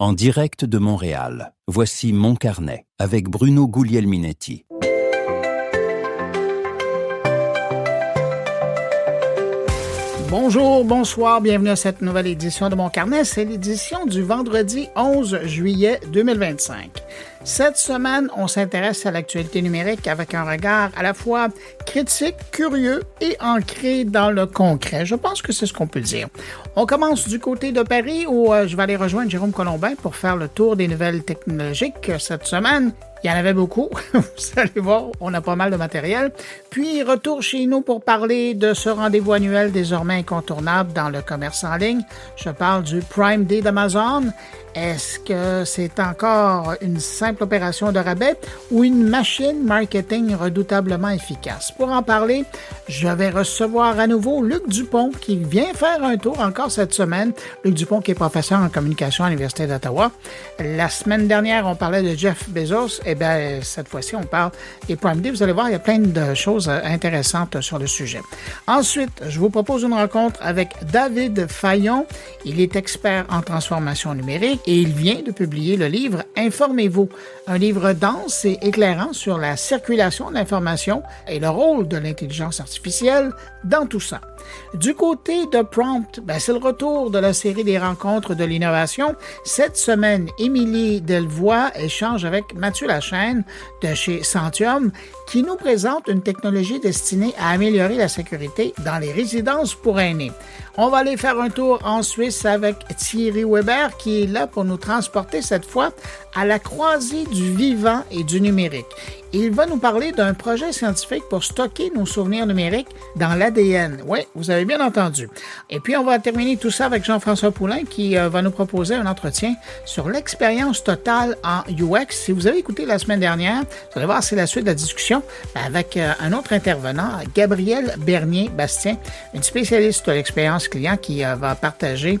En direct de Montréal, voici Mon Carnet avec Bruno Guglielminetti. Bonjour, bonsoir, bienvenue à cette nouvelle édition de Mon Carnet. C'est l'édition du vendredi 11 juillet 2025. Cette semaine, on s'intéresse à l'actualité numérique avec un regard à la fois critique, curieux et ancré dans le concret. Je pense que c'est ce qu'on peut dire. On commence du côté de Paris où je vais aller rejoindre Jérôme Colombin pour faire le tour des nouvelles technologiques cette semaine. Il y en avait beaucoup, vous allez voir, on a pas mal de matériel. Puis, retour chez nous pour parler de ce rendez-vous annuel désormais incontournable dans le commerce en ligne. Je parle du Prime Day d'Amazon. Est-ce que c'est encore une simple opération de rabais ou une machine marketing redoutablement efficace? Pour en parler, je vais recevoir à nouveau Luc Dupont qui vient faire un tour encore cette semaine. Luc Dupont qui est professeur en communication à l'Université d'Ottawa. La semaine dernière, on parlait de Jeff Bezos. Eh bien, cette fois-ci, on parle des Prime Day. Vous allez voir, il y a plein de choses intéressantes sur le sujet. Ensuite, je vous propose une rencontre avec David Fayon. Il est expert en transformation numérique et il vient de publier le livre « Informez-vous », un livre dense et éclairant sur la circulation de l'information et le rôle de l'intelligence artificielle dans tout ça. Du côté de Prompt, c'est le retour de la série des rencontres de l'innovation. Cette semaine, Émilie Delvoye échange avec Mathieu Lachaine de chez Centium qui nous présente une technologie destinée à améliorer la sécurité dans les résidences pour aînés. On va aller faire un tour en Suisse avec Thierry Weber qui est là pour nous transporter cette fois à la croisée du vivant et du numérique. Il va nous parler d'un projet scientifique pour stocker nos souvenirs numériques dans l'ADN. Oui, vous avez bien entendu. Et puis, on va terminer tout ça avec Jean-François Poulain qui va nous proposer un entretien sur l'expérience totale en UX. Si vous avez écouté la semaine dernière, vous allez voir, c'est la suite de la discussion avec un autre intervenant, Gabrielle Bernier-Bastien, une spécialiste de l'expérience client qui va partager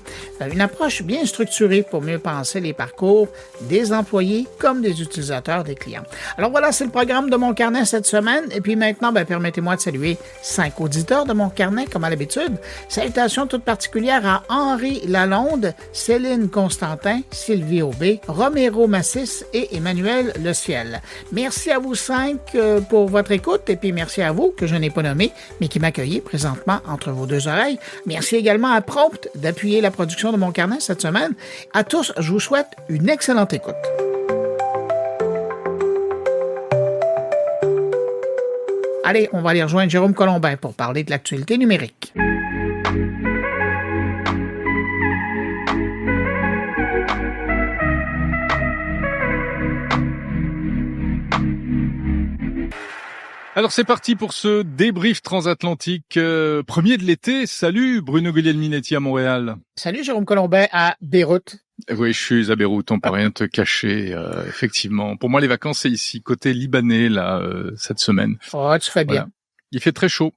une approche bien structurée pour mieux penser les parcours des employés comme des utilisateurs des clients. Alors voilà, c'est le programme de Mon Carnet cette semaine. Et puis maintenant, permettez-moi de saluer 5 auditeurs de Mon Carnet, comme à l'habitude. Salutations toutes particulières à Henri Lalonde, Céline Constantin, Sylvie Aubé, Romero Massis et Emmanuel Le Ciel. Merci à vous 5 pour votre écoute et puis merci à vous, que je n'ai pas nommé, mais qui m'accueillez présentement entre vos deux oreilles. Merci également à Prompt d'appuyer la production de Mon Carnet cette semaine. À tous, je vous souhaite une excellente écoute. Allez, on va aller rejoindre Jérôme Colombin pour parler de l'actualité numérique. Alors c'est parti pour ce débrief transatlantique premier de l'été. Salut Bruno Guglielminetti à Montréal. Salut Jérôme Colombin à Beyrouth. Oui, je suis à Beyrouth, on peut rien te cacher, effectivement. Pour moi, les vacances, c'est ici, côté libanais, là, cette semaine. Oh, tu fais bien. Voilà. Il fait très chaud.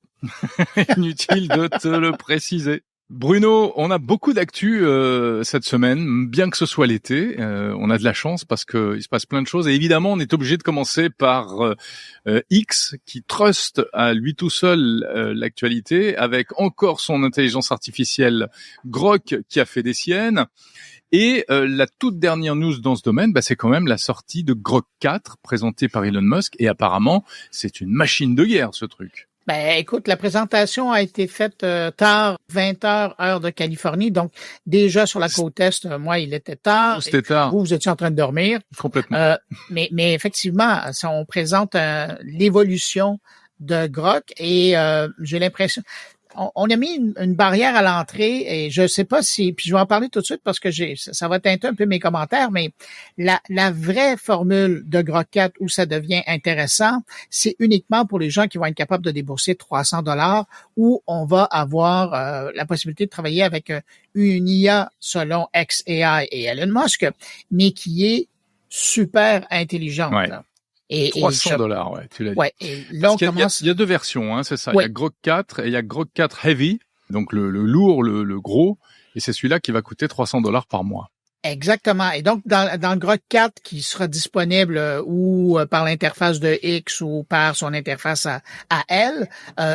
Inutile de te le préciser. Bruno, on a beaucoup d'actu cette semaine, bien que ce soit l'été. On a de la chance parce que il se passe plein de choses. Et évidemment, on est obligé de commencer par X, qui truste à lui tout seul l'actualité, avec encore son intelligence artificielle Grok qui a fait des siennes. Et la toute dernière news dans ce domaine, c'est quand même la sortie de Grok 4, présentée par Elon Musk. Et apparemment, c'est une machine de guerre, ce truc. Écoute, la présentation a été faite tard, 20h, heure de Californie. Donc, déjà sur la côte Est, moi, il était tard. C'était tard. Vous étiez en train de dormir. Complètement. Mais effectivement, on présente l'évolution de Grok et j'ai l'impression... On a mis une barrière à l'entrée et je sais pas si, puis je vais en parler tout de suite parce que ça va teinter un peu mes commentaires, mais la vraie formule de Grok 4 où ça devient intéressant, c'est uniquement pour les gens qui vont être capables de débourser $300 où on va avoir la possibilité de travailler avec une IA selon XAI et Elon Musk, mais qui est super intelligente. Ouais. Là. $300, ouais, tu l'as dit. Ouais, et là, il y a deux versions, hein, c'est ça. Ouais. Il y a Grok 4 et il y a Grok 4 Heavy, donc le lourd, le gros, et c'est celui-là qui va coûter $300 par mois. Exactement. Et donc, dans le Grok 4 qui sera disponible ou par l'interface de X ou par son interface à elle,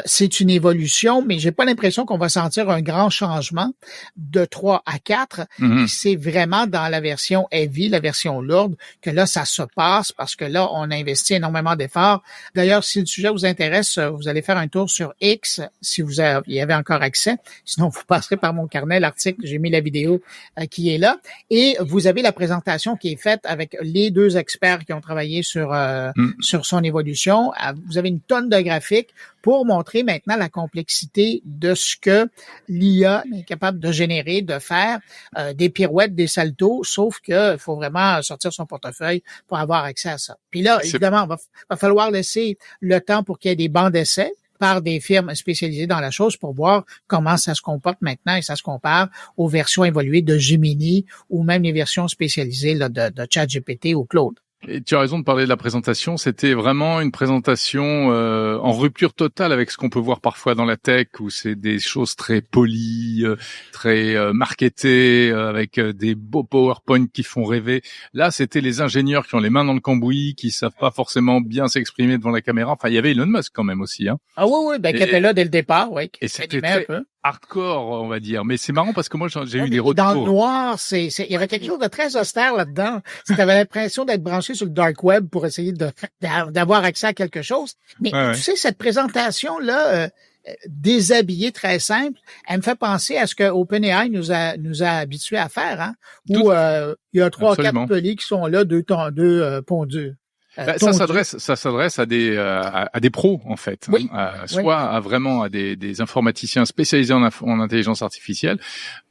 c'est une évolution, mais j'ai pas l'impression qu'on va sentir un grand changement de 3 à 4. Mhm. C'est vraiment dans la version heavy, la version lourde, que là, ça se passe parce que là, on a investi énormément d'efforts. D'ailleurs, si le sujet vous intéresse, vous allez faire un tour sur X si vous y avez encore accès. Sinon, vous passerez par mon carnet, l'article, j'ai mis la vidéo qui est là. Et vous avez la présentation qui est faite avec les deux experts qui ont travaillé sur son évolution. Vous avez une tonne de graphiques pour montrer maintenant la complexité de ce que l'IA est capable de générer, de faire, des pirouettes, des saltos, sauf que faut vraiment sortir son portefeuille pour avoir accès à ça. Puis là, évidemment, va falloir laisser le temps pour qu'il y ait des bancs d'essai par des firmes spécialisées dans la chose pour voir comment ça se comporte maintenant et ça se compare aux versions évoluées de Gemini ou même les versions spécialisées là, de ChatGPT ou Claude. Et tu as raison de parler de la présentation. C'était vraiment une présentation en rupture totale avec ce qu'on peut voir parfois dans la tech, où c'est des choses très polies, très marketées, avec des beaux PowerPoint qui font rêver. Là, c'était les ingénieurs qui ont les mains dans le cambouis, qui savent pas forcément bien s'exprimer devant la caméra. Enfin, il y avait Elon Musk quand même aussi. Hein. Ah oui, qui était là dès le départ, oui. Et c'était très hardcore, on va dire. Mais c'est marrant parce que moi, j'ai eu des retours. Dans le noir, il y avait quelque chose de très austère là-dedans. Tu avais l'impression d'être branché sur le dark web pour essayer d'avoir accès à quelque chose. Mais tu sais, cette présentation-là, déshabillée, très simple, elle me fait penser à ce que OpenAI nous a habitués à faire, hein, où il y a 3-4 pelis qui sont là, deux pondus. Ça s'adresse à des pros en fait, oui, soit vraiment à des informaticiens spécialisés en intelligence artificielle.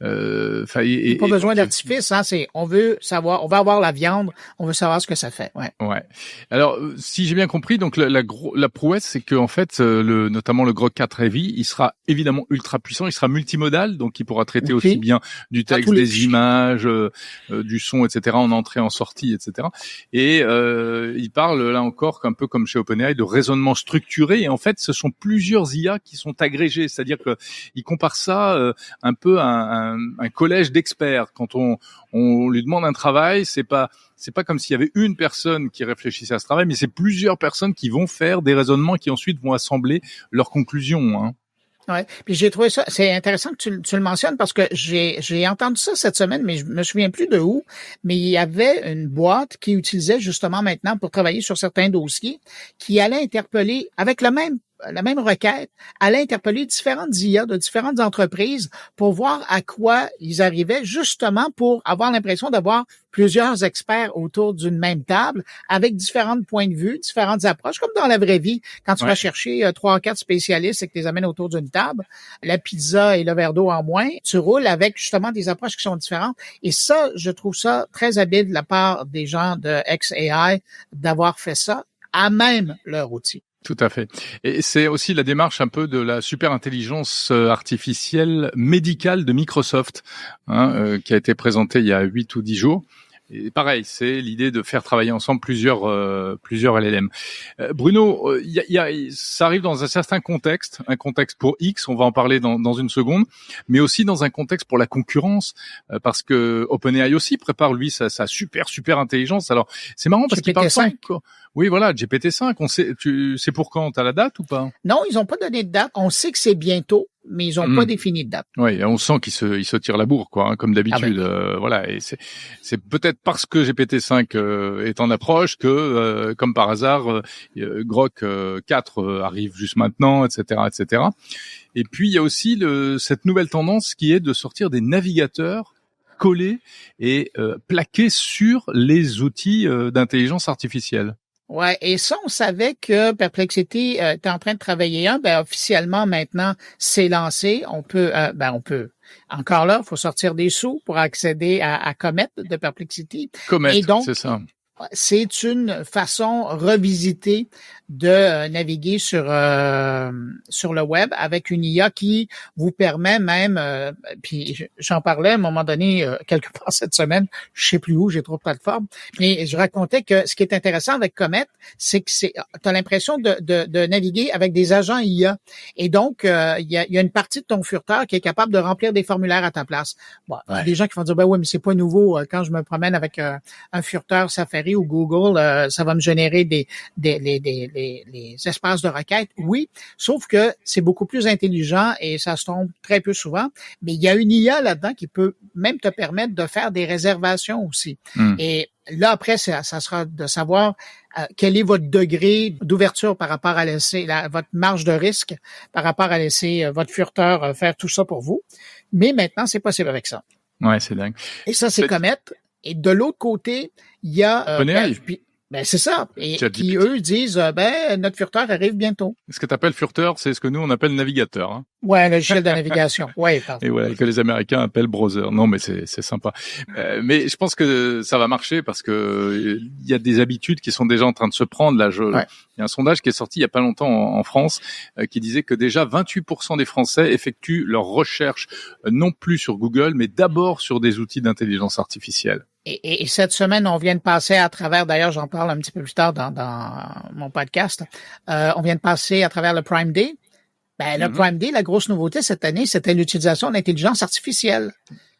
Pas besoin d'artifice, hein. On veut avoir la viande, on veut savoir ce que ça fait. Ouais. Alors, si j'ai bien compris, donc la prouesse, c'est que en fait, notamment le Grok 4 Heavy, il sera évidemment ultra puissant, il sera multimodal, donc il pourra traiter aussi bien du texte, des images, du son, etc. en entrée, en sortie, etc. Et il parle là encore un peu comme chez OpenAI de raisonnement structuré, et en fait ce sont plusieurs IA qui sont agrégées, c'est-à-dire que il compare ça un peu à un collège d'experts. Quand on lui demande un travail, c'est pas comme s'il y avait une personne qui réfléchissait à ce travail, mais c'est plusieurs personnes qui vont faire des raisonnements qui ensuite vont assembler leurs conclusions, hein. Ouais. Puis j'ai trouvé ça, c'est intéressant que tu le mentionnes parce que j'ai entendu ça cette semaine, mais je me souviens plus de où. Mais il y avait une boîte qui utilisait justement maintenant pour travailler sur certains dossiers, qui allait interpeller avec la même requête, allait interpeller différentes IA de différentes entreprises pour voir à quoi ils arrivaient, justement pour avoir l'impression d'avoir plusieurs experts autour d'une même table avec différents points de vue, différentes approches, comme dans la vraie vie. Quand tu vas chercher 3 ou 4 spécialistes et que tu les amènes autour d'une table, la pizza et le verre d'eau en moins, tu roules avec justement des approches qui sont différentes. Et ça, je trouve ça très habile de la part des gens de XAI d'avoir fait ça à même leur outil. Tout à fait. Et c'est aussi la démarche un peu de la super intelligence artificielle médicale de Microsoft, hein, qui a été présentée il y a 8 ou 10 jours. Et pareil, c'est l'idée de faire travailler ensemble plusieurs LLM. Bruno, ça arrive dans un certain contexte, un contexte pour X, on va en parler dans une seconde, mais aussi dans un contexte pour la concurrence, parce que OpenAI aussi prépare lui sa super intelligence. Alors c'est marrant parce qu'il parle pas encore. Oui, voilà, GPT-5. On sait, c'est pour quand? T'as la date ou pas? Non, ils ont pas donné de date. On sait que c'est bientôt, mais ils ont pas défini de date. Oui, on sent qu'ils se tirent la bourre, quoi, hein, comme d'habitude. Voilà, et c'est peut-être parce que GPT-5 est en approche que, comme par hasard, Grok 4 arrive juste maintenant, etc., etc. Et puis il y a aussi cette nouvelle tendance qui est de sortir des navigateurs collés et plaqués sur les outils d'intelligence artificielle. Ouais, et ça, on savait que Perplexity était en train de travailler officiellement, maintenant, c'est lancé. On peut. Encore là, il faut sortir des sous pour accéder à Comet de Perplexity. Comet, c'est ça. c'est une façon revisitée de naviguer sur le web avec une IA qui vous permet même, puis j'en parlais à un moment donné quelque part cette semaine, je sais plus où, j'ai trop de plateformes, mais je racontais que ce qui est intéressant avec Comet, c'est que t'as l'impression de naviguer avec des agents IA, et donc il y a une partie de ton furteur qui est capable de remplir des formulaires à ta place. Bon, il y a des gens qui vont dire ben oui, mais c'est pas nouveau, quand je me promène avec un furteur Safari ou Google, ça va me générer les espaces de requête, oui, sauf que c'est beaucoup plus intelligent et ça se trompe très peu souvent, mais il y a une IA là-dedans qui peut même te permettre de faire des réservations aussi. Et là, après, ça sera de savoir quel est votre degré d'ouverture par rapport à laisser votre marge de risque, par rapport à laisser votre furteur faire tout ça pour vous. Mais maintenant, c'est possible avec ça. Ouais, c'est dingue. Et ça, c'est Comet. Et de l'autre côté, il y a... Ben, c'est ça. Et qui, eux, disent, notre furteur arrive bientôt. Ce que tu appelles furteur, c'est ce que nous, on appelle navigateur. Hein. Ouais, le logiciel de navigation. Ouais, pardon. Et ouais, que les Américains appellent browser. Non, mais c'est sympa. Mais je pense que ça va marcher parce que il y a des habitudes qui sont déjà en train de se prendre. Là, il y a un sondage qui est sorti il y a pas longtemps en France qui disait que déjà 28% des Français effectuent leurs recherches non plus sur Google, mais d'abord sur des outils d'intelligence artificielle. Et cette semaine, on vient de passer à travers, d'ailleurs, j'en parle un petit peu plus tard dans mon podcast, on vient de passer à travers le Prime Day. Ben, le Prime Day, la grosse nouveauté cette année, c'était l'utilisation de l'intelligence artificielle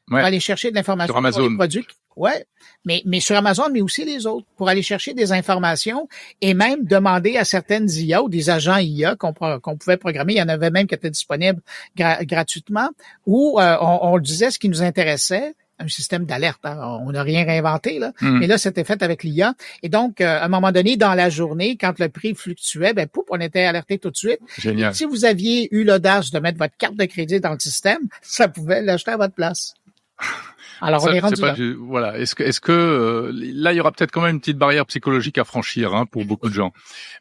pour aller chercher de l'information sur Amazon. Sur les produits. Ouais, mais sur Amazon, mais aussi les autres, pour aller chercher des informations et même demander à certaines IA ou des agents IA qu'on pouvait programmer. Il y en avait même qui étaient disponibles gratuitement, où on disait ce qui nous intéressait. Un système d'alerte. Hein. On n'a rien réinventé, là. Mais là, c'était fait avec l'IA. Et donc, à un moment donné, dans la journée, quand le prix fluctuait, on était alerté tout de suite. Génial. Et si vous aviez eu l'audace de mettre votre carte de crédit dans le système, ça pouvait l'acheter à votre place. Alors, on est rendu là. Voilà. Est-ce que là, il y aura peut-être quand même une petite barrière psychologique à franchir, hein, pour beaucoup de gens.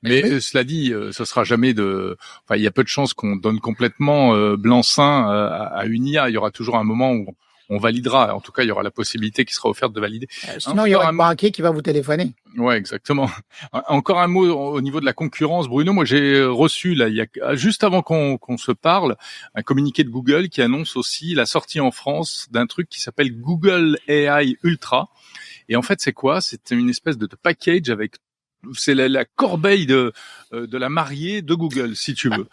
Mais cela dit, ce sera jamais il y a peu de chances qu'on donne complètement blanc-seing à une IA. Il y aura toujours un moment où on validera. En tout cas, il y aura la possibilité qui sera offerte de valider. Sinon, il y aura un banquier qui va vous téléphoner. Ouais, exactement. Encore un mot au niveau de la concurrence, Bruno. Moi, j'ai reçu là, juste avant qu'on se parle, un communiqué de Google qui annonce aussi la sortie en France d'un truc qui s'appelle Google AI Ultra. Et en fait, c'est quoi? C'est une espèce de package avec la corbeille de la mariée de Google, si tu veux.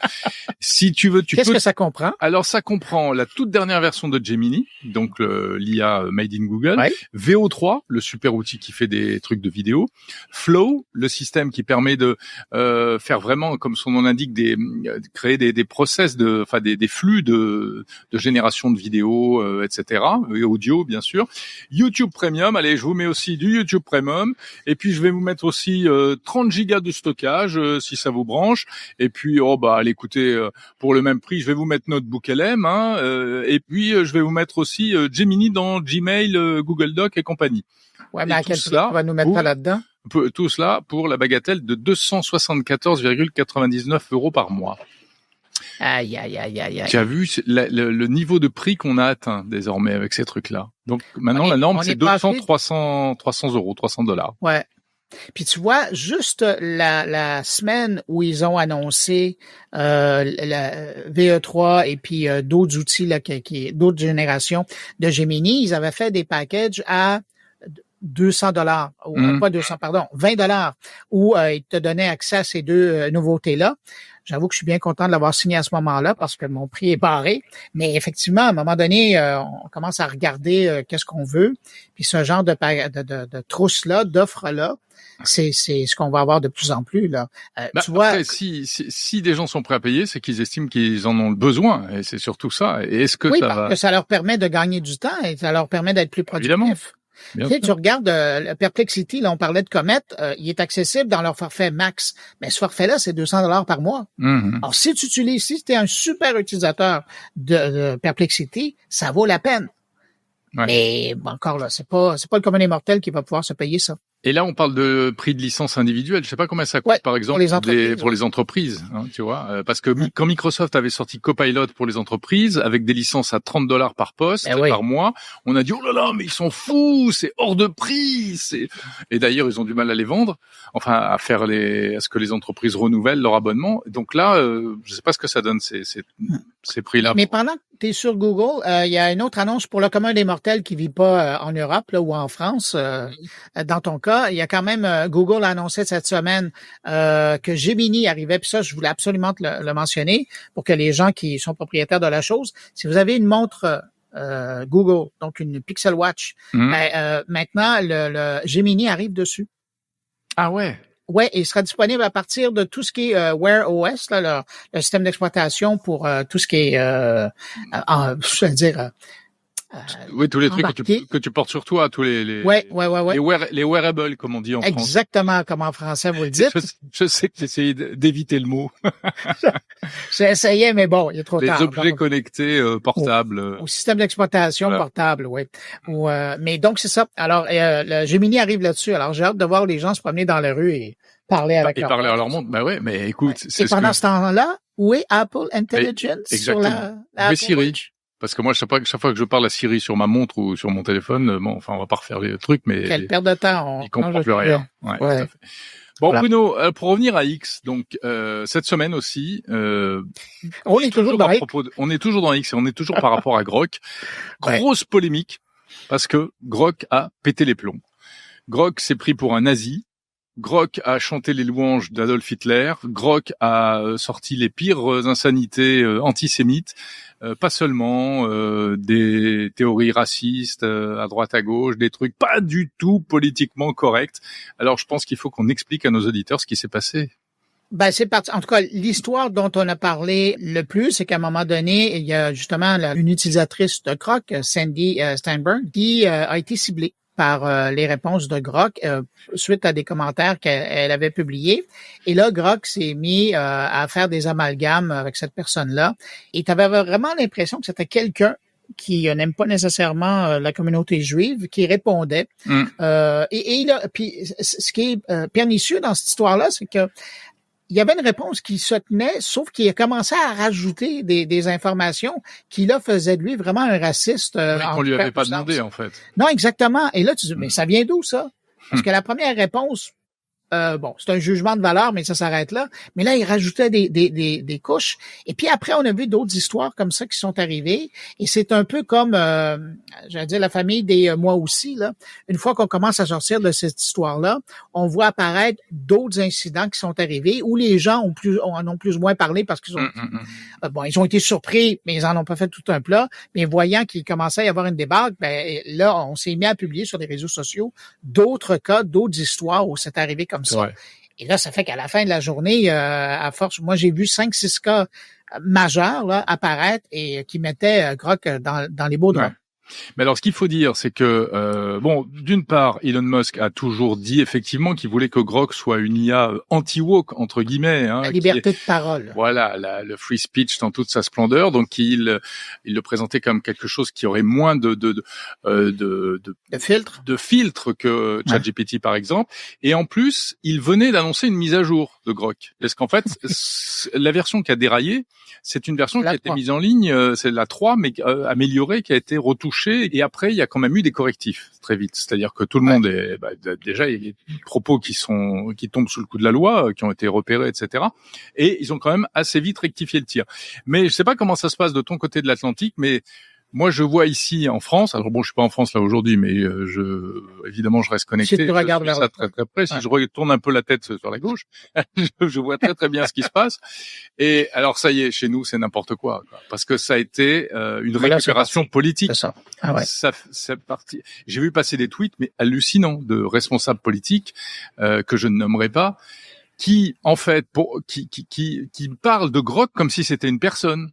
Si tu veux, Qu'est-ce que ça comprend? Alors, ça comprend la toute dernière version de Gemini, donc l'IA made in Google, VO3, le super outil qui fait des trucs de vidéo, Flow, le système qui permet de faire vraiment, comme son nom l'indique, créer des process des flux de génération de vidéos, etc., et audio, bien sûr. YouTube Premium, allez, je vous mets aussi du YouTube Premium, et puis je vais vous mettre aussi 30 gigas de stockage si ça vous branche, et puis allez, écoutez, pour le même prix je vais vous mettre Notebook LM, et puis je vais vous mettre aussi Gemini dans Gmail, Google Doc et compagnie. Ouais, mais à quel prix on va nous mettre ça là-dedans? Tout cela pour la bagatelle de 274,99 € par mois. Aïe. Tu as vu le niveau de prix qu'on a atteint désormais avec ces trucs-là. Donc maintenant la norme c'est 300 $. Ouais. Puis tu vois, juste la semaine où ils ont annoncé la VE3 et puis d'autres outils là, d'autres générations de Gemini, ils avaient fait des packages à $200 ou pas 200, pardon, $20 où ils te donnaient accès à ces deux nouveautés-là. J'avoue que je suis bien content de l'avoir signé à ce moment-là parce que mon prix est barré. Mais effectivement, à un moment donné, on commence à regarder qu'est-ce qu'on veut. Puis ce genre de trousse-là, d'offres-là, c'est ce qu'on va avoir de plus en plus là. Tu vois, après, si des gens sont prêts à payer, c'est qu'ils estiment qu'ils en ont besoin, et c'est surtout ça. Et est-ce que parce que ça leur permet de gagner du temps et ça leur permet d'être plus productifs. Évidemment. Tu regardes Perplexity, là, on parlait de Comet, il est accessible dans leur forfait max, mais ce forfait-là, c'est $200 par mois. Alors, si tu es un super utilisateur de Perplexity, ça vaut la peine. Ouais. Mais encore là, c'est pas le commun des mortels qui va pouvoir se payer ça. Et là, on parle de prix de licence individuelle. Je sais pas combien ça coûte, par exemple, pour les entreprises, hein, tu vois. Parce que quand Microsoft avait sorti Copilot pour les entreprises, avec des licences à $30 par poste, par mois, on a dit, oh là là, mais ils sont fous, c'est hors de prix. Et d'ailleurs, ils ont du mal à les vendre. Enfin, à ce que les entreprises renouvellent leur abonnement. Donc là, je sais pas ce que ça donne, ces prix-là. Mais pendant que tu es sur Google, il y a une autre annonce pour le commun des mortels qui vit pas en Europe là, ou en France. Dans ton cas, il y a quand même Google a annoncé cette semaine que Gemini arrivait. Puis ça, je voulais absolument te le mentionner pour que les gens qui sont propriétaires de la chose, si vous avez une montre Google, donc une Pixel Watch, maintenant le Gemini arrive dessus. Ah ouais. Ouais, il sera disponible à partir de tout ce qui est Wear OS, là, le système d'exploitation pour tout ce qui est, je veux dire. Oui, tous les trucs que tu portes sur toi, tous les les wearables, comme on dit en France. Exactement, comme en français vous le dites. Je sais que j'essayais d'éviter le mot. J'ai essayé, mais bon, il est trop tard. Les objets connectés portables. Au système d'exploitation portable, oui. Mais donc, c'est ça. Alors, le Gemini arrive là-dessus. Alors, j'ai hâte de voir les gens se promener dans la rue et parler avec leur parler à leur monde. Ben ouais, mais écoute. Et pendant ce temps-là, où est Apple Intelligence sur la Apple Siri. Parce que moi, chaque fois que je parle à Siri sur ma montre ou sur mon téléphone, bon, enfin, on va pas refaire les trucs, mais. Quelle perte de temps. Il comprend plus rien. Ouais. Tout à fait. Bon, voilà. Bruno, pour revenir à X, donc, cette semaine aussi, on est toujours dans X. On est toujours dans X et on est toujours par rapport à Grok. Grosse polémique. Parce que Grok a pété les plombs. Grok s'est pris pour un nazi. Grok a chanté les louanges d'Adolf Hitler. Grok a sorti les pires insanités antisémites. Pas seulement des théories racistes à droite à gauche, des trucs pas du tout politiquement corrects. Alors je pense qu'il faut qu'on explique à nos auditeurs ce qui s'est passé. Ben, c'est parti. En tout cas, l'histoire dont on a parlé le plus, c'est qu'à un moment donné, il y a justement une utilisatrice de Grok, Sandy Steinberg, qui a été ciblée par les réponses de Grok suite à des commentaires qu'elle avait publiés. Et là, Grok s'est mis à faire des amalgames avec cette personne-là. Et tu avais vraiment l'impression que c'était quelqu'un qui n'aime pas nécessairement la communauté juive, qui répondait. Et là, puis ce qui est pernicieux dans cette histoire-là, c'est que il y avait une réponse qui se tenait, sauf qu'il a commencé à rajouter des informations qui, là, faisaient de lui vraiment un raciste. Qu'on lui avait pas demandé, en fait. Non, exactement. Et là, tu dis, mais ça vient d'où, ça? Parce que la première réponse, bon, c'est un jugement de valeur, mais ça s'arrête là. Mais là, il rajoutait des couches. Et puis après, on a vu d'autres histoires comme ça qui sont arrivées. Et c'est un peu comme, j'allais dire, la famille des moi aussi, là. Une fois qu'on commence à sortir de cette histoire-là, on voit apparaître d'autres incidents qui sont arrivés où les gens en ont plus ou moins parlé parce qu'ils ont, bon, ils ont été surpris, mais ils en ont pas fait tout un plat. Mais voyant qu'il commençait à y avoir une débâcle, ben, là, on s'est mis à publier sur les réseaux sociaux d'autres cas, d'autres histoires où c'est arrivé comme ça. Ouais. Et là, ça fait qu'à la fin de la journée, à force, moi, j'ai vu 5-6 cas majeurs là, apparaître et qui mettaient Grok dans les beaux draps. Mais alors, ce qu'il faut dire, c'est que, bon, d'une part, Elon Musk a toujours dit effectivement qu'il voulait que Grok soit une IA anti-woke, entre guillemets. Hein, la liberté de parole. Voilà, le free speech dans toute sa splendeur. Donc, il le présentait comme quelque chose qui aurait moins de filtres que ChatGPT, par exemple. Et en plus, il venait d'annoncer une mise à jour de Grok. Parce qu'en fait, la version qui a déraillé, c'est une version qui a été mise en ligne, c'est la 3, mais améliorée, qui a été retouchée. Et après, il y a quand même eu des correctifs très vite. C'est-à-dire que tout le monde est, déjà, il y a des propos qui tombent sous le coup de la loi, qui ont été repérés, etc. Et ils ont quand même assez vite rectifié le tir. Mais je sais pas comment ça se passe de ton côté de l'Atlantique, mais moi, je vois ici en France. Alors bon, je suis pas en France là aujourd'hui, mais évidemment, je reste connecté. Si tu regardes vers ça très très près. Si je retourne un peu la tête sur la gauche, je vois très très bien ce qui se passe. Et alors, ça y est, chez nous, c'est n'importe quoi, parce que ça a été une récupération politique. C'est ça. Ah ouais. C'est parti. J'ai vu passer des tweets, mais hallucinants, de responsables politiques que je ne nommerai pas, qui en fait, qui parlent de Grok comme si c'était une personne.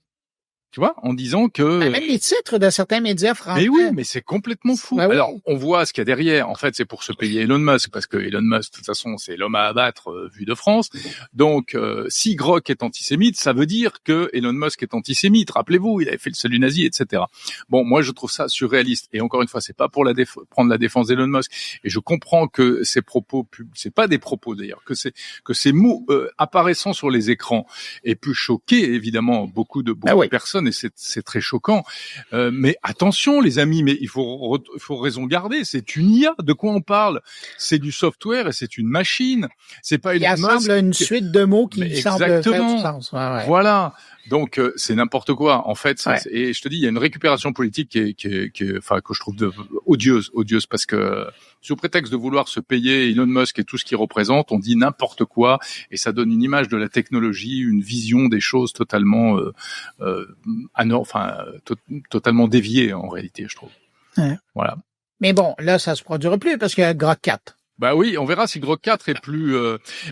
Tu vois, en disant que... Même les titres de certains médias français. Mais oui, mais c'est complètement fou. Ben oui. Alors, on voit ce qu'il y a derrière. En fait, c'est pour se payer Elon Musk, parce que Elon Musk, de toute façon, c'est l'homme à abattre vu de France. Donc, si Grok est antisémite, ça veut dire que Elon Musk est antisémite. Rappelez-vous, il avait fait le salut nazi, etc. Bon, moi, je trouve ça surréaliste. Et encore une fois, c'est pas pour prendre la défense d'Elon Musk. Et je comprends que ces propos, c'est pas des propos d'ailleurs, que ces mots apparaissant sur les écrans aient pu choquer évidemment beaucoup de personnes, et c'est très choquant. Mais attention, les amis, mais il faut raison garder. C'est une IA. De quoi on parle? C'est du software et c'est une machine. C'est pas Elon Musk. Il assemble une suite de mots qui semblent faire du sens. Ouais. Voilà. Donc c'est n'importe quoi en fait. Et je te dis, il y a une récupération politique que je trouve odieuse parce que sous prétexte de vouloir se payer Elon Musk et tout ce qu'il représente, on dit n'importe quoi et ça donne une image de la technologie, une vision des choses totalement totalement déviée en réalité, je trouve. Ouais. Voilà. Mais bon, là ça se produira plus parce qu'il y a Grok 4. Bah oui, on verra si Grok 4 est plus...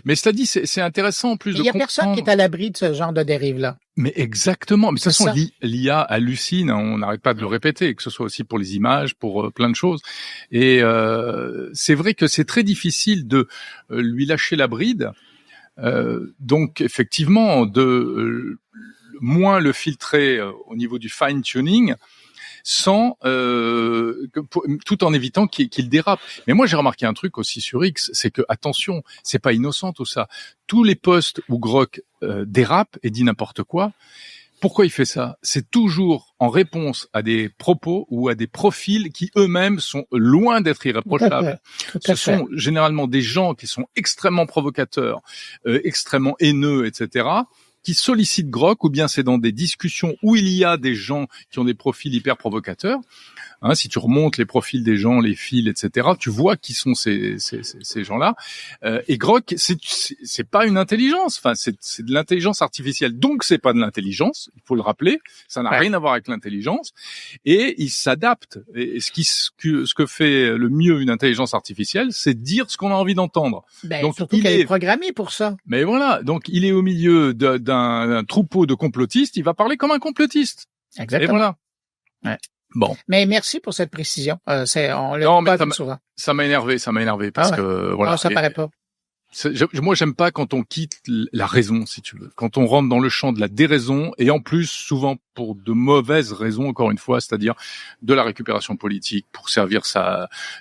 Mais cela dit, c'est intéressant en plus de comprendre... Il y a personne qui est à l'abri de ce genre de dérive-là. Mais exactement. Mais de toute façon, l'IA hallucine, on n'arrête pas de le répéter, que ce soit aussi pour les images, pour plein de choses. Et c'est vrai que c'est très difficile de lui lâcher la bride. Donc effectivement, de moins le filtrer au niveau du fine-tuning, tout en évitant qu'il dérape. Mais moi, j'ai remarqué un truc aussi sur X, c'est que, attention, c'est pas innocent tout ça. Tous les posts où Grok dérape et dit n'importe quoi, pourquoi il fait ça? C'est toujours en réponse à des propos ou à des profils qui eux-mêmes sont loin d'être irréprochables. Ce sont généralement des gens qui sont extrêmement provocateurs, extrêmement haineux, etc., qui sollicitent Grok, ou bien c'est dans des discussions où il y a des gens qui ont des profils hyper provocateurs. Hein, si tu remontes les profils des gens, les fils, etc., tu vois qui sont ces gens-là. Et Grok, c'est pas une intelligence. Enfin, c'est de l'intelligence artificielle. Donc, c'est pas de l'intelligence. Il faut le rappeler. Ça n'a rien à voir avec l'intelligence. Et il s'adapte. Et ce que fait le mieux une intelligence artificielle, c'est dire ce qu'on a envie d'entendre. Donc, surtout qu'elle est programmée pour ça. Mais voilà. Donc, il est au milieu d'un troupeau de complotistes. Il va parler comme un complotiste. Exactement. Et voilà. Ouais. Bon. Mais merci pour cette précision. On l'a pas dit souvent. Ça m'a énervé parce que voilà. Ça paraît pas. Moi, j'aime pas quand on quitte la raison, si tu veux. Quand on rentre dans le champ de la déraison, et en plus, souvent pour de mauvaises raisons, encore une fois, c'est-à-dire de la récupération politique pour servir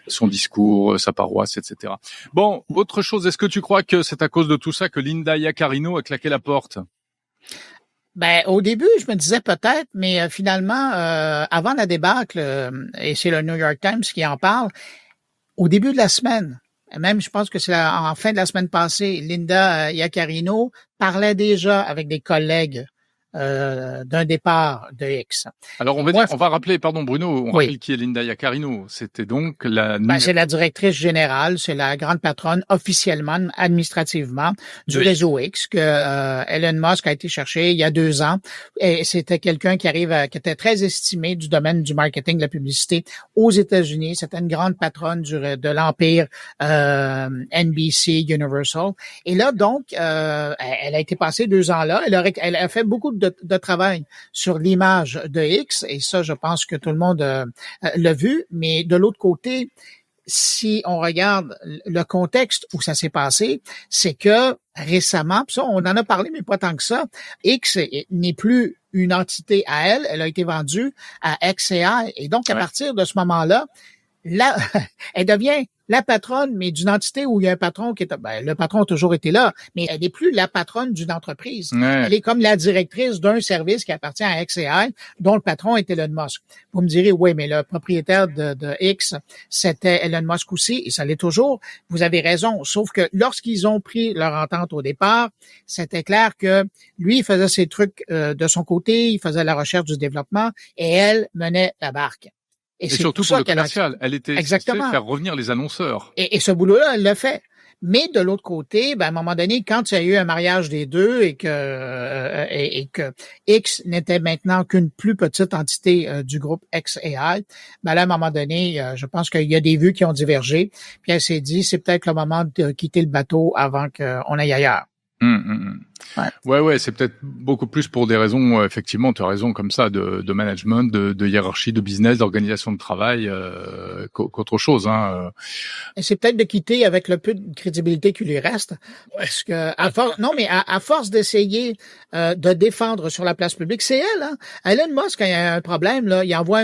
son discours, sa paroisse, etc. Bon, autre chose, est-ce que tu crois que c'est à cause de tout ça que Linda Iaccarino a claqué la porte? Au début, je me disais peut-être, mais finalement, avant la débâcle, et c'est le New York Times qui en parle, au début de la semaine, même je pense que c'est en fin de la semaine passée, Linda Iaccarino parlait déjà avec des collègues d'un départ de X. Alors on va rappeler, pardon Bruno, rappelle qui est Linda Iaccarino. C'était donc c'est la directrice générale, c'est la grande patronne officiellement, administrativement, du réseau X que Elon Musk a été chercher il y a 2 ans. Et c'était quelqu'un qui était très estimé du domaine du marketing, de la publicité aux États-Unis. C'était une grande patronne de l'empire NBC, Universal. Et là donc, elle a été passée 2 ans là. Elle a fait beaucoup de travail sur l'image de X, et ça, je pense que tout le monde l'a vu. Mais de l'autre côté, si on regarde le contexte où ça s'est passé, c'est que récemment, ça, on en a parlé, mais pas tant que ça, X n'est plus une entité à elle, elle a été vendue à XAI, et donc à partir de ce moment-là, là, elle devient la patronne, mais d'une entité où il y a un patron qui est... le patron a toujours été là, mais elle n'est plus la patronne d'une entreprise. Ouais. Elle est comme la directrice d'un service qui appartient à XAI, dont le patron est Elon Musk. Vous me direz, oui, mais le propriétaire de X, c'était Elon Musk aussi, et ça l'est toujours. Vous avez raison, sauf que lorsqu'ils ont pris leur entente au départ, c'était clair que lui, il faisait ses trucs de son côté, il faisait la recherche du développement, et elle menait la barque. Et surtout pour le commercial, elle était censée faire revenir les annonceurs. Et ce boulot-là, elle l'a fait. Mais de l'autre côté, à un moment donné, quand il y a eu un mariage des deux et que X n'était maintenant qu'une plus petite entité du groupe XAI, là, à un moment donné, je pense qu'il y a des vues qui ont divergé. Puis elle s'est dit, c'est peut-être le moment de quitter le bateau avant qu'on aille ailleurs. Ouais, c'est peut-être beaucoup plus pour des raisons, effectivement, tu as raison, comme ça, de management, de hiérarchie, de business, d'organisation de travail, qu'autre chose. Hein. Et c'est peut-être de quitter avec le peu de crédibilité qui lui reste, parce que à force d'essayer de défendre sur la place publique, c'est elle. Hein? Elon Musk, quand il y a un problème, là, il envoie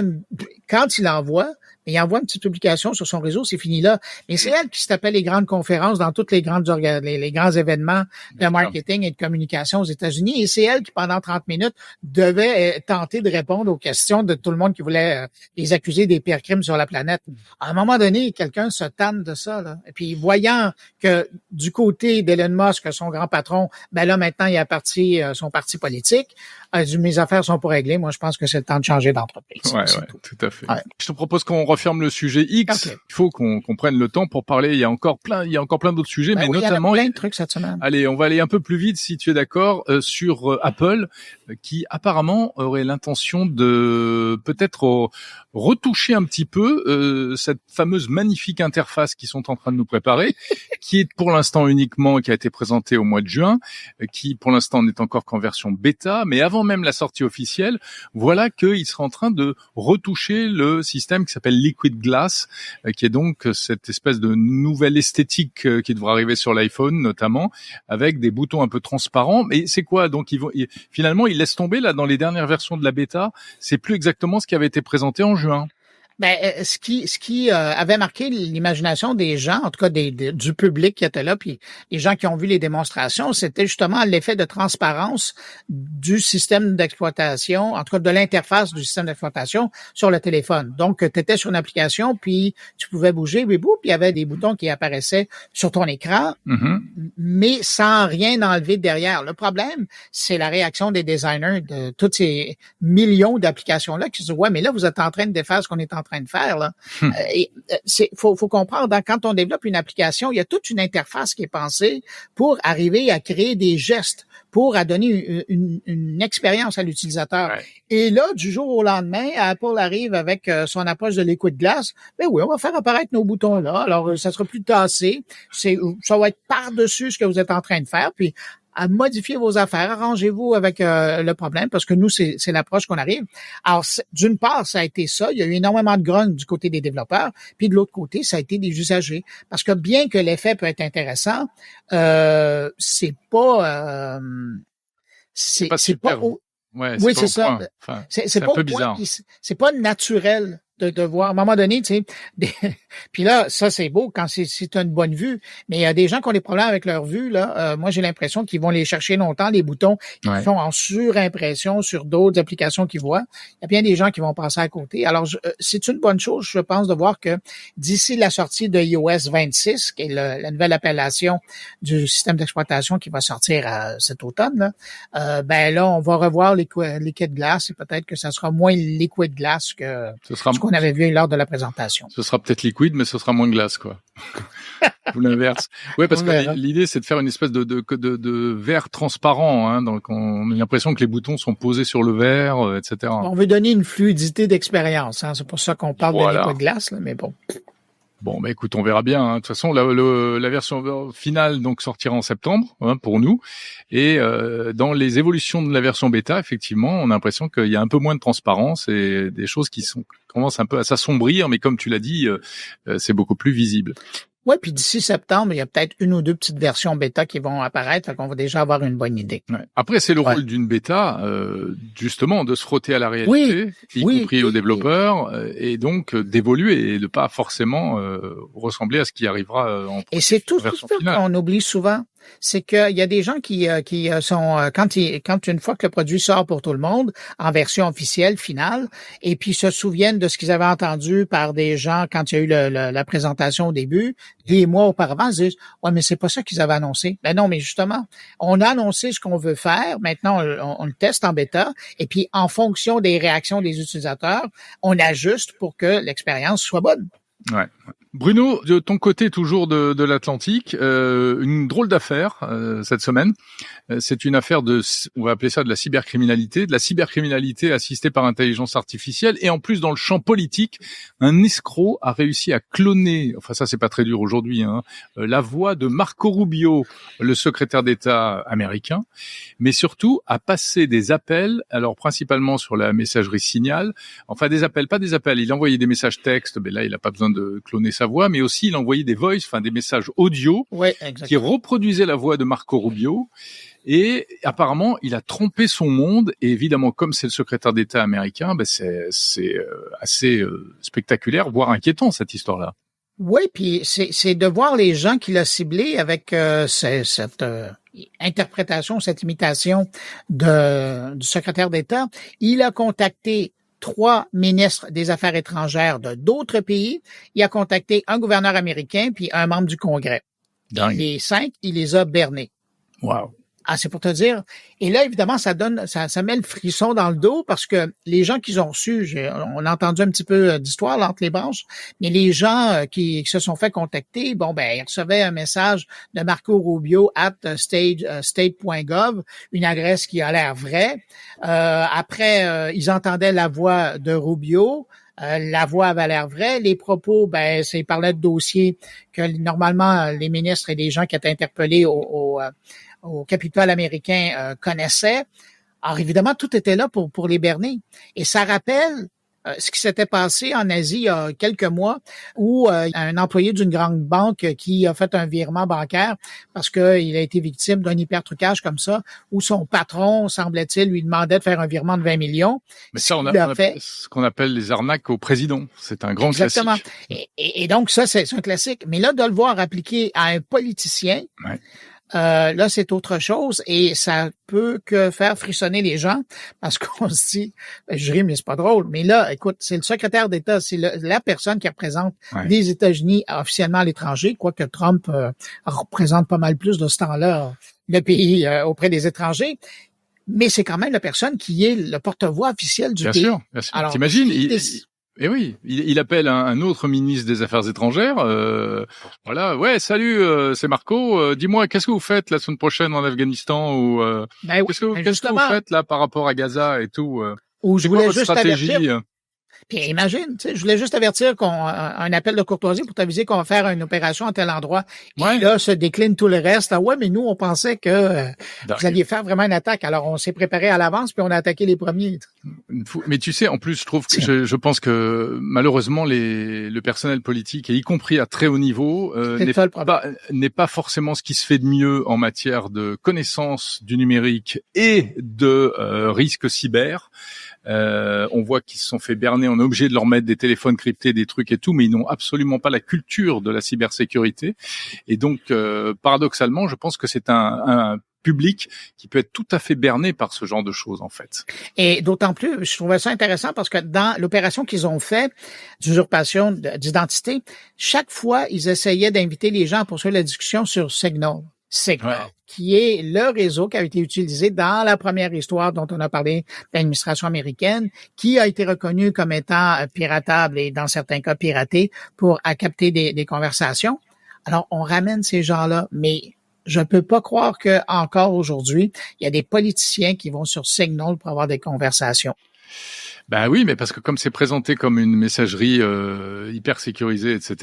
il envoie une petite publication sur son réseau, c'est fini là. Mais c'est elle qui se tapait les grandes conférences dans toutes les grandes les grands événements de marketing et de communication aux États-Unis. Et c'est elle qui, pendant 30 minutes, devait tenter de répondre aux questions de tout le monde qui voulait les accuser des pires crimes sur la planète. À un moment donné, quelqu'un se tanne de ça. Là. Et puis, voyant que du côté d'Elon Musk, son grand patron, ben là, maintenant, il a parti son parti politique, mes affaires sont pas réglées. Moi, je pense que c'est le temps de changer d'entreprise. Ouais, tout à fait. Ouais. Je te propose qu'on referme le sujet X. Okay. Il faut qu'on prenne le temps pour parler. Il y a encore plein d'autres sujets, mais notamment. Il y a plein de trucs cette semaine. Allez, on va aller un peu plus vite, si tu es d'accord, sur Apple, qui apparemment aurait l'intention de peut-être retoucher un petit peu cette fameuse magnifique interface qu'ils sont en train de nous préparer, qui est pour l'instant uniquement, qui a été présentée au mois de juin, qui pour l'instant n'est encore qu'en version bêta, mais avant même la sortie officielle, voilà qu'ils seraient en train de retoucher le système qui s'appelle Liquid Glass, qui est donc cette espèce de nouvelle esthétique qui devra arriver sur l'iPhone notamment, avec des boutons un peu transparents. Mais c'est quoi? Donc finalement, ils laissent tomber là dans les dernières versions de la bêta. C'est plus exactement ce qui avait été présenté en juin. Ben, ce qui avait marqué l'imagination des gens, en tout cas du public qui était là, puis les gens qui ont vu les démonstrations, c'était justement l'effet de transparence du système d'exploitation, en tout cas de l'interface du système d'exploitation sur le téléphone. Donc, tu étais sur une application, puis tu pouvais bouger, puis il y avait des boutons qui apparaissaient sur ton écran, mais sans rien enlever derrière. Le problème, c'est la réaction des designers de toutes ces millions d'applications-là qui se disent « Ouais, mais là, vous êtes en train de défaire ce qu'on est en train de faire là. Faut comprendre, quand on développe une application, il y a toute une interface qui est pensée pour arriver à créer des gestes, pour donner une expérience à l'utilisateur. Ouais. Et là, du jour au lendemain, Apple arrive avec son approche de Liquid Glass. Ben oui, on va faire apparaître nos boutons là. Alors, ça sera plus tassé. Ça va être par-dessus ce que vous êtes en train de faire. Puis à modifier vos affaires, arrangez-vous avec le problème, parce que nous, c'est l'approche qu'on arrive. Alors, d'une part, ça a été ça, il y a eu énormément de grogne du côté des développeurs, puis de l'autre côté, ça a été des usagers. Parce que bien que l'effet peut être intéressant, c'est pas... c'est pas ouais, oui, c'est ça. Enfin, c'est pas un peu bizarre. C'est pas naturel de voir. À un moment donné, tu sais, puis là, ça, c'est beau quand c'est une bonne vue, mais il y a des gens qui ont des problèmes avec leur vue, là. Moi, j'ai l'impression qu'ils vont les chercher longtemps, les boutons, qui font en surimpression sur d'autres applications qu'ils voient. Il y a bien des gens qui vont passer à côté. Alors, c'est une bonne chose, je pense, de voir que d'ici la sortie de iOS 26, qui est la nouvelle appellation du système d'exploitation qui va sortir cet automne, là, ben là, on va revoir Liquid Glass et peut-être que ça sera moins Liquid Glass que ce qu'on avait vu lors de la présentation. Ce sera peut-être liquide, mais ce sera moins glace, quoi. Ou l'inverse. Ouais, parce que l'idée, c'est de faire une espèce de verre transparent, hein. Donc, on a l'impression que les boutons sont posés sur le verre, etc. On veut donner une fluidité d'expérience, hein. C'est pour ça qu'on parle de Liquid Glass, là, mais bon. Bon, bah écoute, on verra bien. Hein. De toute façon, la version finale donc sortira en septembre, hein, pour nous. Et dans les évolutions de la version bêta, effectivement, on a l'impression qu'il y a un peu moins de transparence et des choses qui commencent un peu à s'assombrir, mais comme tu l'as dit, c'est beaucoup plus visible. Oui, puis d'ici septembre, il y a peut-être une ou deux petites versions bêta qui vont apparaître, fait qu'on va déjà avoir une bonne idée. Ouais. Après, c'est le rôle d'une bêta, justement, de se frotter à la réalité, y compris aux développeurs, et donc d'évoluer et de pas forcément ressembler à ce qui arrivera en Et c'est tout ça qu'on oublie souvent. C'est qu'il y a des gens qui sont quand une fois que le produit sort pour tout le monde en version officielle finale, et puis se souviennent de ce qu'ils avaient entendu par des gens quand il y a eu la présentation au début, des mois auparavant, ils disent ouais, mais c'est pas ça qu'ils avaient annoncé. Ben non, mais justement, on a annoncé ce qu'on veut faire. Maintenant, on le teste en bêta, et puis en fonction des réactions des utilisateurs, on ajuste pour que l'expérience soit bonne. Ouais. Bruno, de ton côté toujours de l'Atlantique, une drôle d'affaire cette semaine. C'est une affaire on va appeler ça de la cybercriminalité assistée par intelligence artificielle, et en plus dans le champ politique, un escroc a réussi à cloner, enfin ça c'est pas très dur aujourd'hui, la voix de Marco Rubio, le secrétaire d'État américain, mais surtout à passer des appels, alors principalement sur la messagerie Signal, enfin des appels, pas des appels, il envoyait des messages textes, mais là il a pas besoin de cloner sa voix, mais aussi il envoyait des voice, enfin des messages audio, qui reproduisaient la voix de Marco Rubio. Et apparemment, il a trompé son monde. Et évidemment, comme c'est le secrétaire d'État américain, c'est assez spectaculaire, voire inquiétant cette histoire-là. Oui, puis c'est de voir les gens qu'il a ciblés avec cette interprétation, cette imitation du secrétaire d'État. Il a contacté 3 ministres des Affaires étrangères de d'autres pays. Il a contacté un gouverneur américain puis un membre du Congrès. Dingue. Les 5, il les a bernés. Wow. Ah, c'est pour te dire. Et là, évidemment, ça met le frisson dans le dos parce que les gens qu'ils ont reçus, on a entendu un petit peu d'histoire là, entre les branches, mais les gens qui se sont fait contacter, ils recevaient un message de Marco Rubio @state.gov, une adresse qui a l'air vraie. Après, ils entendaient la voix de Rubio. La voix avait l'air vraie. Les propos, il parlait de dossiers que normalement les ministres et les gens qui étaient interpellés au Capitole américain connaissaient. Alors évidemment, tout était là pour les berner. Et ça rappelle ce qui s'était passé en Asie il y a quelques mois où un employé d'une grande banque qui a fait un virement bancaire parce qu'il a été victime d'un hypertrucage comme ça, où son patron, semblait-il, lui demandait de faire un virement de 20 millions. Mais ça, on a fait ce qu'on appelle les arnaques au président. C'est un grand classique. Exactement. Et donc ça, c'est un classique. Mais là, de le voir appliqué à un politicien, là, c'est autre chose et ça peut que faire frissonner les gens parce qu'on se dit, je ris, mais c'est pas drôle. Mais là, écoute, c'est le secrétaire d'État, c'est la personne qui représente les États-Unis officiellement à l'étranger, quoique Trump représente pas mal plus de ce temps-là le pays auprès des étrangers. Mais c'est quand même la personne qui est le porte-voix officiel du pays. Bien sûr. Alors, t'imagines, et oui, il appelle un autre ministre des Affaires étrangères. Voilà, ouais, salut, c'est Marco. Dis-moi, qu'est-ce que vous faites la semaine prochaine en Afghanistan ou qu'est-ce que vous faites là par rapport à Gaza et tout Ou je voulais juste stratégie Puis imagine, je voulais juste avertir un appel de courtoisie pour t'aviser qu'on va faire une opération à tel endroit. Et là, se décline tout le reste. Ah ouais, mais nous, on pensait que vous alliez faire vraiment une attaque. Alors, on s'est préparé à l'avance, puis on a attaqué les premiers. Mais tu sais, en plus, je trouve que je pense que malheureusement, le personnel politique, et y compris à très haut niveau, n'est pas forcément ce qui se fait de mieux en matière de connaissance du numérique et de risques cyber. On voit qu'ils se sont fait berner, on est obligé de leur mettre des téléphones cryptés, des trucs et tout, mais ils n'ont absolument pas la culture de la cybersécurité. Et donc, paradoxalement, je pense que c'est un public qui peut être tout à fait berné par ce genre de choses, en fait. Et d'autant plus, je trouvais ça intéressant parce que dans l'opération qu'ils ont fait d'usurpation d'identité, chaque fois, ils essayaient d'inviter les gens à poursuivre la discussion sur Signal, qui est le réseau qui a été utilisé dans la première histoire dont on a parlé de l'administration américaine, qui a été reconnu comme étant piratable et dans certains cas piraté pour capter des conversations. Alors, on ramène ces gens-là, mais je peux pas croire que encore aujourd'hui, il y a des politiciens qui vont sur Signal pour avoir des conversations. Ben oui, mais parce que comme c'est présenté comme une messagerie hyper sécurisée, etc.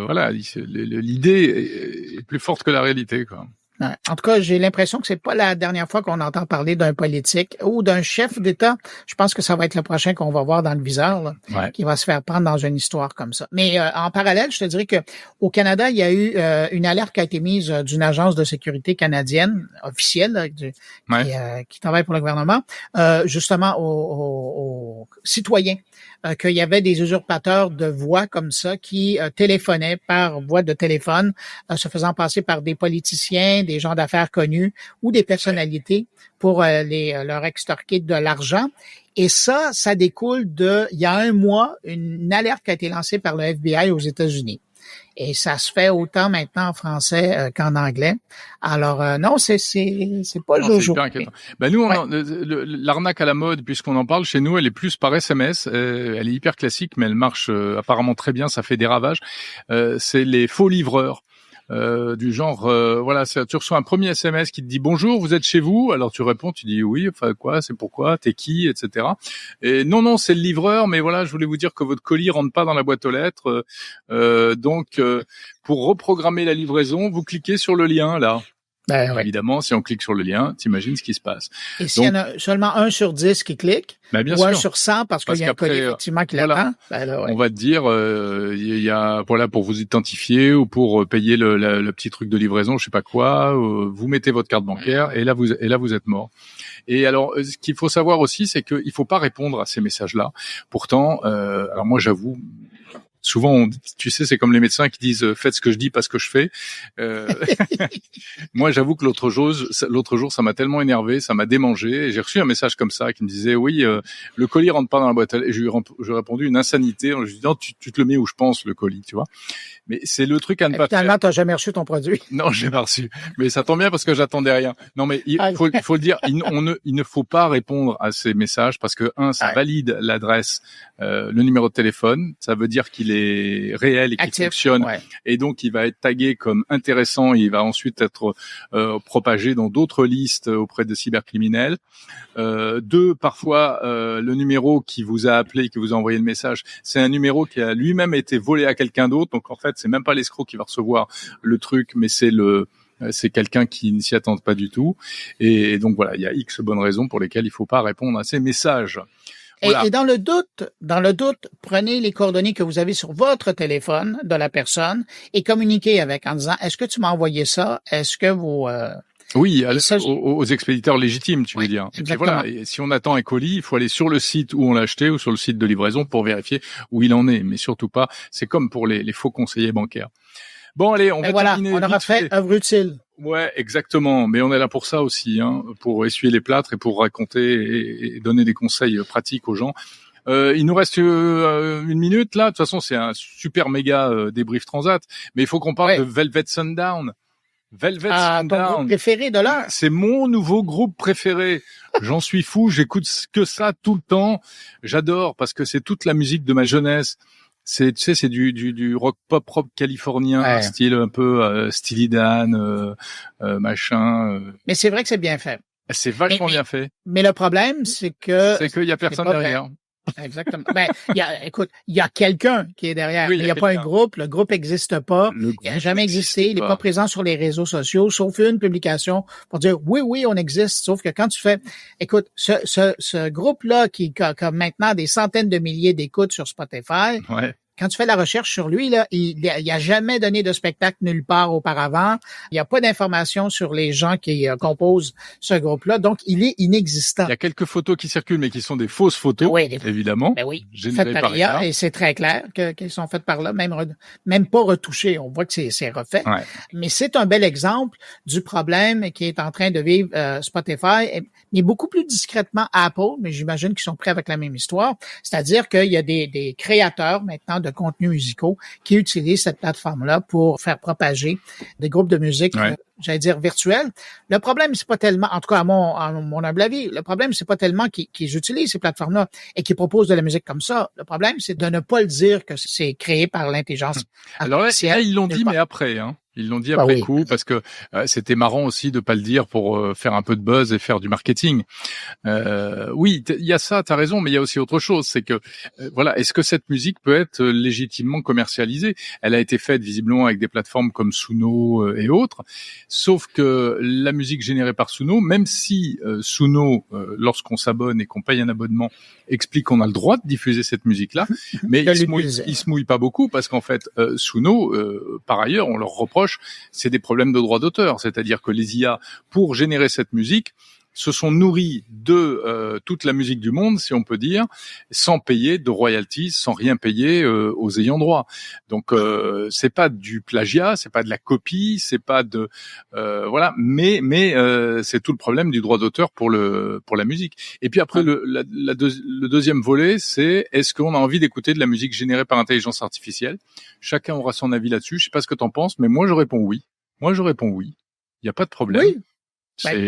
Voilà, l'idée est plus forte que la réalité, quoi. En tout cas, j'ai l'impression que c'est pas la dernière fois qu'on entend parler d'un politique ou d'un chef d'État. Je pense que ça va être le prochain qu'on va voir dans le viseur, là, qui va se faire prendre dans une histoire comme ça. Mais en parallèle, je te dirais que au Canada, il y a eu une alerte qui a été mise d'une agence de sécurité canadienne officielle là, qui travaille pour le gouvernement, justement aux citoyens. Qu'il y avait des usurpateurs de voix comme ça qui téléphonaient par voie de téléphone, se faisant passer par des politiciens, des gens d'affaires connus ou des personnalités pour leur extorquer de l'argent. Et ça découle il y a un mois, une alerte qui a été lancée par le FBI aux États-Unis. Et ça se fait autant maintenant en français qu'en anglais. Alors non, c'est pas le jojo. C'est hyper inquiétant. Ben nous, l'arnaque à la mode, puisqu'on en parle chez nous, elle est plus par SMS. Elle est hyper classique, mais elle marche apparemment très bien. Ça fait des ravages. C'est les faux livreurs. Du genre, voilà, tu reçois un premier SMS qui te dit bonjour, vous êtes chez vous, alors tu réponds, tu dis oui, enfin quoi, c'est pourquoi, t'es qui, etc. Et non, c'est le livreur, mais voilà, je voulais vous dire que votre colis rentre pas dans la boîte aux lettres, donc pour reprogrammer la livraison, vous cliquez sur le lien là. Ben, évidemment, si on clique sur le lien, t'imagines ce qui se passe. Et s'il y en a seulement 1 sur 10 qui clique, bien ou sûr. 1 sur 100 parce qu'il y a un colis effectivement qui l'attend, on va te dire, il y a voilà pour vous identifier ou pour payer le petit truc de livraison, je sais pas quoi, vous mettez votre carte bancaire et là vous êtes mort. Et alors, ce qu'il faut savoir aussi, c'est qu'il faut pas répondre à ces messages-là. Pourtant, alors moi j'avoue. Souvent, tu sais, c'est comme les médecins qui disent « faites ce que je dis, pas ce que je fais ». Moi, j'avoue que l'autre jour, ça m'a tellement énervé, ça m'a démangé. Et j'ai reçu un message comme ça qui me disait « oui, le colis rentre pas dans la boîte à lettres ». Et j'ai répondu une insanité. Je lui ai dit « non, tu te le mets où je pense, le colis, tu vois ». Mais c'est le truc à ne pas faire. Finalement, t'as jamais reçu ton produit. Non, j'ai pas reçu. Mais ça tombe bien parce que j'attendais rien. Non, mais il faut le dire. Il ne faut pas répondre à ces messages parce que ça valide l'adresse, le numéro de téléphone. Ça veut dire qu'il est réel et qu'il fonctionne. Ouais. Et donc, il va être tagué comme intéressant. Il va ensuite être propagé dans d'autres listes auprès de cybercriminels. 2, parfois, le numéro qui vous a appelé, qui vous a envoyé le message, c'est un numéro qui a lui-même été volé à quelqu'un d'autre. Donc, en fait, c'est même pas l'escroc qui va recevoir le truc, mais c'est quelqu'un qui ne s'y attend pas du tout. Et donc, voilà, il y a X bonnes raisons pour lesquelles il faut pas répondre à ces messages. Voilà. Et dans le doute, prenez les coordonnées que vous avez sur votre téléphone de la personne et communiquez avec en disant, est-ce que tu m'as envoyé ça? Est-ce que vous... Oui, aux expéditeurs légitimes, tu veux dire. Et puis voilà, et si on attend un colis, il faut aller sur le site où on l'a acheté ou sur le site de livraison pour vérifier où il en est. Mais surtout pas, c'est comme pour les faux conseillers bancaires. Bon, allez, on va terminer. On aura fait œuvre utile. Ouais, exactement. Mais on est là pour ça aussi, pour essuyer les plâtres et pour raconter et donner des conseils pratiques aux gens. Il nous reste 1 minute là. De toute façon, c'est un super méga débrief transat. Mais il faut qu'on parle de Velvet Sundown. Ton groupe préféré de l'heure. C'est mon nouveau groupe préféré. J'en suis fou. J'écoute que ça tout le temps. J'adore parce que c'est toute la musique de ma jeunesse. C'est du rock pop californien, style un peu Steely Dan, machin. Mais c'est vrai que c'est bien fait. C'est vachement bien fait. Mais le problème, c'est qu'il y a personne derrière. Exactement. Il y a quelqu'un qui est derrière. Oui, il n'y a pas un groupe. Le groupe n'existe pas. Il n'a jamais existé. Il n'est pas présent sur les réseaux sociaux, sauf une publication pour dire oui, on existe. Sauf que quand tu fais, ce groupe-là qui a maintenant des centaines de milliers d'écoutes sur Spotify. Ouais. Quand tu fais la recherche sur lui, là, il a jamais donné de spectacle nulle part auparavant. Il n'y a pas d'informations sur les gens qui composent ce groupe-là. Donc, il est inexistant. Il y a quelques photos qui circulent, mais qui sont des fausses photos, évidemment. Ben oui, faites par IA, et c'est très clair qu'elles sont faites par là, même pas retouchées. On voit que c'est refait. Ouais. Mais c'est un bel exemple du problème qui est en train de vivre Spotify, mais beaucoup plus discrètement Apple, mais j'imagine qu'ils sont prêts avec la même histoire. C'est-à-dire qu'il y a des créateurs maintenant de contenus musicaux qui utilisent cette plateforme-là pour faire propager des groupes de musique, j'allais dire virtuels. Le problème, c'est pas tellement, en tout cas à mon humble avis, le problème, c'est pas tellement qu'ils utilisent ces plateformes-là et qu'ils proposent de la musique comme ça. Le problème, c'est de ne pas le dire que c'est créé par l'intelligence artificielle. Alors là, ils l'ont dit, mais après, Ils l'ont dit après coup parce que c'était marrant aussi de pas le dire pour faire un peu de buzz et faire du marketing. Oui, il y a ça, t'as raison, mais il y a aussi autre chose, c'est que voilà, est-ce que cette musique peut être légitimement commercialisée? Elle a été faite visiblement avec des plateformes comme Suno et autres, sauf que la musique générée par Suno, même si Suno, lorsqu'on s'abonne et qu'on paye un abonnement, explique qu'on a le droit de diffuser cette musique-là, mais il se mouille pas beaucoup parce qu'en fait, Suno, par ailleurs, on leur reproche c'est des problèmes de droit d'auteur, c'est-à-dire que les IA, pour générer cette musique, se sont nourris de toute la musique du monde, si on peut dire, sans payer de royalties, sans rien payer aux ayants droit. Donc c'est pas du plagiat, c'est pas de la copie, c'est pas de voilà, mais c'est tout le problème du droit d'auteur pour la musique. Et puis après le deuxième volet, c'est est-ce qu'on a envie d'écouter de la musique générée par intelligence artificielle? Chacun aura son avis là-dessus. Je sais pas ce que t'en penses, mais moi je réponds oui. Il y a pas de problème. Oui.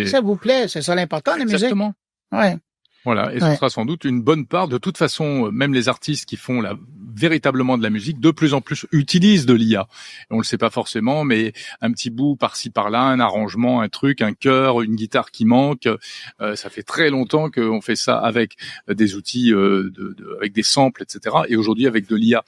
Ça vous plaît, c'est ça l'important, la musique. Exactement. Ouais. Voilà, et ce sera sans doute une bonne part. De toute façon, même les artistes qui font véritablement de la musique, de plus en plus utilisent de l'IA. On le sait pas forcément, mais un petit bout par-ci par-là, un arrangement, un truc, un chœur, une guitare qui manque. Ça fait très longtemps qu'on fait ça avec des outils, avec des samples, etc. Et aujourd'hui avec de l'IA.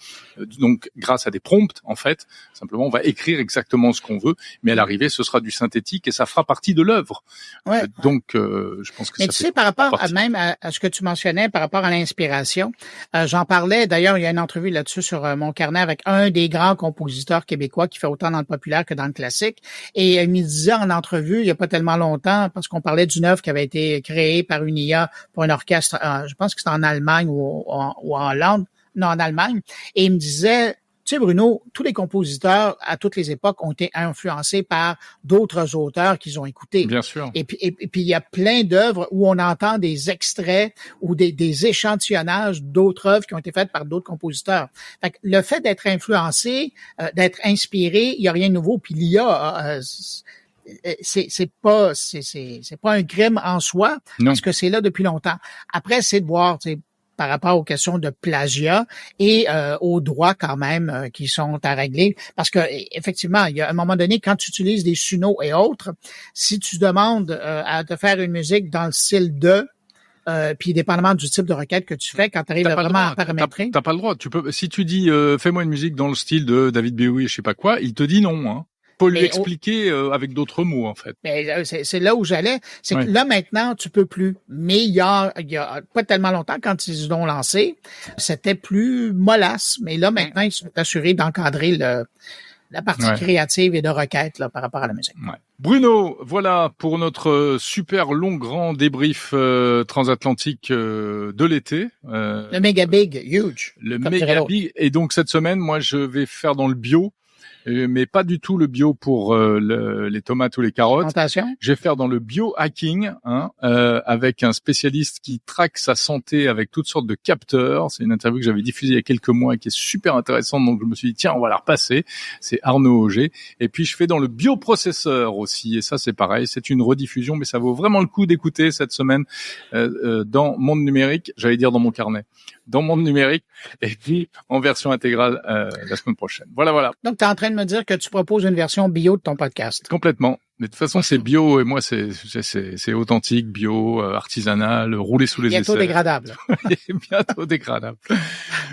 Donc, grâce à des prompts, en fait, simplement, on va écrire exactement ce qu'on veut, mais à l'arrivée, ce sera du synthétique et ça fera partie de l'œuvre. Ouais. Donc, je pense que mais ça. Mais tu sais, par rapport à ce que tu mentionnais, par rapport à l'inspiration, j'en parlais. D'ailleurs, il y a une entrevue là-dessus sur mon carnet avec un des grands compositeurs québécois qui fait autant dans le populaire que dans le classique. Et il me disait en entrevue, il y a pas tellement longtemps, parce qu'on parlait d'une œuvre qui avait été créée par une IA pour un orchestre, je pense que c'était en Allemagne ou en Hollande, non, en Allemagne. Et il me disait, tu sais, Bruno, tous les compositeurs à toutes les époques ont été influencés par d'autres auteurs qu'ils ont écoutés. Bien sûr. Et puis il y a plein d'œuvres où on entend des extraits ou des échantillonnages d'autres œuvres qui ont été faites par d'autres compositeurs. Fait que le fait d'être influencé, d'être inspiré, il y a rien de nouveau. Puis l'IA, c'est pas un crime en soi, non. Parce que c'est là depuis longtemps. Après, c'est de voir, tu sais, par rapport aux questions de plagiat et aux droits quand même qui sont à régler. Parce que effectivement, il y a un moment donné, quand tu utilises des Suno et autres, si tu demandes à te faire une musique dans le style de, puis dépendamment du type de requête que tu fais, quand tu arrives vraiment à paramétrer... T'as pas le droit. Tu peux, si tu dis fais-moi une musique dans le style de David Bowie, je sais pas quoi, il te dit non, hein. Faut lui expliquer avec d'autres mots, en fait. Mais c'est là où j'allais. C'est que là, maintenant, tu peux plus. Mais il y a pas tellement longtemps, quand ils l'ont lancé, c'était plus mollasse. Mais là, maintenant, ils sont assurés d'encadrer la partie créative et de requête là, par rapport à la musique. Ouais. Bruno, voilà pour notre super long grand débrief transatlantique de l'été. Le méga big, huge. Le méga big. Et donc, cette semaine, moi, je vais faire dans le bio. Mais pas du tout le bio pour les tomates ou les carottes. Attention. Je vais faire dans le biohacking, avec un spécialiste qui traque sa santé avec toutes sortes de capteurs. C'est une interview que j'avais diffusée il y a quelques mois et qui est super intéressante. Donc je me suis dit tiens, on va la repasser. C'est Arnaud Auger. Et puis je fais dans le bioprocesseur aussi. Et ça c'est pareil, c'est une rediffusion, mais ça vaut vraiment le coup d'écouter cette semaine dans Monde Numérique. J'allais dire dans mon carnet. Dans Monde Numérique et puis en version intégrale la semaine prochaine. Voilà. Donc, tu es en train de me dire que tu proposes une version bio de ton podcast. Complètement. Mais de toute façon, c'est bio et moi, c'est authentique, bio, artisanal, roulé sous les bientôt aisselles. Dégradable. Bientôt dégradable.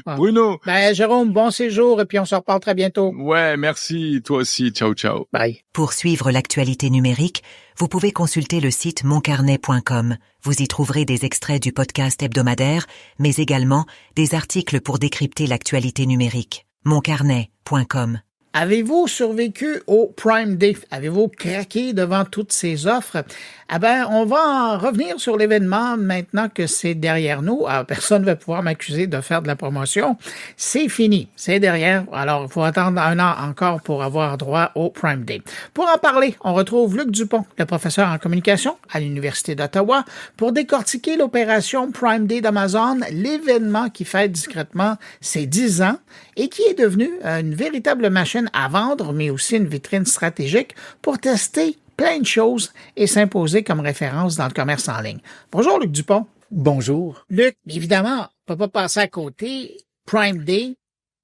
Ah. Bruno. Jérôme, bon séjour et puis on se reparle très bientôt. Ouais, merci. Toi aussi. Ciao. Bye. Pour suivre l'actualité numérique, vous pouvez consulter le site moncarnet.com. Vous y trouverez des extraits du podcast hebdomadaire, mais également des articles pour décrypter l'actualité numérique. moncarnet.com. Avez-vous survécu au Prime Day? Avez-vous craqué devant toutes ces offres? On va en revenir sur l'événement maintenant que c'est derrière nous. Alors, personne ne va pouvoir m'accuser de faire de la promotion. C'est fini. C'est derrière. Alors, il faut attendre un an encore pour avoir droit au Prime Day. Pour en parler, on retrouve Luc Dupont, le professeur en communication à l'Université d'Ottawa, pour décortiquer l'opération Prime Day d'Amazon, l'événement qui fête discrètement ses 10 ans et qui est devenu une véritable machine à vendre, mais aussi une vitrine stratégique pour tester plein de choses et s'imposer comme référence dans le commerce en ligne. Bonjour, Luc Dupont. Bonjour. Luc, évidemment, on ne peut pas passer à côté. Prime Day,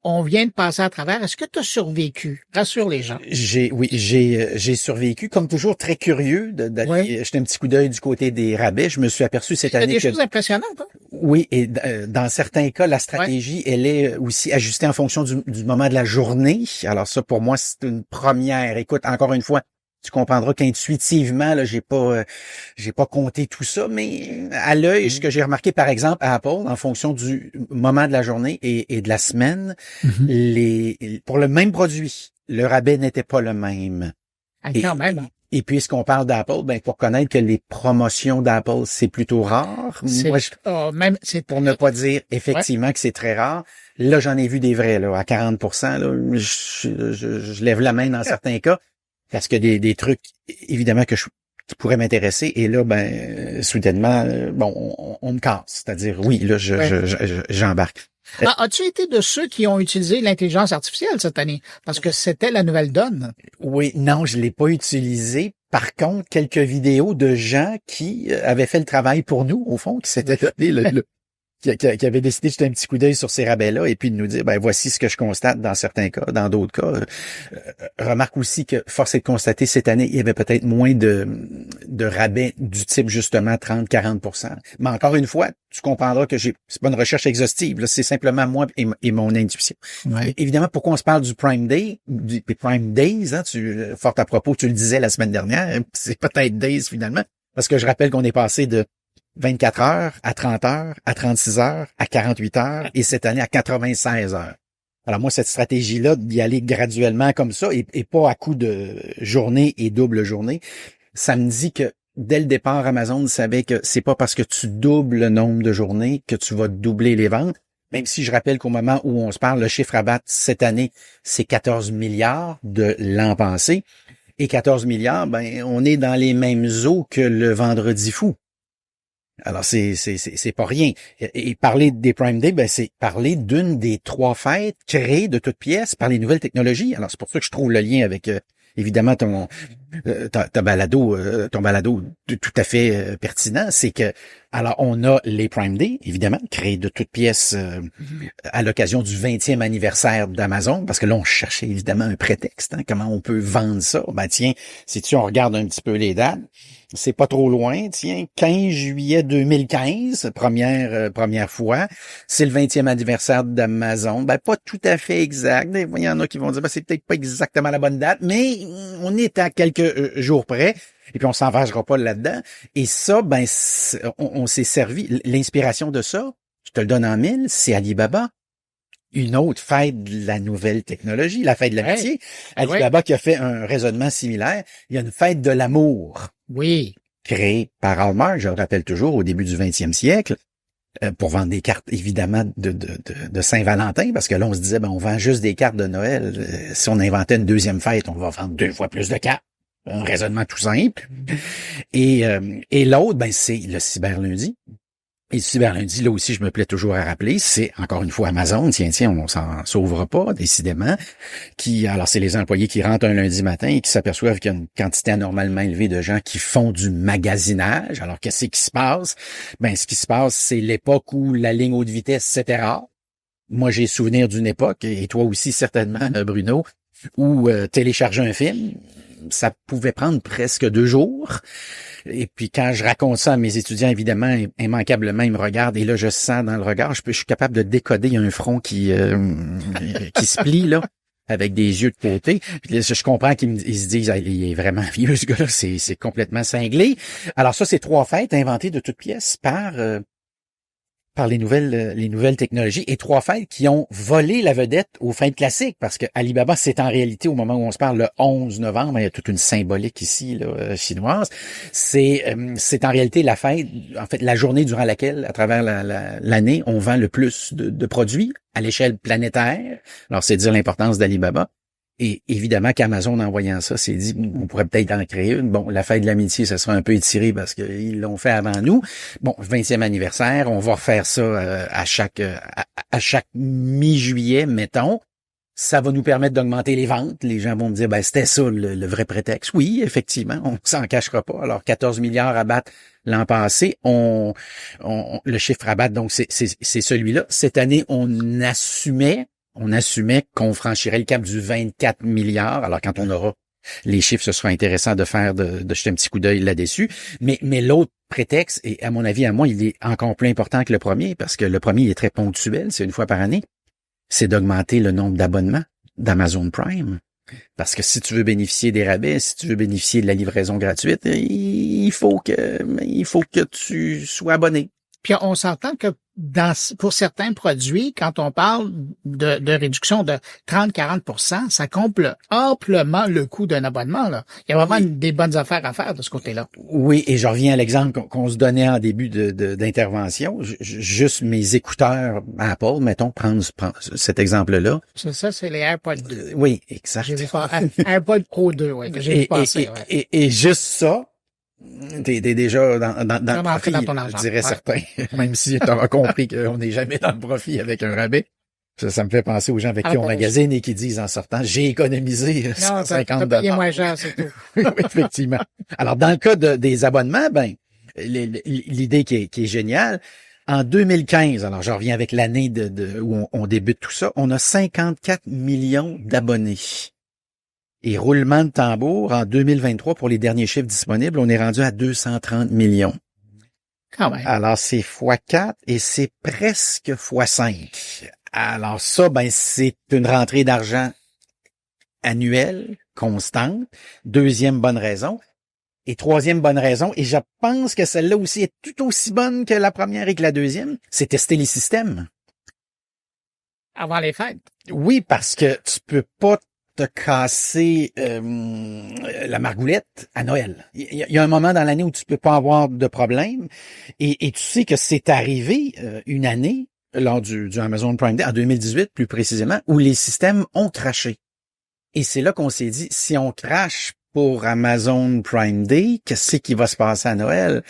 on vient de passer à travers. Est-ce que tu as survécu? Rassure les gens. J'ai survécu, comme toujours, très curieux d'aller jeter un petit coup d'œil du côté des rabais. Je me suis aperçu cette année que... Il y a des choses impressionnantes, hein? Oui, et dans certains cas, la stratégie, elle est aussi ajustée en fonction du moment de la journée. Alors ça, pour moi, c'est une première. Écoute, encore une fois, tu comprendras qu'intuitivement, là, j'ai pas compté tout ça, mais à l'œil, ce que j'ai remarqué, par exemple, à Apple, en fonction du moment de la journée et de la semaine, pour le même produit, le rabais n'était pas le même. Quand même. Et puisqu'on parle d'Apple, ben pour connaître que les promotions d'Apple, c'est plutôt rare. Moi, même c'est pour ne pas dire effectivement que c'est très rare. Là, j'en ai vu des vrais là à 40%. Là, je lève la main dans certains cas parce que des trucs évidemment qui pourraient m'intéresser. Et là, ben soudainement, on me casse. C'est-à-dire, oui, là, j'embarque. As-tu été de ceux qui ont utilisé l'intelligence artificielle cette année? Parce que c'était la nouvelle donne. Oui, non, je l'ai pas utilisé. Par contre, quelques vidéos de gens qui avaient fait le travail pour nous, au fond, qui s'étaient donné qui avait décidé de jeter un petit coup d'œil sur ces rabais-là et puis de nous dire, ben voici ce que je constate dans certains cas, dans d'autres cas. Remarque aussi que, force est de constater, cette année, il y avait peut-être moins de rabais du type, justement, 30-40%. Mais encore une fois, tu comprendras que c'est pas une recherche exhaustive, là, c'est simplement moi et mon intuition. Ouais. Évidemment, pourquoi on se parle du Prime Day, des Prime Days, hein, fort à propos, tu le disais la semaine dernière, c'est peut-être Days finalement, parce que je rappelle qu'on est passé de 24 heures, à 30 heures, à 36 heures, à 48 heures et cette année à 96 heures. Alors moi, cette stratégie-là d'y aller graduellement comme ça et pas à coup de journée et double journée, ça me dit que dès le départ, Amazon savait que c'est pas parce que tu doubles le nombre de journées que tu vas doubler les ventes. Même si je rappelle qu'au moment où on se parle, le chiffre à battre cette année, c'est 14 milliards de l'an passé. Et 14 milliards, ben on est dans les mêmes eaux que le Vendredi fou. Alors, c'est pas rien. Et parler des Prime Day, ben, c'est parler d'une des 3 fêtes créées de toutes pièces par les nouvelles technologies. Alors, c'est pour ça que je trouve le lien avec, évidemment, ton balado tout à fait pertinent. C'est que, alors, on a les Prime Day, évidemment, créés de toutes pièces à l'occasion du 20e anniversaire d'Amazon, parce que là, on cherchait évidemment un prétexte. Hein, comment on peut vendre ça? Ben, tiens, si on regarde un petit peu les dates, c'est pas trop loin, tiens, 15 juillet 2015, première fois. C'est le 20e anniversaire d'Amazon. Ben, pas tout à fait exact. Il y en a qui vont dire, ben, c'est peut-être pas exactement la bonne date, mais on est à quelques jours près. Et puis, on s'envagera pas là-dedans. Et ça, ben, on s'est servi. L'inspiration de ça, je te le donne en mille, c'est Alibaba. Une autre fête de la nouvelle technologie, la fête de l'amitié. Alibaba qui a fait un raisonnement similaire. Il y a une fête de l'amour. Oui. Créée par Hallmark, je le rappelle toujours, au début du 20e siècle, pour vendre des cartes, évidemment, de Saint-Valentin, parce que là, on se disait, ben, on vend juste des cartes de Noël. Si on inventait une deuxième fête, on va vendre 2 fois plus de cartes. Un raisonnement tout simple. Et l'autre, ben, c'est le Cyberlundi. Et le Cyberlundi, là aussi, je me plais toujours à rappeler, c'est encore une fois Amazon, tiens, on s'en sauvera pas, décidément, alors c'est les employés qui rentrent un lundi matin et qui s'aperçoivent qu'il y a une quantité anormalement élevée de gens qui font du magasinage. Alors, qu'est-ce qui se passe? Ben, ce qui se passe, c'est l'époque où la ligne haute vitesse, c'était rare. Moi, j'ai souvenir d'une époque, et toi aussi certainement, Bruno, où télécharger un film, ça pouvait prendre presque 2 jours. Et puis quand je raconte ça à mes étudiants, évidemment, immanquablement, ils me regardent et là, je sens dans le regard, je suis capable de décoder, il y a un front qui se plie, là, avec des yeux de côté. Puis là, je comprends qu'ils se disent, il est vraiment vieux, ce gars-là, c'est complètement cinglé. Alors ça, c'est 3 fêtes inventées de toutes pièces par les nouvelles technologies et 3 fêtes qui ont volé la vedette aux fêtes classiques parce que Alibaba, c'est en réalité, au moment où on se parle, le 11 novembre, il y a toute une symbolique ici, là, chinoise. C'est en réalité la fête, en fait, la journée durant laquelle, à travers l'année, on vend le plus de produits à l'échelle planétaire. Alors, c'est dire l'importance d'Alibaba. Et évidemment qu'Amazon, en voyant ça, s'est dit, on pourrait peut-être en créer une. Bon, la fête de l'amitié, ça sera un peu étiré parce qu'ils l'ont fait avant nous. Bon, 20e anniversaire, on va refaire ça à chaque mi-juillet, mettons. Ça va nous permettre d'augmenter les ventes. Les gens vont me dire, ben c'était ça le vrai prétexte. Oui, effectivement, on s'en cachera pas. Alors, 14 milliards à battre l'an passé. Le chiffre à battre, donc c'est celui-là. Cette année, on assumait qu'on franchirait le cap du 24 milliards. Alors, quand on aura les chiffres, ce sera intéressant de jeter un petit coup d'œil là-dessus. Mais l'autre prétexte, et à mon avis, à moi, il est encore plus important que le premier, parce que le premier, il est très ponctuel, c'est une fois par année, c'est d'augmenter le nombre d'abonnements d'Amazon Prime. Parce que si tu veux bénéficier des rabais, si tu veux bénéficier de la livraison gratuite, il faut que tu sois abonné. Puis on s'entend que pour certains produits, quand on parle de réduction de 30-40%, ça comble amplement le coût d'un abonnement, là. Il y a vraiment des bonnes affaires à faire de ce côté-là. Oui, et je reviens à l'exemple qu'on se donnait en début d'intervention. Juste mes écouteurs Apple, mettons, prendre cet exemple-là. Ça, c'est les AirPods 2. Oui, exact. J'ai vu faire AirPods Pro 2, oui, que j'ai vu passer. Et juste ça, t'es déjà dans le profit, dans ton argent. je dirais certain. Même si tu auras compris qu'on n'est jamais dans le profit avec un rabais. Ça me fait penser aux gens avec qui on magasine et qui disent en sortant, j'ai économisé $50. T'as payé moins cher, c'est tout. Oui, effectivement. Alors, dans le cas des abonnements, l'idée qui est géniale, en 2015, alors je reviens avec l'année où on débute tout ça, on a 54 millions d'abonnés. Et roulement de tambour, en 2023, pour les derniers chiffres disponibles, on est rendu à 230 millions. Quand même. Alors, c'est x4 et c'est presque x5. Alors ça, c'est une rentrée d'argent annuelle, constante. Deuxième bonne raison. Et troisième bonne raison, et je pense que celle-là aussi est tout aussi bonne que la première et que la deuxième, c'est tester les systèmes. Avant les fêtes. Oui, parce que tu peux pas te casser la margoulette à Noël. Il y a un moment dans l'année où tu peux pas avoir de problème. Et tu sais que c'est arrivé une année lors du Amazon Prime Day, en 2018 plus précisément, où les systèmes ont craché. Et c'est là qu'on s'est dit, si on crache pour Amazon Prime Day, qu'est-ce qui va se passer à Noël?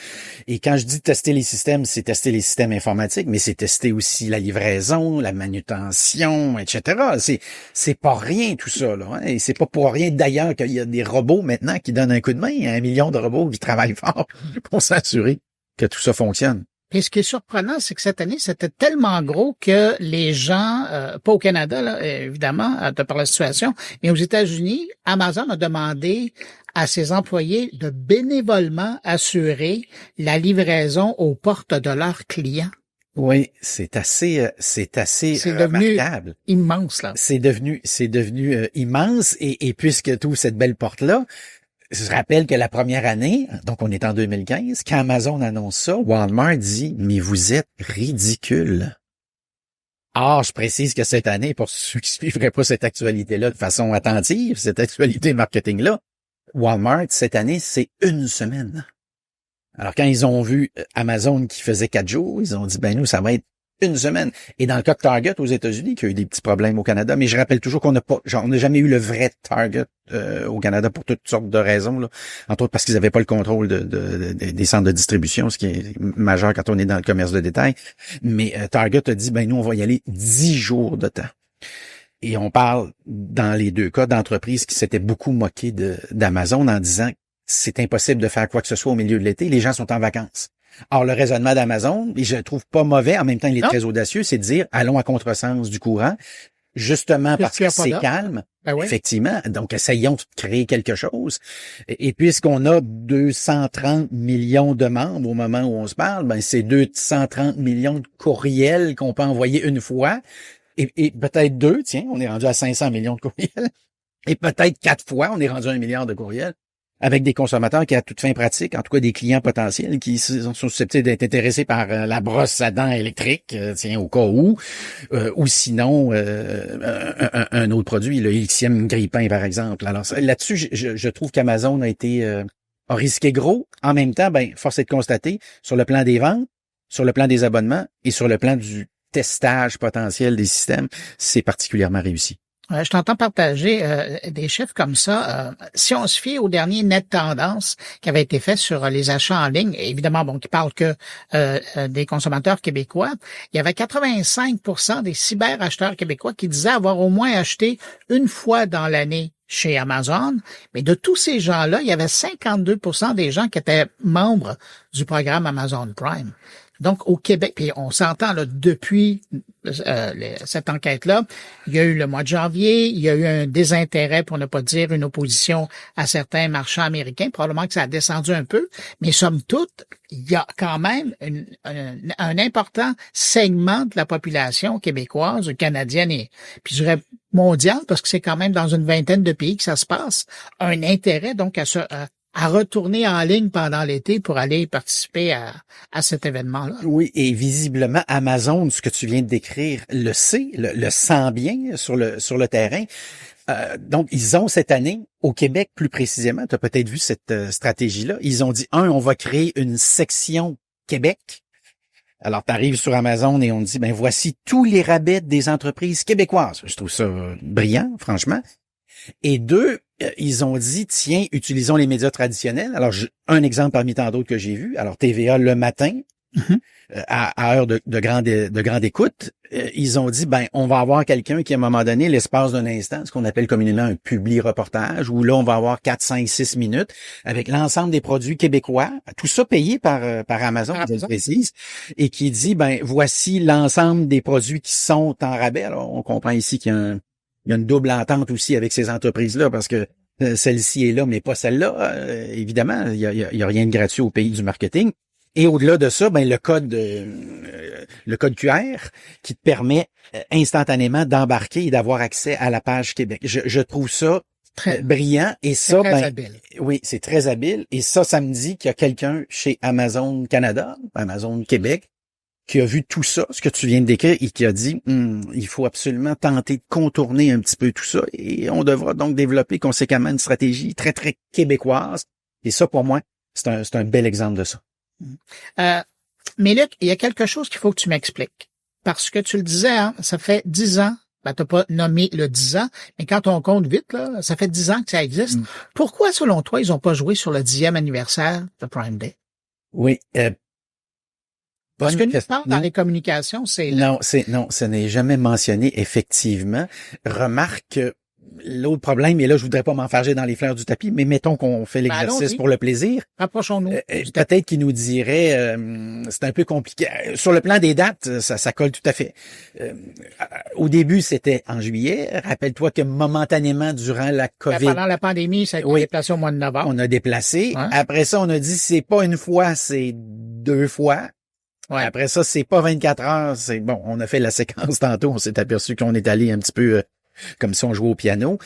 Et quand je dis tester les systèmes, c'est tester les systèmes informatiques, mais c'est tester aussi la livraison, la manutention, etc. C'est pas rien tout ça, là. Hein? Et c'est pas pour rien d'ailleurs qu'il y a des robots maintenant qui donnent un coup de main. Il y a 1 million de robots qui travaillent fort pour s'assurer que tout ça fonctionne. Et ce qui est surprenant, c'est que cette année, c'était tellement gros que les gens, pas au Canada, là, évidemment, de par la situation, mais aux États-Unis, Amazon a demandé à ses employés de bénévolement assurer la livraison aux portes de leurs clients. Oui, c'est assez remarquable. Immense, là. C'est devenu immense et puisque tu ouvres cette belle porte-là, je rappelle que la première année, donc on est en 2015, quand Amazon annonce ça, Walmart dit « Mais vous êtes ridicule ». Or, je précise que cette année, pour ceux qui ne suivraient pas cette actualité-là de façon attentive, cette actualité marketing-là, Walmart, cette année, c'est 1 semaine. Alors, quand ils ont vu Amazon qui faisait 4 jours, ils ont dit « nous, ça va être 1 semaine ». Et dans le cas de Target aux États-Unis, qui a eu des petits problèmes au Canada, mais je rappelle toujours qu'on n'a jamais eu le vrai Target au Canada pour toutes sortes de raisons, là. Entre autres parce qu'ils n'avaient pas le contrôle des centres de distribution, ce qui est majeur quand on est dans le commerce de détail. Mais Target a dit, nous, on va y aller 10 jours de temps. Et on parle, dans les deux cas, d'entreprises qui s'étaient beaucoup moquées d'Amazon en disant c'est impossible de faire quoi que ce soit au milieu de l'été, les gens sont en vacances. Or, le raisonnement d'Amazon, et je le trouve pas mauvais, en même temps, il est très audacieux, c'est de dire, allons à contresens du courant, justement parce que c'est calme, effectivement. Donc, essayons de créer quelque chose. Et puisqu'on a 230 millions de membres au moment où on se parle, c'est 230 millions de courriels qu'on peut envoyer une fois, et peut-être 2, tiens, on est rendu à 500 millions de courriels, et peut-être 4 fois, on est rendu à 1 milliard de courriels. Avec des consommateurs qui, à toute fin pratique, en tout cas des clients potentiels qui sont susceptibles d'être intéressés par la brosse à dents électrique, au cas où, ou sinon un autre produit, le lithium grille-pain par exemple. Alors là-dessus, je trouve qu'Amazon a risqué gros. En même temps, force est de constater, sur le plan des ventes, sur le plan des abonnements et sur le plan du testage potentiel des systèmes, c'est particulièrement réussi. Je t'entends partager des chiffres comme ça. Si on se fie au dernier Net Tendance qui avait été fait sur les achats en ligne, évidemment, qui parle que des consommateurs québécois, il y avait 85% des cyberacheteurs québécois qui disaient avoir au moins acheté une fois dans l'année chez Amazon. Mais de tous ces gens-là, il y avait 52% des gens qui étaient membres du programme Amazon Prime. Donc, au Québec, puis on s'entend là depuis cette enquête-là, il y a eu le mois de janvier, il y a eu un désintérêt, pour ne pas dire une opposition à certains marchands américains. Probablement que ça a descendu un peu, mais somme toute, il y a quand même un important segment de la population québécoise, canadienne et, puis je dirais mondiale, parce que c'est quand même dans une vingtaine de pays que ça se passe, un intérêt donc à à retourner en ligne pendant l'été pour aller participer à cet événement-là. Oui, et visiblement, Amazon, ce que tu viens de décrire, le sait, le sent bien sur le terrain. Donc, ils ont cette année, au Québec plus précisément, tu as peut-être vu cette stratégie-là, ils ont dit, on va créer une section Québec. Alors, tu arrives sur Amazon et on dit, voici tous les rabais des entreprises québécoises. Je trouve ça brillant, franchement. Et 2, ils ont dit, tiens, utilisons les médias traditionnels. Alors, un exemple parmi tant d'autres que j'ai vu. Alors, TVA le matin, à heure de grande écoute, ils ont dit, on va avoir quelqu'un qui, à un moment donné, l'espace d'un instant, ce qu'on appelle communément un publi-reportage, où là, on va avoir 4, 5, 6 minutes avec l'ensemble des produits québécois, tout ça payé par Amazon, je le précise, et qui dit, voici l'ensemble des produits qui sont en rabais. Alors, on comprend ici qu'il y a une double entente aussi avec ces entreprises-là, parce que celle-ci est là, mais pas celle-là. Évidemment, il y a rien de gratuit au pays du marketing. Et au-delà de ça, le code QR qui te permet instantanément d'embarquer et d'avoir accès à la page Québec. Je trouve ça très brillant. Et ça, très habile. Oui, c'est très habile. Et ça me dit qu'il y a quelqu'un chez Amazon Canada, Amazon Québec, qui a vu tout ça, ce que tu viens de décrire, et qui a dit, il faut absolument tenter de contourner un petit peu tout ça, et on devra donc développer conséquemment une stratégie très, très québécoise. Et ça, pour moi, c'est un bel exemple de ça. Mais Luc, il y a quelque chose qu'il faut que tu m'expliques. Parce que tu le disais, ça fait 10 ans, t'as pas nommé le 10 ans, mais quand on compte vite, là, ça fait 10 ans que ça existe. Pourquoi, selon toi, ils n'ont pas joué sur le 10e anniversaire de Prime Day? Oui, parce que nous parle dans les communications, c'est... Non, ce n'est jamais mentionné, effectivement. Remarque, l'autre problème, et là, je voudrais pas m'enfarger dans les fleurs du tapis, mais mettons qu'on fait l'exercice pour le plaisir. Rapprochons-nous. Peut-être qu'il nous dirait, c'est un peu compliqué. Sur le plan des dates, ça colle tout à fait. Au début, c'était en juillet. Rappelle-toi que momentanément, durant la COVID... Pendant la pandémie, ça a été déplacé au mois de novembre. On a déplacé. Ouais. Après ça, on a dit, c'est pas une fois, c'est 2 fois. Ouais. Après ça, c'est pas 24 heures. C'est bon, on a fait la séquence tantôt. On s'est aperçu qu'on est allé un petit peu comme si on jouait au piano.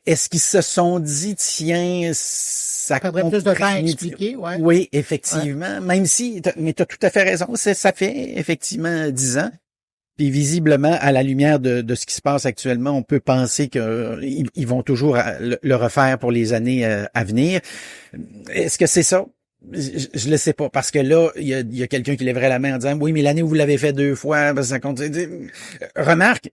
Est-ce qu'ils se sont dit, tiens, ça faudrait plus de temps à expliquer, ouais. Oui, effectivement. Ouais. Même si, mais tu as tout à fait raison. Ça fait effectivement 10 ans. Puis visiblement, à la lumière de ce qui se passe actuellement, on peut penser qu'ils vont toujours le refaire pour les années à venir. Est-ce que c'est ça? Je le sais pas, parce que là, il y a quelqu'un qui lèverait la main en disant, oui, mais l'année où vous l'avez fait 2 fois, ça compte. Remarque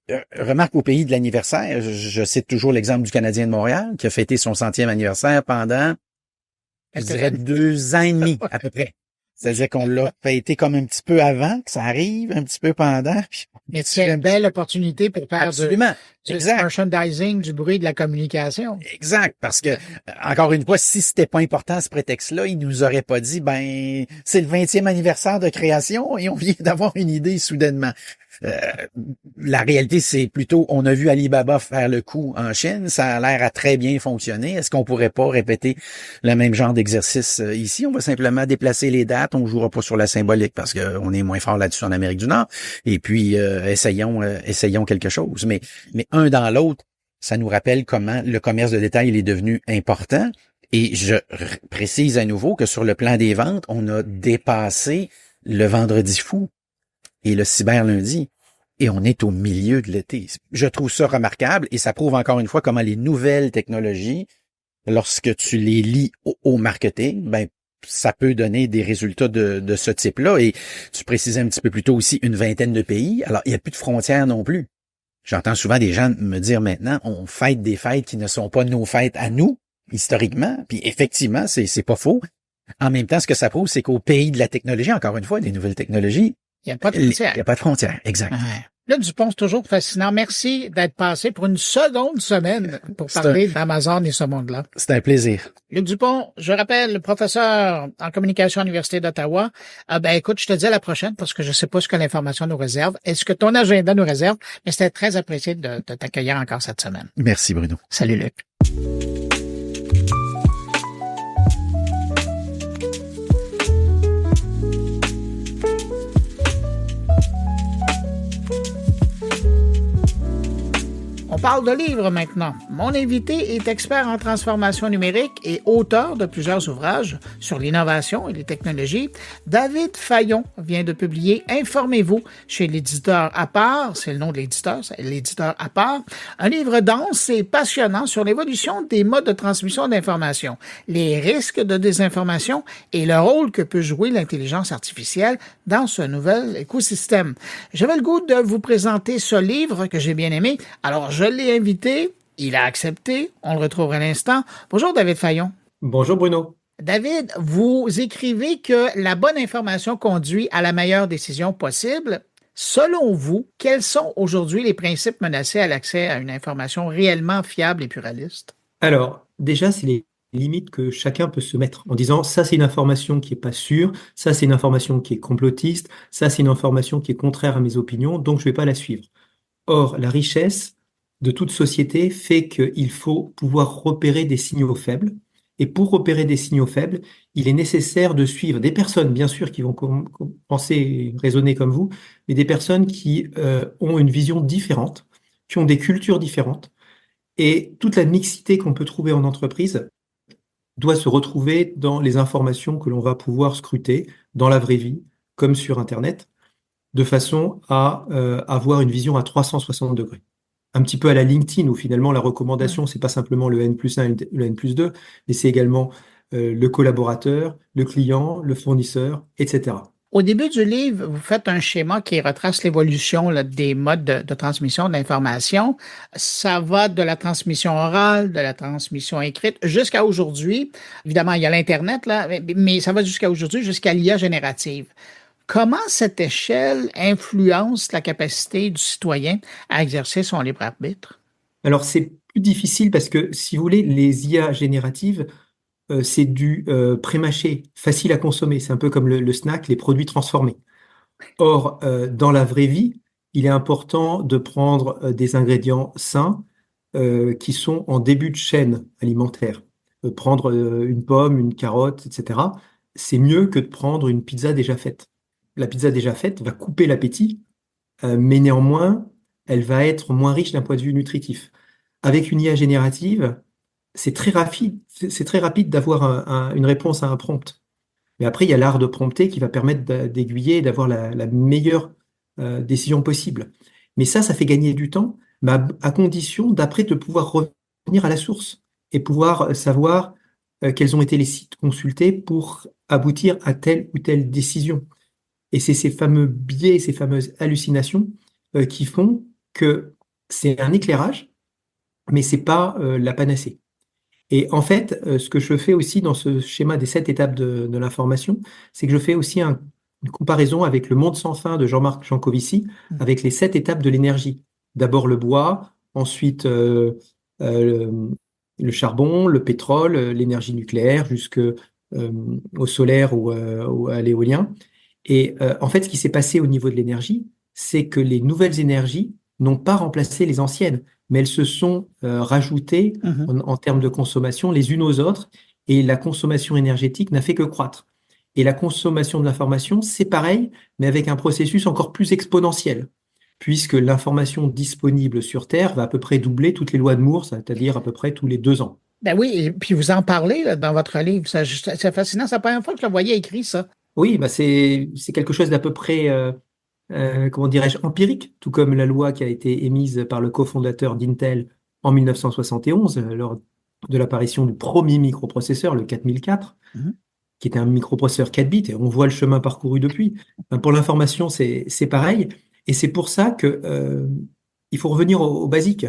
au pays de l'anniversaire, je cite toujours l'exemple du Canadien de Montréal, qui a fêté son 100e anniversaire pendant, je dirais, 2 ans et demi, à peu près. C'est-à-dire qu'on l'a fêté comme un petit peu avant, que ça arrive, un petit peu pendant. Mais c'est une belle opportunité pour faire du merchandising, du bruit, de la communication. Exact, parce que, encore une fois, si c'était pas important ce prétexte-là, il nous aurait pas dit, c'est le 20e anniversaire de création et on vient d'avoir une idée soudainement. La réalité, c'est plutôt, on a vu Alibaba faire le coup en Chine, ça a l'air à très bien fonctionner. Est-ce qu'on pourrait pas répéter le même genre d'exercice ici? On va simplement déplacer les dates, on jouera pas sur la symbolique parce qu'on est moins fort là-dessus en Amérique du Nord. Et puis, essayons quelque chose. Mais un dans l'autre, ça nous rappelle comment le commerce de détail il est devenu important. Et je précise à nouveau que sur le plan des ventes, on a dépassé le vendredi fou et le cyber lundi. Et on est au milieu de l'été. Je trouve ça remarquable et ça prouve encore une fois comment les nouvelles technologies, lorsque tu les lis au marketing, ça peut donner des résultats de ce type-là. Et tu précisais un petit peu plus tôt aussi une 20aine de pays. Alors, il n'y a plus de frontières non plus. J'entends souvent des gens me dire maintenant, on fête des fêtes qui ne sont pas nos fêtes à nous, historiquement. Puis effectivement, c'est pas faux. En même temps, ce que ça prouve, c'est qu'au pays de la technologie, encore une fois, des nouvelles technologies, il n'y a pas de frontières. Il n'y a pas de frontières, exact. Luc Dupont, c'est toujours fascinant. Merci d'être passé pour une seconde semaine pour parler d'Amazon et ce monde-là. C'est un plaisir. Luc Dupont, je rappelle, professeur en communication à l'Université d'Ottawa. Écoute, je te dis à la prochaine parce que je sais pas ce que l'information nous réserve. Est-ce que ton agenda nous réserve? Mais c'était très apprécié de t'accueillir encore cette semaine. Merci, Bruno. Salut, Luc. On parle de livres maintenant. Mon invité est expert en transformation numérique et auteur de plusieurs ouvrages sur l'innovation et les technologies. David Fayon vient de publier Informez-vous chez l'éditeur à part, c'est le nom de l'éditeur, c'est l'éditeur à part, un livre dense et passionnant sur l'évolution des modes de transmission d'information, les risques de désinformation et le rôle que peut jouer l'intelligence artificielle dans ce nouvel écosystème. J'avais le goût de vous présenter ce livre que j'ai bien aimé. Alors, je l'ai invité, il a accepté, on le retrouve à l'instant. Bonjour David Fayon. Bonjour Bruno. David, vous écrivez que la bonne information conduit à la meilleure décision possible. Selon vous, quels sont aujourd'hui les principes menacés à l'accès à une information réellement fiable et pluraliste? Alors, déjà, c'est les limites que chacun peut se mettre en disant ça, c'est une information qui n'est pas sûre, ça, c'est une information qui est complotiste, ça, c'est une information qui est contraire à mes opinions, donc je ne vais pas la suivre. Or, la richesse de toute société fait qu'il faut pouvoir repérer des signaux faibles. Et pour repérer des signaux faibles, il est nécessaire de suivre des personnes, bien sûr, qui vont penser et raisonner comme vous, mais des personnes qui ont une vision différente, qui ont des cultures différentes. Et toute la mixité qu'on peut trouver en entreprise doit se retrouver dans les informations que l'on va pouvoir scruter dans la vraie vie, comme sur Internet, de façon à avoir une vision à 360 degrés. Un petit peu à la LinkedIn, où finalement la recommandation, c'est pas simplement le N+1 et le N+2, mais c'est également le collaborateur, le client, le fournisseur, etc. Au début du livre, vous faites un schéma qui retrace l'évolution des modes de transmission d'information. Ça va de la transmission orale, de la transmission écrite, jusqu'à aujourd'hui. Évidemment, il y a l'Internet, là, mais ça va jusqu'à aujourd'hui, jusqu'à l'IA générative. Comment cette échelle influence la capacité du citoyen à exercer son libre arbitre? Alors, c'est plus difficile parce que, si vous voulez, les IA génératives, c'est du pré-mâché, facile à consommer. C'est un peu comme le snack, les produits transformés. Or, dans la vraie vie, il est important de prendre des ingrédients sains qui sont en début de chaîne alimentaire. Prendre une pomme, une carotte, etc. C'est mieux que de prendre une pizza déjà faite. La pizza déjà faite va couper l'appétit, mais néanmoins, elle va être moins riche d'un point de vue nutritif. Avec une IA générative, c'est très rapide d'avoir une réponse à un prompt. Mais après, il y a l'art de prompter qui va permettre d'aiguiller et d'avoir la meilleure décision possible. Mais ça fait gagner du temps, mais à condition d'après de pouvoir revenir à la source et pouvoir savoir quels ont été les sites consultés pour aboutir à telle ou telle décision. Et c'est ces fameux biais, ces fameuses hallucinations qui font que c'est un éclairage, mais c'est pas la panacée. Et en fait, ce que je fais aussi dans ce schéma des 7 étapes de l'information, c'est que je fais aussi une comparaison avec Le Monde sans fin de Jean-Marc Jancovici, avec les 7 étapes de l'énergie. D'abord le bois, ensuite le charbon, le pétrole, l'énergie nucléaire, au solaire ou à l'éolien. Et en fait, ce qui s'est passé au niveau de l'énergie, c'est que les nouvelles énergies n'ont pas remplacé les anciennes, mais elles se sont rajoutées en termes de consommation les unes aux autres, et la consommation énergétique n'a fait que croître. Et la consommation de l'information, c'est pareil, mais avec un processus encore plus exponentiel, puisque l'information disponible sur Terre va à peu près doubler toutes les lois de Moore, c'est-à-dire à peu près tous les 2 ans. Ben oui, et puis vous en parlez là, dans votre livre, c'est fascinant, c'est la première fois que je le voyais écrit, ça. Oui, c'est quelque chose d'à peu près, comment dirais-je, empirique, tout comme la loi qui a été émise par le cofondateur d'Intel en 1971, lors de l'apparition du premier microprocesseur, le 4004, qui était un microprocesseur 4 bits, et on voit le chemin parcouru depuis. Pour l'information, c'est pareil, et c'est pour ça que il faut revenir au basique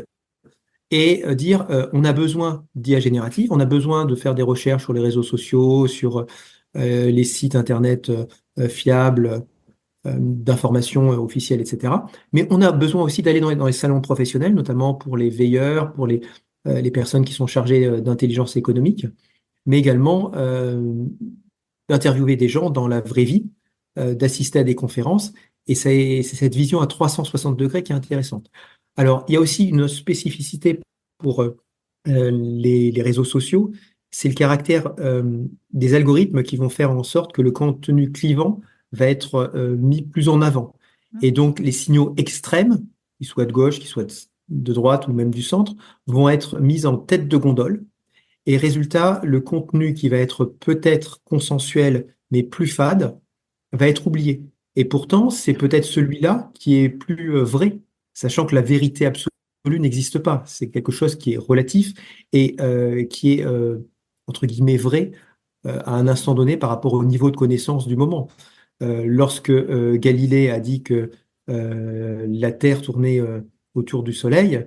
et dire on a besoin d'IA générative, on a besoin de faire des recherches sur les réseaux sociaux, sur les sites internet fiables, d'informations officielles, etc. Mais on a besoin aussi d'aller dans les salons professionnels, notamment pour les veilleurs, pour les personnes qui sont chargées d'intelligence économique, mais également d'interviewer des gens dans la vraie vie, d'assister à des conférences. Et c'est cette vision à 360 degrés qui est intéressante. Alors, il y a aussi une spécificité pour les réseaux sociaux, c'est le caractère des algorithmes qui vont faire en sorte que le contenu clivant va être mis plus en avant. Et donc, les signaux extrêmes, qu'ils soient de gauche, qu'ils soient de droite ou même du centre, vont être mises en tête de gondole. Et résultat, le contenu qui va être peut-être consensuel, mais plus fade, va être oublié. Et pourtant, c'est peut-être celui-là qui est plus vrai, sachant que la vérité absolue n'existe pas. C'est quelque chose qui est relatif et qui est, entre guillemets, vrai à un instant donné par rapport au niveau de connaissance du moment. Lorsque Galilée a dit que la Terre tournait autour du Soleil,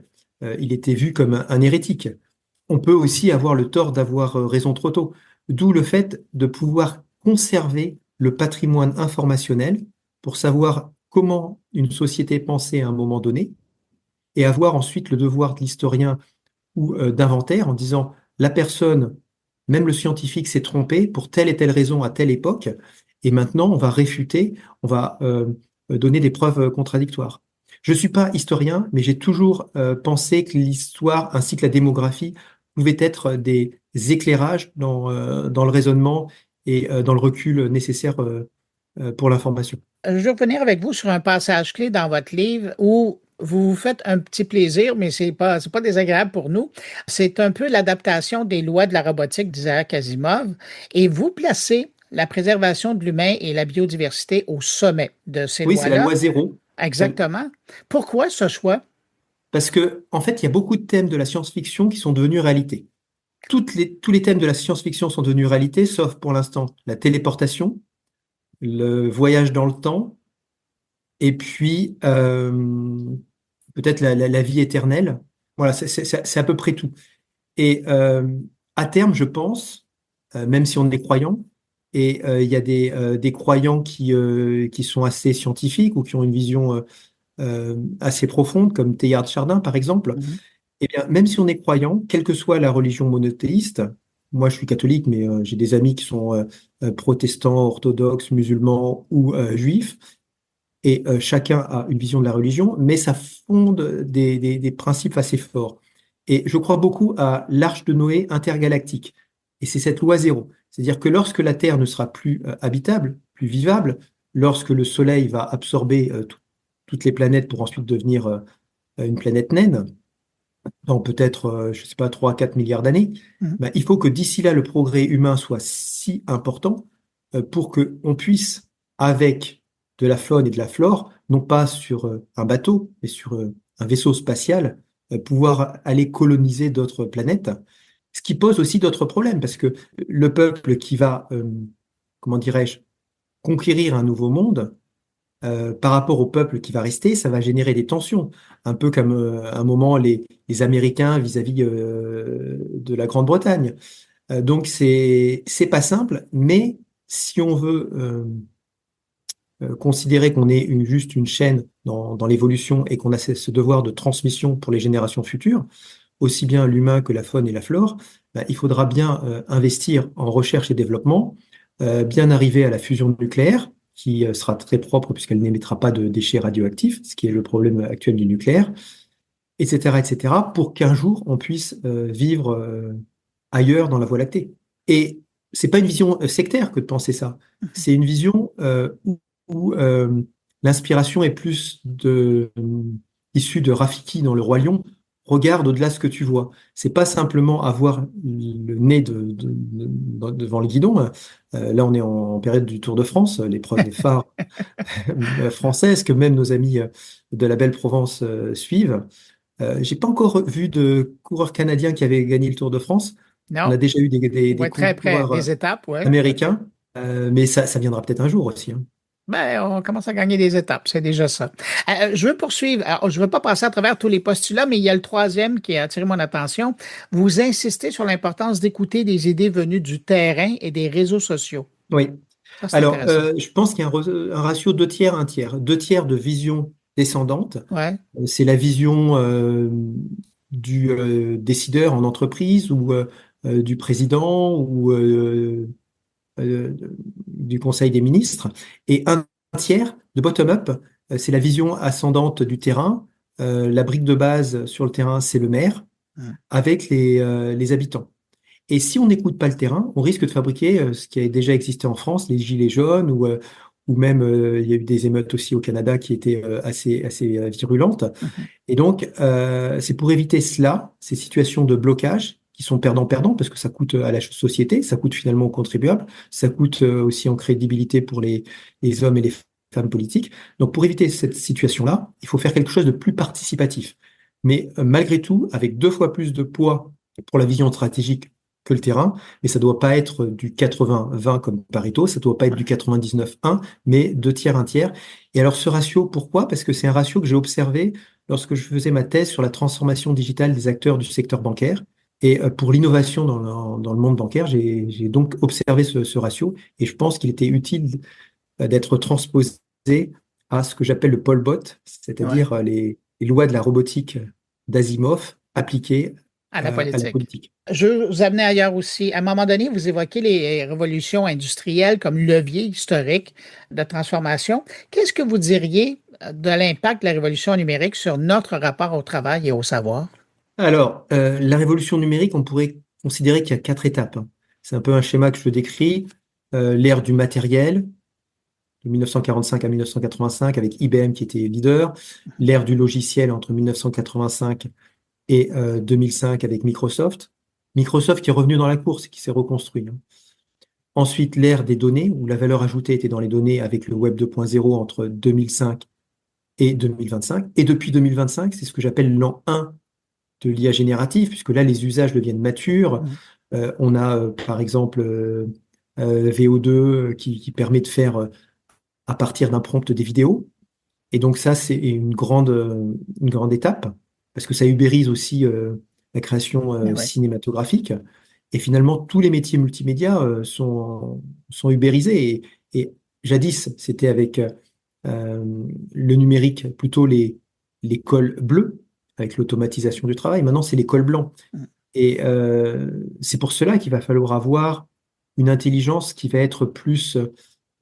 il était vu comme un hérétique. On peut aussi avoir le tort d'avoir raison trop tôt. D'où le fait de pouvoir conserver le patrimoine informationnel pour savoir comment une société pensait à un moment donné et avoir ensuite le devoir de l'historien ou d'inventaire en disant la personne, même le scientifique s'est trompé pour telle et telle raison à telle époque et maintenant on va réfuter, on va donner des preuves contradictoires. Je ne suis pas historien, mais j'ai toujours pensé que l'histoire ainsi que la démographie pouvaient être des éclairages dans le raisonnement et dans le recul nécessaire pour l'information. Je veux revenir avec vous sur un passage clé dans votre livre où vous vous faites un petit plaisir, mais c'est pas désagréable pour nous. C'est un peu l'adaptation des lois de la robotique d'Isaac Asimov et vous placez la préservation de l'humain et la biodiversité au sommet de ces Oui, lois-là. c'est la loi zéro. Exactement. Pourquoi ce choix? Parce que, en fait, il y a beaucoup de thèmes de la science-fiction qui sont devenus réalité. Tous les thèmes de la science-fiction sont devenus réalité, sauf pour l'instant la téléportation, le voyage dans le temps, et puis peut-être la vie éternelle. Voilà, c'est à peu près tout. Et à terme, je pense, même si on est croyant, et il y a des croyants qui sont assez scientifiques ou qui ont une vision assez profonde, comme Teilhard de Chardin, par exemple, eh bien, même si on est croyant, quelle que soit la religion monothéiste, moi je suis catholique, mais j'ai des amis qui sont protestants, orthodoxes, musulmans ou juifs, et chacun a une vision de la religion, mais ça fonde des principes assez forts. Et je crois beaucoup à l'arche de Noé intergalactique. Et c'est cette loi zéro. C'est-à-dire que lorsque la Terre ne sera plus habitable, plus vivable, lorsque le Soleil va absorber toutes les planètes pour ensuite devenir une planète naine, dans peut-être, je ne sais pas, 3 à 4 milliards d'années, bah, il faut que d'ici là, le progrès humain soit si important pour qu'on puisse, avec de la faune et de la flore, non pas sur un bateau, mais sur un vaisseau spatial, pouvoir aller coloniser d'autres planètes. Ce qui pose aussi d'autres problèmes, parce que le peuple qui va, comment dirais-je, conquérir un nouveau monde, par rapport au peuple qui va rester, ça va générer des tensions. Un peu comme à un moment les Américains vis-à-vis de la Grande-Bretagne. Donc c'est pas simple, mais si on veut considérer qu'on est juste une chaîne dans l'évolution et qu'on a ce devoir de transmission pour les générations futures, aussi bien l'humain que la faune et la flore, bah, il faudra bien investir en recherche et développement, bien arriver à la fusion nucléaire, qui sera très propre puisqu'elle n'émettra pas de déchets radioactifs, ce qui est le problème actuel du nucléaire, etc., pour qu'un jour on puisse vivre ailleurs dans la Voie lactée. Et c'est pas une vision sectaire que de penser ça. C'est une vision où l'inspiration est plus issue de Rafiki dans Le Roi Lion. Regarde au-delà ce que tu vois. C'est pas simplement avoir le nez devant le guidon. Là, on est en période du Tour de France, l'épreuve phare française que même nos amis de la belle Provence suivent. J'ai pas encore vu de coureur canadien qui avait gagné le Tour de France. Non. On a déjà eu des très près coureurs des étapes, américains, mais ça viendra peut-être un jour aussi. Hein. Ben, on commence à gagner des étapes, c'est déjà ça. Je veux poursuivre. Alors, je ne veux pas passer à travers tous les postulats, mais il y a le troisième qui a attiré mon attention. Vous insistez sur l'importance d'écouter des idées venues du terrain et des réseaux sociaux. Oui. Ça, alors, je pense qu'il y a un ratio 2 tiers, 1 tiers. 2 tiers de vision descendante. Ouais. C'est la vision du décideur en entreprise ou du président ou du Conseil des ministres, et 1 tiers de bottom-up, c'est la vision ascendante du terrain. La brique de base sur le terrain, c'est le maire, avec les habitants. Et si on n'écoute pas le terrain, on risque de fabriquer ce qui a déjà existé en France, les gilets jaunes ou même il y a eu des émeutes aussi au Canada qui étaient assez virulentes. Mhm. Et donc, c'est pour éviter cela, ces situations de blocage qui sont perdant-perdant, parce que ça coûte à la société, ça coûte finalement aux contribuables, ça coûte aussi en crédibilité pour les hommes et les femmes politiques. Donc, pour éviter cette situation-là, il faut faire quelque chose de plus participatif. Mais malgré tout, avec 2 fois plus de poids pour la vision stratégique que le terrain, mais ça doit pas être du 80-20 comme Pareto, ça doit pas être du 99-1, mais 2 tiers, 1 tiers. Et alors ce ratio, pourquoi? Parce que c'est un ratio que j'ai observé lorsque je faisais ma thèse sur la transformation digitale des acteurs du secteur bancaire. Et pour l'innovation dans le monde bancaire, j'ai donc observé ce ratio, et je pense qu'il était utile d'être transposé à ce que j'appelle le Polbot, Ouais, c'est-à-dire les lois de la robotique d'Asimov appliquées à la à la politique. politique. Je veux vous amener ailleurs aussi. À un moment donné, vous évoquez les révolutions industrielles comme levier historique de transformation. Qu'est-ce que vous diriez de l'impact de la révolution numérique sur notre rapport au travail et au savoir? Alors, la révolution numérique, on pourrait considérer qu'il y a 4 étapes, hein. C'est un peu un schéma que je décris. L'ère du matériel, de 1945 à 1985, avec IBM qui était leader. L'ère du logiciel entre 1985 et 2005 avec Microsoft. Microsoft qui est revenu dans la course et qui s'est reconstruit, hein. Ensuite, l'ère des données, où la valeur ajoutée était dans les données avec le Web 2.0 entre 2005 et 2025. Et depuis 2025, c'est ce que j'appelle l'an 1 de l'IA générative, puisque là, les usages deviennent matures. Mhm. On a, par exemple, VO2 qui permet de faire, à partir d'un prompt, des vidéos. Et donc ça, c'est une grande étape, parce que ça ubérise aussi la création Mais oui. cinématographique. Et finalement, tous les métiers multimédia sont ubérisés. Et jadis, c'était avec le numérique, plutôt les cols bleus, avec l'automatisation du travail. Maintenant, c'est les cols blancs. Mm. Et c'est pour cela qu'il va falloir avoir une intelligence qui va être plus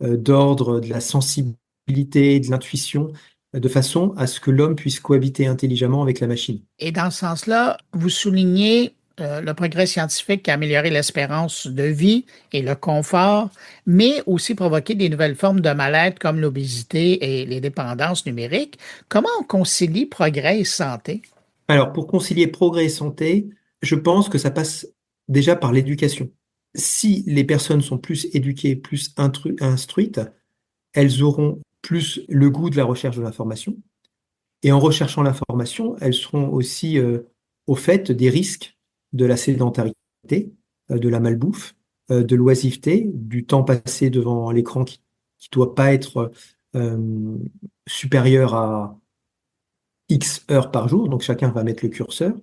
d'ordre de la sensibilité, de l'intuition, de façon à ce que l'homme puisse cohabiter intelligemment avec la machine. Et dans ce sens-là, vous soulignez le progrès scientifique qui a amélioré l'espérance de vie et le confort, mais aussi provoqué des nouvelles formes de mal-être comme l'obésité et les dépendances numériques. Comment on concilie progrès et santé? Alors, pour concilier progrès et santé, je pense que ça passe déjà par l'éducation. Si les personnes sont plus éduquées, plus instruites, elles auront plus le goût de la recherche de l'information. Et en recherchant l'information, elles seront aussi au fait des risques de la sédentarité, de la malbouffe, de l'oisiveté, du temps passé devant l'écran qui ne doit pas être supérieur à X heures par jour. Donc chacun va mettre le curseur.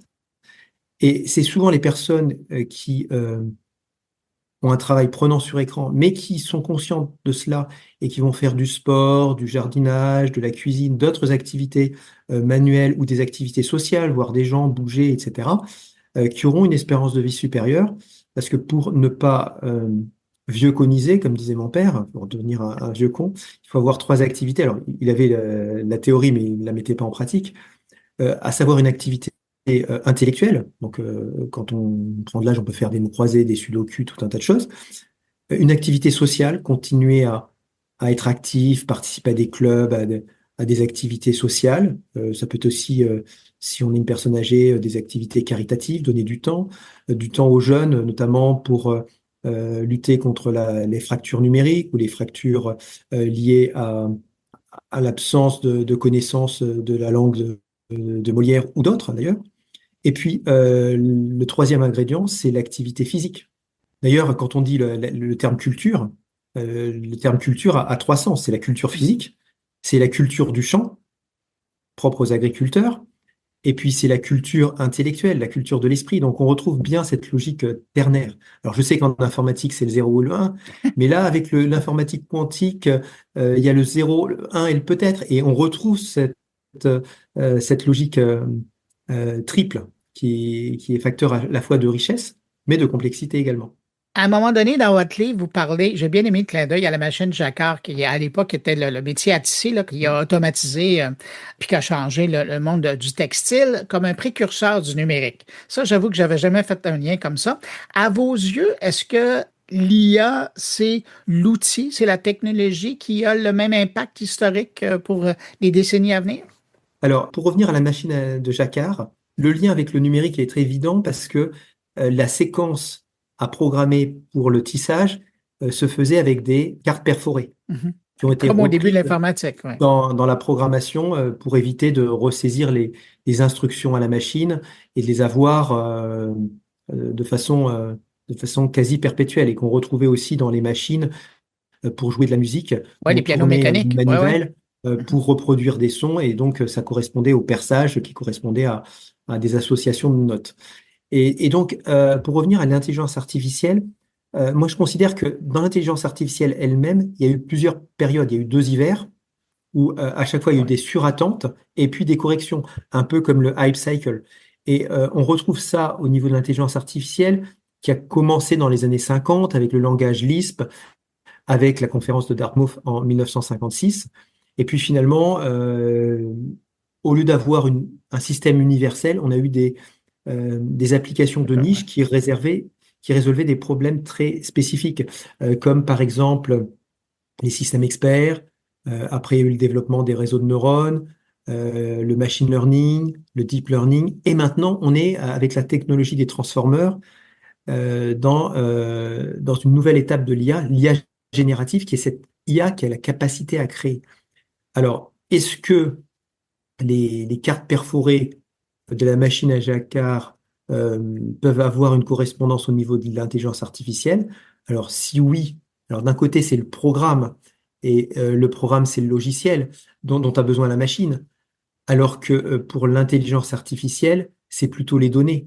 Et c'est souvent les personnes qui ont un travail prenant sur écran, mais qui sont conscientes de cela et qui vont faire du sport, du jardinage, de la cuisine, d'autres activités manuelles ou des activités sociales, voir des gens bouger, etc., qui auront une espérance de vie supérieure, parce que pour ne pas vieux coniser, comme disait mon père, pour devenir un vieux con, il faut avoir 3 activités. Alors, il avait la théorie, mais il ne la mettait pas en pratique, à savoir une activité intellectuelle. Donc, quand on prend de l'âge, on peut faire des mots croisés, des sudoku, tout un tas de choses. Une activité sociale, continuer à être actif, participer à des clubs, à des activités sociales. Ça peut être aussi, si on est une personne âgée, des activités caritatives, donner du temps aux jeunes, notamment pour lutter contre les fractures numériques ou les fractures liées à l'absence de connaissance de la langue de Molière ou d'autres d'ailleurs. Et puis, le troisième ingrédient, c'est l'activité physique. D'ailleurs, quand on dit le terme culture, le terme culture a 3 sens. C'est la culture physique, c'est la culture du champ, propre aux agriculteurs, et puis c'est la culture intellectuelle, la culture de l'esprit. Donc on retrouve bien cette logique ternaire. Alors je sais qu'en informatique, c'est le 0 ou le 1, mais là, avec l'informatique quantique, il y a le 0, le 1 et le peut-être, et on retrouve cette logique triple qui est facteur à la fois de richesse, mais de complexité également. À un moment donné, dans votre livre, vous parlez, j'ai bien aimé le clin d'œil à la machine Jacquard, qui à l'époque était le métier à tisser, là, qui a automatisé puis qui a changé le monde du textile comme un précurseur du numérique. Ça, j'avoue que j'avais jamais fait un lien comme ça. À vos yeux, est-ce que l'IA, c'est l'outil, c'est la technologie qui a le même impact historique pour les décennies à venir? Alors, pour revenir à la de Jacquard, le lien avec le numérique est très évident parce que la séquence à programmer pour le tissage se faisait avec des cartes perforées qui ont été Comme au début de reprises l'informatique, oui. dans la programmation pour éviter de ressaisir les instructions à la machine et de les avoir de façon quasi perpétuelle et qu'on retrouvait aussi dans les machines pour jouer de la musique. Oui, On les pianos tournait mécaniques. une Ouais, ouais. manivelle pour reproduire des sons et donc ça correspondait au perçage qui correspondait à des associations de notes. Et donc, pour revenir à l'intelligence artificielle, moi je considère que dans l'intelligence artificielle elle-même, il y a eu plusieurs périodes. Il y a eu 2 hivers où à chaque fois il y a eu des surattentes et puis des corrections, un peu comme le hype cycle. Et on retrouve ça au niveau de l'intelligence artificielle qui a commencé dans les années 50 avec le langage Lisp, avec la conférence de Dartmouth en 1956. Et puis finalement, au lieu d'avoir un système universel, on a eu des applications de niche qui résolvaient des problèmes très spécifiques, comme par exemple les systèmes experts. Après, il y a eu le développement des réseaux de neurones, le machine learning, le deep learning. Et maintenant, on est avec la technologie des transformers dans une nouvelle étape de l'IA générative, qui est cette IA qui a la capacité à créer. Alors, est-ce que les cartes perforées de la machine à Jacquard peuvent avoir une correspondance au niveau de l'intelligence artificielle? Alors, si oui, alors d'un côté, c'est le programme, et le programme, c'est le logiciel dont a besoin la machine, alors que pour l'intelligence artificielle, c'est plutôt les données.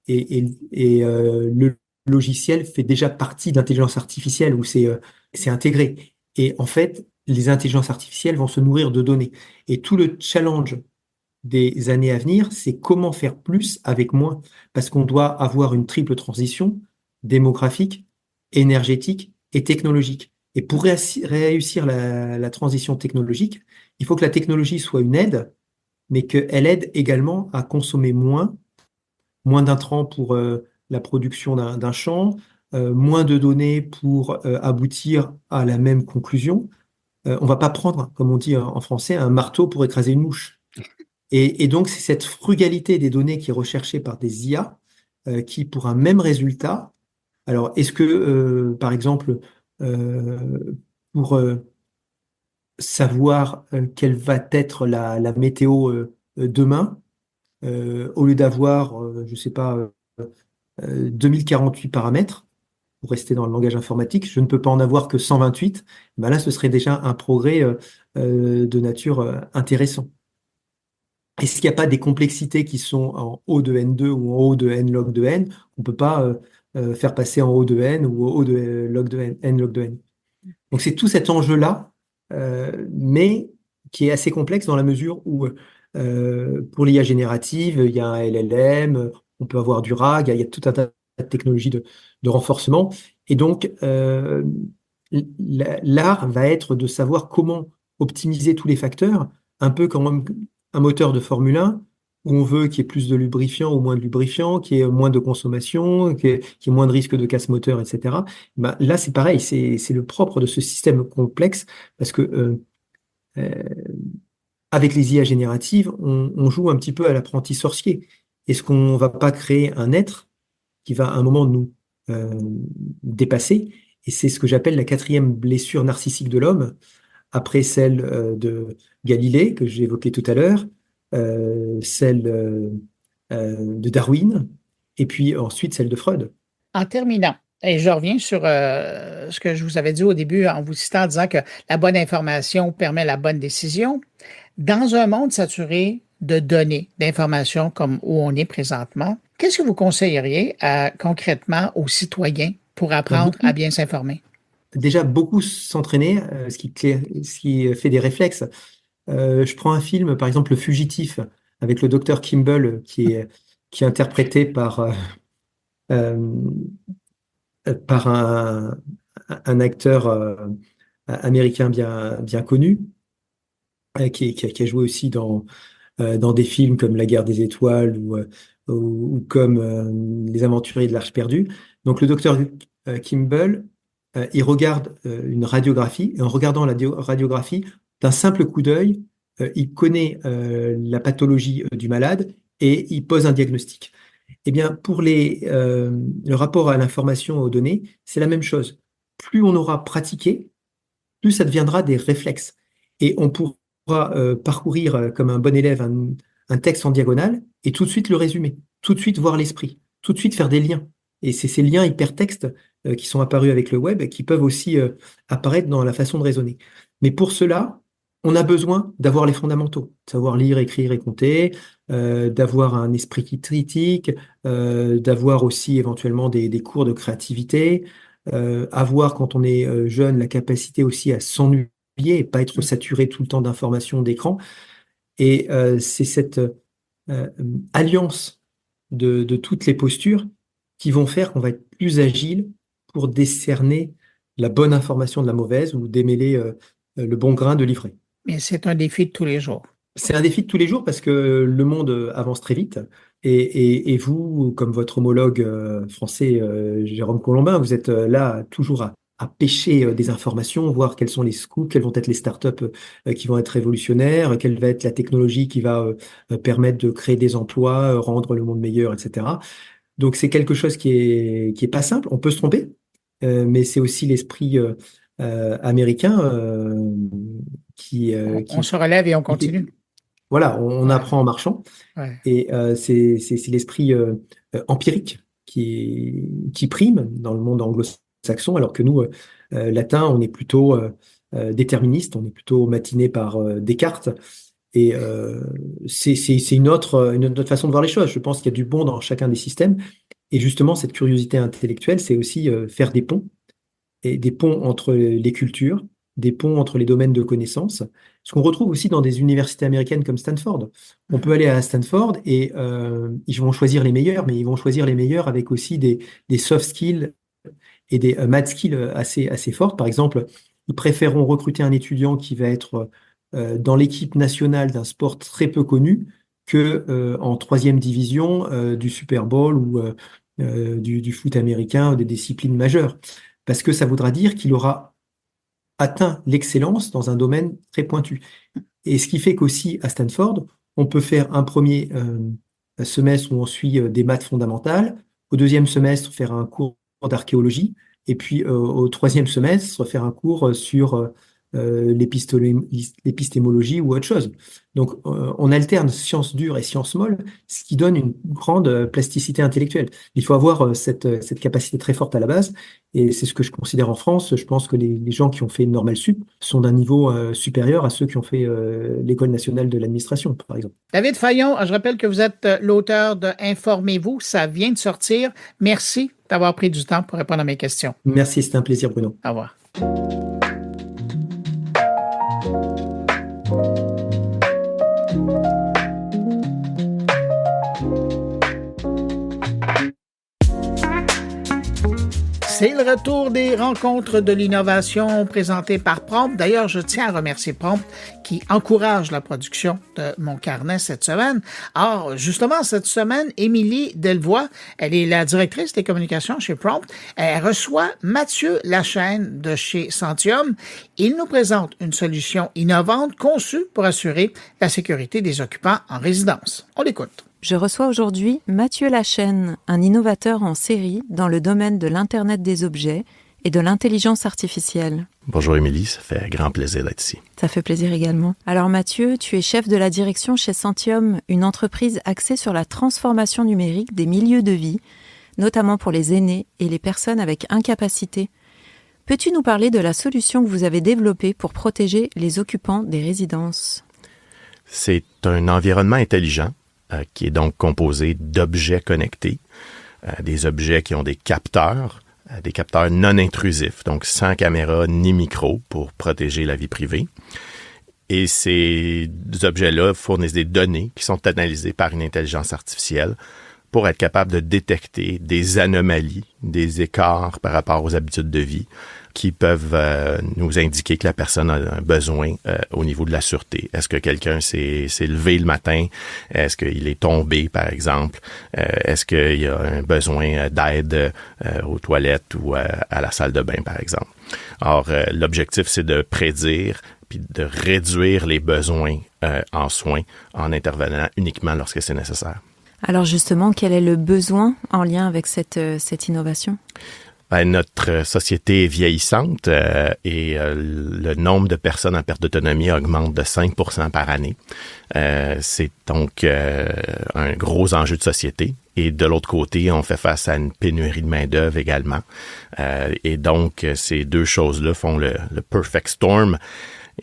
Et le logiciel fait déjà partie de l'intelligence artificielle où c'est intégré. Et en fait, les intelligences artificielles vont se nourrir de données. Et tout le challenge des années à venir, c'est comment faire plus avec moins. Parce qu'on doit avoir une triple transition démographique, énergétique et technologique. Et pour réussir la transition technologique, il faut que la technologie soit une aide, mais qu'elle aide également à consommer moins d'intrants pour la production d'un champ, moins de données pour aboutir à la même conclusion. On va pas prendre, comme on dit en français, un marteau pour écraser une mouche. Et donc, c'est cette frugalité des données qui est recherchée par des IA qui, pour un même résultat, alors est-ce que, par exemple, pour savoir quelle va être la météo demain, au lieu d'avoir, je sais pas, 2048 paramètres, pour rester dans le langage informatique, je ne peux pas en avoir que 128. Ben là, ce serait déjà un progrès de nature intéressant. Est-ce qu'il n'y a pas des complexités qui sont en haut de N2 ou en haut de N log de N? On ne peut pas faire passer en haut de N ou en haut de log de N, N log de N. Donc c'est tout cet enjeu-là, mais qui est assez complexe dans la mesure où pour l'IA générative, il y a un LLM, on peut avoir du RAG, il y a tout un tas de technologies de renforcement. Et donc, l'art va être de savoir comment optimiser tous les facteurs, un peu comme un moteur de Formule 1, où on veut qu'il y ait plus de lubrifiant ou moins de lubrifiant, qu'il y ait moins de consommation, qu'il y ait moins de risque de casse moteur, etc. Ben, là, c'est pareil, c'est le propre de ce système complexe, parce que avec les IA génératives, on joue un petit peu à l'apprenti sorcier. Est-ce qu'on ne va pas créer un être qui va à un moment nous dépasser? Et c'est ce que j'appelle la 4e blessure narcissique de l'homme, après celle de Galilée, que j'ai évoquée tout à l'heure, celle de Darwin, et puis ensuite celle de Freud. En terminant, et je reviens sur ce que je vous avais dit au début en vous citant en disant que la bonne information permet la bonne décision. Dans un monde saturé de données, d'informations comme où on est présentement, qu'est-ce que vous conseilleriez concrètement aux citoyens pour apprendre à bien s'informer? Déjà, beaucoup s'entraîner, ce qui fait des réflexes. Je prends un film, par exemple, Le Fugitif, avec le docteur Kimball, qui est interprété par un acteur américain bien connu, qui a joué aussi dans des films comme La Guerre des Étoiles ou comme Les Aventuriers de l'Arche perdue. Donc le docteur Kimball, il regarde une radiographie, et en regardant la radiographie, d'un simple coup d'œil, il connaît la pathologie du malade et il pose un diagnostic. Eh bien, pour le rapport à l'information aux données, c'est la même chose. Plus on aura pratiqué, plus ça deviendra des réflexes. Et on pourra parcourir comme un bon élève un texte en diagonale et tout de suite le résumer, tout de suite voir l'esprit, tout de suite faire des liens. Et c'est ces liens hypertextes qui sont apparus avec le web qui peuvent aussi apparaître dans la façon de raisonner. Mais pour cela, on a besoin d'avoir les fondamentaux, de savoir lire, écrire et compter, d'avoir un esprit critique, d'avoir aussi éventuellement des cours de créativité, avoir quand on est jeune la capacité aussi à s'ennuyer et pas être saturé tout le temps d'informations d'écran. Et c'est cette alliance de toutes les postures qui vont faire qu'on va être plus agile pour décerner la bonne information de la mauvaise ou démêler le bon grain de l'ivraie. Mais c'est un défi de tous les jours. C'est un défi de tous les jours parce que le monde avance très vite et vous, comme votre homologue français Jérôme Colombin, vous êtes là toujours à pêcher des informations, voir quels sont les scoops, quelles vont être les startups qui vont être révolutionnaires, quelle va être la technologie qui va permettre de créer des emplois, rendre le monde meilleur, etc. Donc c'est quelque chose qui est pas simple. On peut se tromper, mais c'est aussi l'esprit américain on se relève et on continue. Voilà, on apprend en marchant. Ouais. Et c'est l'esprit empirique qui prime dans le monde anglo-saxon, alors que nous, latins, on est plutôt déterministes, on est plutôt matinés par Descartes. Et c'est une autre façon de voir les choses. Je pense qu'il y a du bon dans chacun des systèmes. Et justement, cette curiosité intellectuelle, c'est aussi faire des ponts, et des ponts entre les cultures, des ponts entre les domaines de connaissances, ce qu'on retrouve aussi dans des universités américaines comme Stanford. On peut aller à Stanford et ils vont choisir les meilleurs, mais ils vont choisir les meilleurs avec aussi des soft skills et des math skills assez fortes. Par exemple, ils préféreront recruter un étudiant qui va être dans l'équipe nationale d'un sport très peu connu que en 3e division du Super Bowl ou du foot américain, des disciplines majeures. Parce que ça voudra dire qu'il aura atteint l'excellence dans un domaine très pointu. Et ce qui fait qu'aussi à Stanford, on peut faire un premier semestre où on suit des maths fondamentales, au 2e semestre faire un cours d'archéologie, et puis au 3e semestre faire un cours sur l'épistémologie ou autre chose. Donc on alterne sciences dures et sciences molles, ce qui donne une grande plasticité intellectuelle. Il faut avoir cette capacité très forte à la base, et c'est ce que je considère en France. Je pense que les gens qui ont fait une normale sup sont d'un niveau supérieur à ceux qui ont fait l'École nationale de l'administration, par exemple. David Fayon, je rappelle que vous êtes l'auteur de Informez-vous, ça vient de sortir. Merci d'avoir pris du temps pour répondre à mes questions. Merci, c'était un plaisir, Bruno. Au revoir. C'est le retour des rencontres de l'innovation présentées par Prompt. D'ailleurs, je tiens à remercier Prompt qui encourage la production de mon carnet cette semaine. Alors, justement, cette semaine, Émilie Delvoye, elle est la directrice des communications chez Prompt. Elle reçoit Mathieu Lachaine de chez Centium. Il nous présente une solution innovante conçue pour assurer la sécurité des occupants en résidence. On l'écoute. Je reçois aujourd'hui Mathieu Lachaine, un innovateur en série dans le domaine de l'Internet des objets et de l'intelligence artificielle. Bonjour Émilie, ça fait grand plaisir d'être ici. Ça fait plaisir également. Alors Mathieu, tu es chef de la direction chez Centium, une entreprise axée sur la transformation numérique des milieux de vie, notamment pour les aînés et les personnes avec incapacité. Peux-tu nous parler de la solution que vous avez développée pour protéger les occupants des résidences? C'est un environnement intelligent qui est donc composé d'objets connectés, des objets qui ont des capteurs non intrusifs, donc sans caméra ni micro pour protéger la vie privée. Et ces objets-là fournissent des données qui sont analysées par une intelligence artificielle pour être capable de détecter des anomalies, des écarts par rapport aux habitudes de vie qui peuvent nous indiquer que la personne a un besoin au niveau de la sûreté. Est-ce que quelqu'un s'est levé le matin? Est-ce qu'il est tombé, par exemple? Est-ce qu'il y a un besoin d'aide aux toilettes ou à la salle de bain, par exemple? Alors, l'objectif, c'est de prédire puis de réduire les besoins en soins en intervenant uniquement lorsque c'est nécessaire. Alors justement, quel est le besoin en lien avec cette innovation? Notre société est vieillissante et le nombre de personnes en perte d'autonomie augmente de 5% par année. C'est donc un gros enjeu de société. Et de l'autre côté, on fait face à une pénurie de main-d'œuvre également. Et donc, ces deux choses-là font le perfect storm.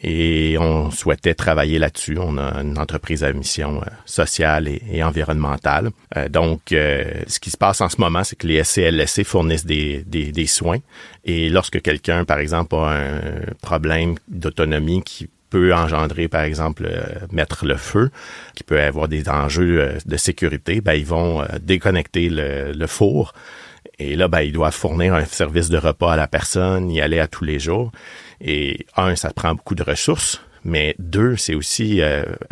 Et on souhaitait travailler là-dessus. On a une entreprise à mission sociale et environnementale. Donc, ce qui se passe en ce moment, c'est que les SCLSC fournissent des soins. Et lorsque quelqu'un, par exemple, a un problème d'autonomie qui peut engendrer, par exemple, mettre le feu, qui peut avoir des enjeux de sécurité, ben ils vont déconnecter le four. Et là, ben ils doivent fournir un service de repas à la personne, y aller à tous les jours. Et ça prend beaucoup de ressources, mais deux, c'est aussi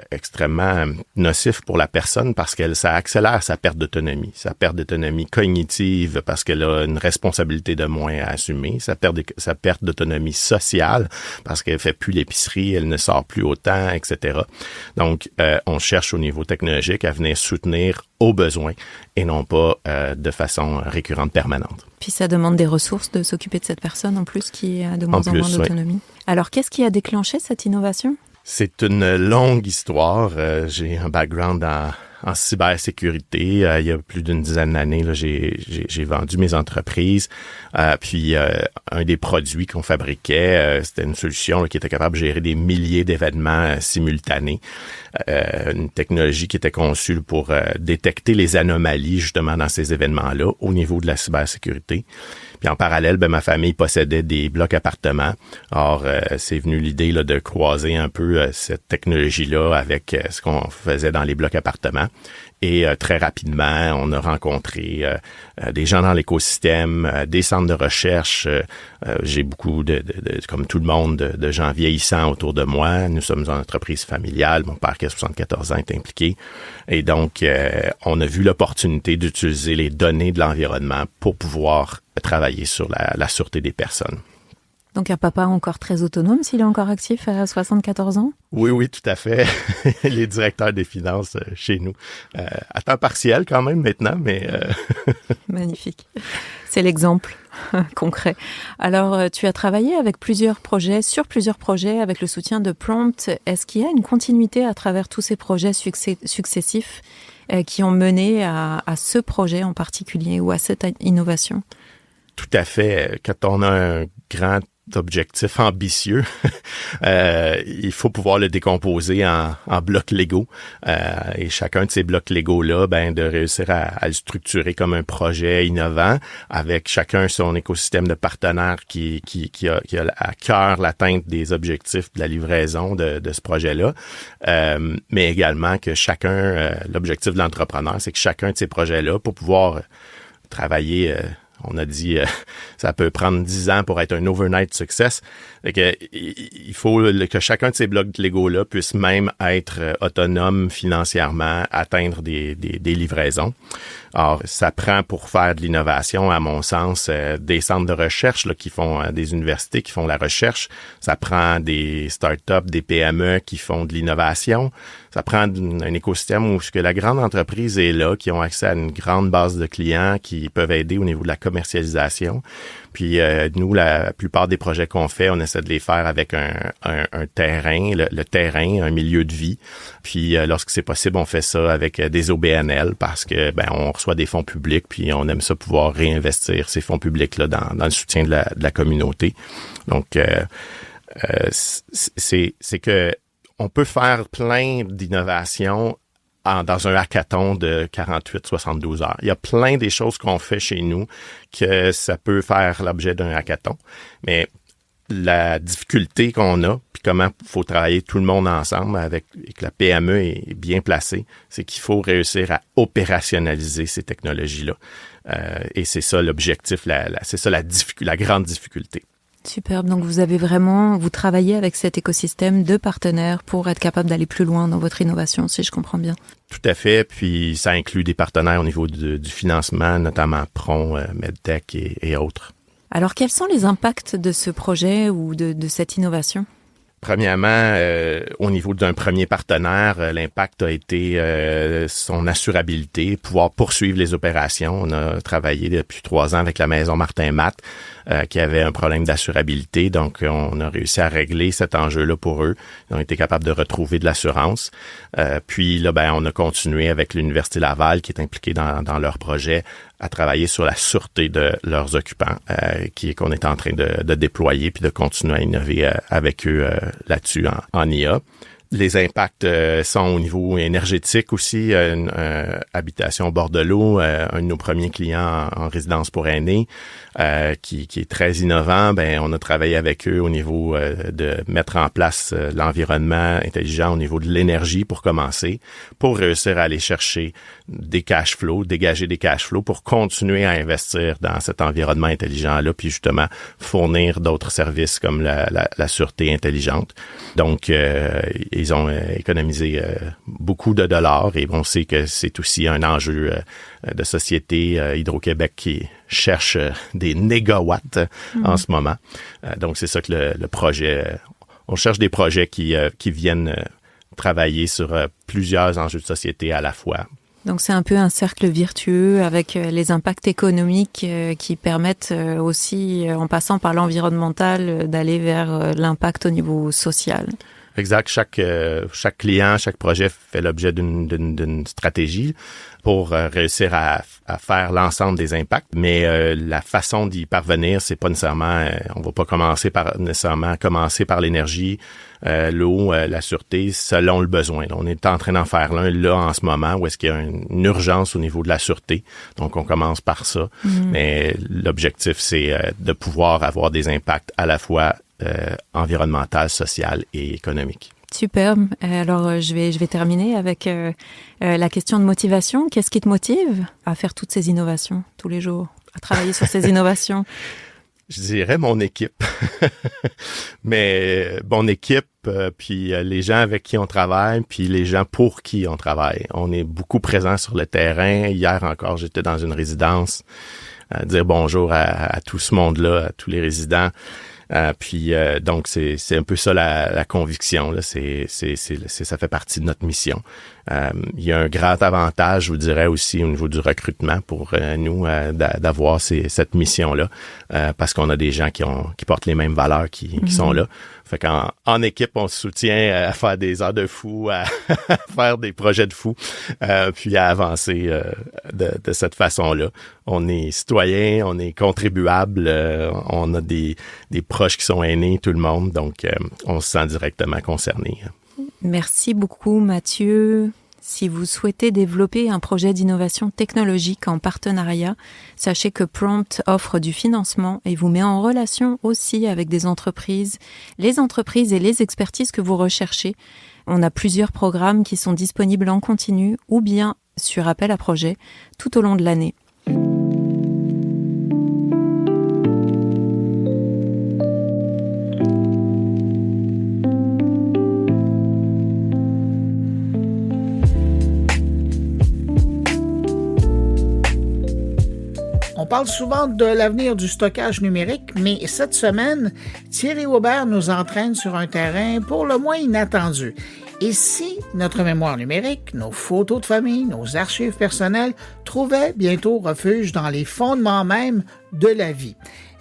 extrêmement nocif pour la personne parce que ça accélère sa perte d'autonomie cognitive parce qu'elle a une responsabilité de moins à assumer, sa perte d'autonomie sociale parce qu'elle fait plus l'épicerie, elle ne sort plus autant, etc. Donc, on cherche au niveau technologique à venir soutenir aux besoins et non pas de façon récurrente, permanente. Puis ça demande des ressources de s'occuper de cette personne en plus qui a de moins en moins d'autonomie. Oui. Alors, qu'est-ce qui a déclenché cette innovation? C'est une longue histoire. J'ai un background en cybersécurité. Il y a plus d'une dizaine d'années, là, j'ai vendu mes entreprises. Puis un des produits qu'on fabriquait, c'était une solution là, qui était capable de gérer des milliers d'événements simultanés. Une technologie qui était conçue pour détecter les anomalies justement dans ces événements-là au niveau de la cybersécurité. Puis en parallèle, ma famille possédait des blocs appartements. Or, c'est venu l'idée là, de croiser un peu cette technologie-là avec ce qu'on faisait dans les blocs appartements. Et très rapidement, on a rencontré des gens dans l'écosystème, des centres de recherche. J'ai beaucoup comme tout le monde, de gens vieillissants autour de moi. Nous sommes une entreprise familiale. Mon père qui a 74 ans est impliqué. Et donc, on a vu l'opportunité d'utiliser les données de l'environnement pour pouvoir travailler sur la sûreté des personnes. Donc un papa encore très autonome s'il est encore actif à 74 ans? Oui, tout à fait. Les directeurs des finances chez nous. À temps partiel quand même maintenant, mais... Magnifique. C'est l'exemple concret. Alors, tu as travaillé avec sur plusieurs projets avec le soutien de Prompt. Est-ce qu'il y a une continuité à travers tous ces projets successifs qui ont mené à ce projet en particulier ou à cette innovation? Tout à fait. Quand on a un grand objectif ambitieux, il faut pouvoir le décomposer en blocs Lego. Et chacun de ces blocs Lego-là, de réussir à le structurer comme un projet innovant avec chacun son écosystème de partenaires qui a à cœur l'atteinte des objectifs de la livraison de ce projet-là. Mais également que l'objectif de l'entrepreneur, c'est que chacun de ces projets-là, pour pouvoir travailler... on a dit ça peut prendre 10 ans pour être un overnight success. Il faut que chacun de ces blocs Lego-là puisse même être autonome financièrement, atteindre des livraisons. Alors, ça prend pour faire de l'innovation, à mon sens, des centres de recherche là, qui font des universités qui font la recherche. Ça prend des startups, des PME qui font de l'innovation. Ça prend un écosystème où la grande entreprise est là, qui ont accès à une grande base de clients qui peuvent aider au niveau de la commercialisation. Puis nous, la plupart des projets qu'on fait, on essaie de les faire avec un terrain, le terrain, un milieu de vie. Puis lorsque c'est possible, on fait ça avec des OBNL parce que on reçoit des fonds publics, puis on aime ça pouvoir réinvestir ces fonds publics-là dans le soutien de la communauté. Donc, c'est que on peut faire plein d'innovations dans un hackathon de 48-72 heures. Il y a plein des choses qu'on fait chez nous que ça peut faire l'objet d'un hackathon. Mais la difficulté qu'on a, puis comment il faut travailler tout le monde ensemble et que la PME est bien placée, c'est qu'il faut réussir à opérationnaliser ces technologies-là. Et c'est ça l'objectif, c'est ça la grande difficulté. Superbe. Donc vous travaillez avec cet écosystème de partenaires pour être capable d'aller plus loin dans votre innovation, si je comprends bien. Tout à fait. Puis ça inclut des partenaires au niveau du financement, notamment PRON, MedTech et autres. Alors quels sont les impacts de ce projet ou de cette innovation? Premièrement, au niveau d'un premier partenaire, l'impact a été son assurabilité, pouvoir poursuivre les opérations. On a travaillé depuis 3 ans avec la maison Martin-Matt qui avait un problème d'assurabilité. Donc, on a réussi à régler cet enjeu-là pour eux. Ils ont été capables de retrouver de l'assurance. Puis là, on a continué avec l'Université Laval qui est impliquée dans leur projet à travailler sur la sûreté de leurs occupants qu'on est en train de déployer puis de continuer à innover avec eux là-dessus en IA. Les impacts sont au niveau énergétique aussi. Habitation au bord de l'eau, un de nos premiers clients en résidence pour aînés, qui est très innovant. On a travaillé avec eux au niveau de mettre en place l'environnement intelligent au niveau de l'énergie pour commencer, pour réussir à aller chercher des cash flows, dégager des cash flows pour continuer à investir dans cet environnement intelligent-là, puis justement fournir d'autres services comme la sûreté intelligente. Donc, ils ont économisé beaucoup de dollars et on sait que c'est aussi un enjeu de société. Hydro-Québec qui cherche des négawatts en ce moment. Donc, c'est ça que le projet... on cherche des projets qui viennent travailler sur plusieurs enjeux de société à la fois. Donc c'est un peu un cercle vertueux avec les impacts économiques qui permettent aussi, en passant par l'environnemental, d'aller vers l'impact au niveau social. Exact. Chaque client, chaque projet fait l'objet d'une stratégie pour réussir à faire l'ensemble des impacts. Mais la façon d'y parvenir, c'est pas nécessairement, on va pas commencer par l'énergie, l'eau, la sûreté, selon le besoin. On est en train d'en faire l'un là en ce moment où est-ce qu'il y a une urgence au niveau de la sûreté. Donc, on commence par ça. Mais l'objectif, c'est de pouvoir avoir des impacts à la fois environnemental, social et économique. Superbe. Alors, je vais terminer avec la question de motivation. Qu'est-ce qui te motive à faire toutes ces innovations tous les jours, à travailler sur ces innovations? Je dirais mon équipe. Mais mon équipe, puis les gens avec qui on travaille, puis les gens pour qui on travaille. On est beaucoup présents sur le terrain. Hier encore, j'étais dans une résidence à dire bonjour à tout ce monde-là, à tous les résidents. Donc c'est un peu ça la conviction là, ça fait partie de notre mission. Il y a un grand avantage, je vous dirais aussi au niveau du recrutement pour nous d'avoir cette mission là, parce qu'on a des gens qui portent les mêmes valeurs qui sont là. Fait qu'en équipe, on se soutient à faire des heures de fou, à faire des projets de fou, puis à avancer de cette façon-là. On est citoyen, on est contribuable, on a des proches qui sont aînés, tout le monde, donc on se sent directement concerné. Merci beaucoup, Mathieu. Si vous souhaitez développer un projet d'innovation technologique en partenariat, sachez que Prompt offre du financement et vous met en relation aussi avec des entreprises, les entreprises et les expertises que vous recherchez. On a plusieurs programmes qui sont disponibles en continu ou bien sur appel à projet tout au long de l'année. On parle souvent de l'avenir du stockage numérique, mais cette semaine, Thierry Aubert nous entraîne sur un terrain pour le moins inattendu. Et si notre mémoire numérique, nos photos de famille, nos archives personnelles trouvaient bientôt refuge dans les fondements même de la vie?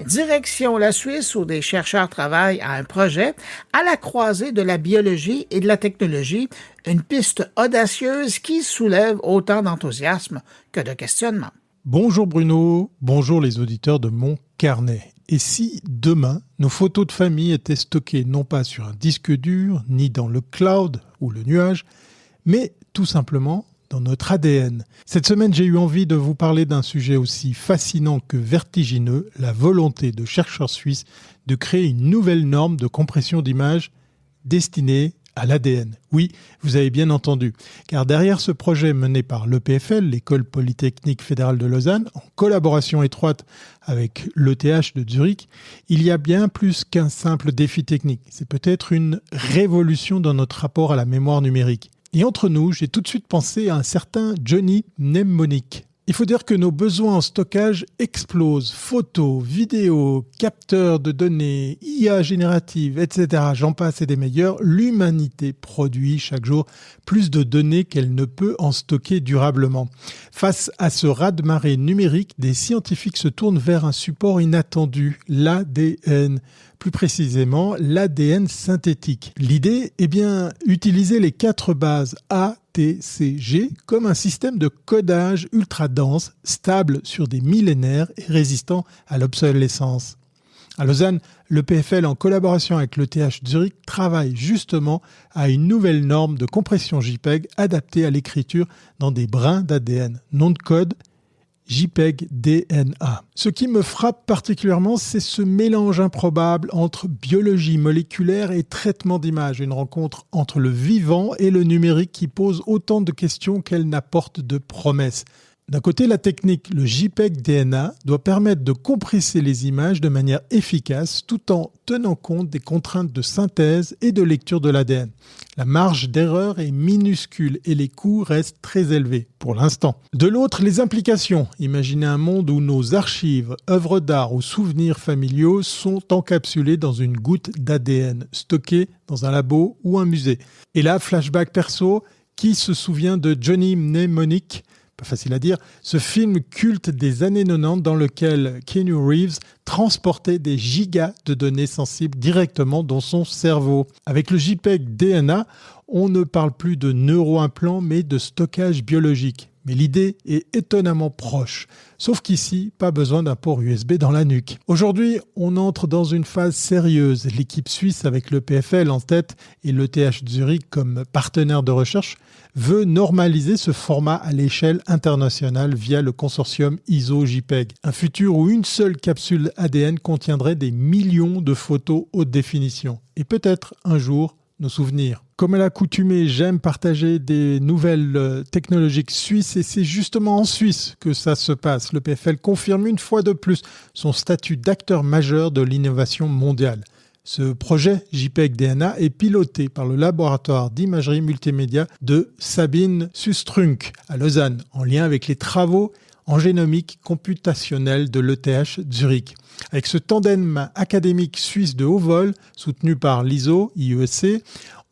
Direction la Suisse où des chercheurs travaillent à un projet à la croisée de la biologie et de la technologie, une piste audacieuse qui soulève autant d'enthousiasme que de questionnement. Bonjour Bruno, bonjour les auditeurs de Mon Carnet. Et si demain, nos photos de famille étaient stockées non pas sur un disque dur, ni dans le cloud ou le nuage, mais tout simplement dans notre ADN. Cette semaine, j'ai eu envie de vous parler d'un sujet aussi fascinant que vertigineux, la volonté de chercheurs suisses de créer une nouvelle norme de compression d'images destinée à l'ADN. Oui, vous avez bien entendu, car derrière ce projet mené par l'EPFL, l'École Polytechnique Fédérale de Lausanne, en collaboration étroite avec l'ETH de Zurich, il y a bien plus qu'un simple défi technique. C'est peut-être une révolution dans notre rapport à la mémoire numérique. Et entre nous, j'ai tout de suite pensé à un certain Johnny Mnemonic. Il faut dire que nos besoins en stockage explosent. Photos, vidéos, capteurs de données, IA générative, etc. J'en passe et des meilleurs. L'humanité produit chaque jour plus de données qu'elle ne peut en stocker durablement. Face à ce raz-de-marée numérique, des scientifiques se tournent vers un support inattendu, l'ADN. Plus précisément, l'ADN synthétique. L'idée est bien utiliser les 4 bases A, T, C, G comme un système de codage ultra dense, stable sur des millénaires et résistant à l'obsolescence. À Lausanne, le PFL, en collaboration avec l'ETH Zurich, travaille justement à une nouvelle norme de compression JPEG adaptée à l'écriture dans des brins d'ADN. Nom de code, JPEG DNA. Ce qui me frappe particulièrement, c'est ce mélange improbable entre biologie moléculaire et traitement d'images, une rencontre entre le vivant et le numérique qui pose autant de questions qu'elle n'apporte de promesses. D'un côté, la technique, le JPEG DNA, doit permettre de compresser les images de manière efficace tout en tenant compte des contraintes de synthèse et de lecture de l'ADN. La marge d'erreur est minuscule et les coûts restent très élevés, pour l'instant. De l'autre, les implications. Imaginez un monde où nos archives, œuvres d'art ou souvenirs familiaux sont encapsulés dans une goutte d'ADN, stockée dans un labo ou un musée. Et là, flashback perso, qui se souvient de Johnny Mnemonic ? Pas facile à dire, ce film culte des années 90 dans lequel Keanu Reeves transportait des gigas de données sensibles directement dans son cerveau. Avec le JPEG DNA, on ne parle plus de neuroimplants mais de stockage biologique. Mais l'idée est étonnamment proche. Sauf qu'ici, pas besoin d'un port USB dans la nuque. Aujourd'hui, on entre dans une phase sérieuse. L'équipe suisse avec le PFL en tête et l'ETH Zurich comme partenaire de recherche veut normaliser ce format à l'échelle internationale via le consortium ISO-JPEG. Un futur où une seule capsule ADN contiendrait des millions de photos haute définition. Et peut-être un jour, nos souvenirs. Comme à l'accoutumée, j'aime partager des nouvelles technologiques suisses et c'est justement en Suisse que ça se passe. Le PFL confirme une fois de plus son statut d'acteur majeur de l'innovation mondiale. Ce projet JPEG DNA est piloté par le laboratoire d'imagerie multimédia de Sabine Sustrunk à Lausanne, en lien avec les travaux en génomique computationnelle de l'ETH Zurich. Avec ce tandem académique suisse de haut vol, soutenu par l'ISO, IESC,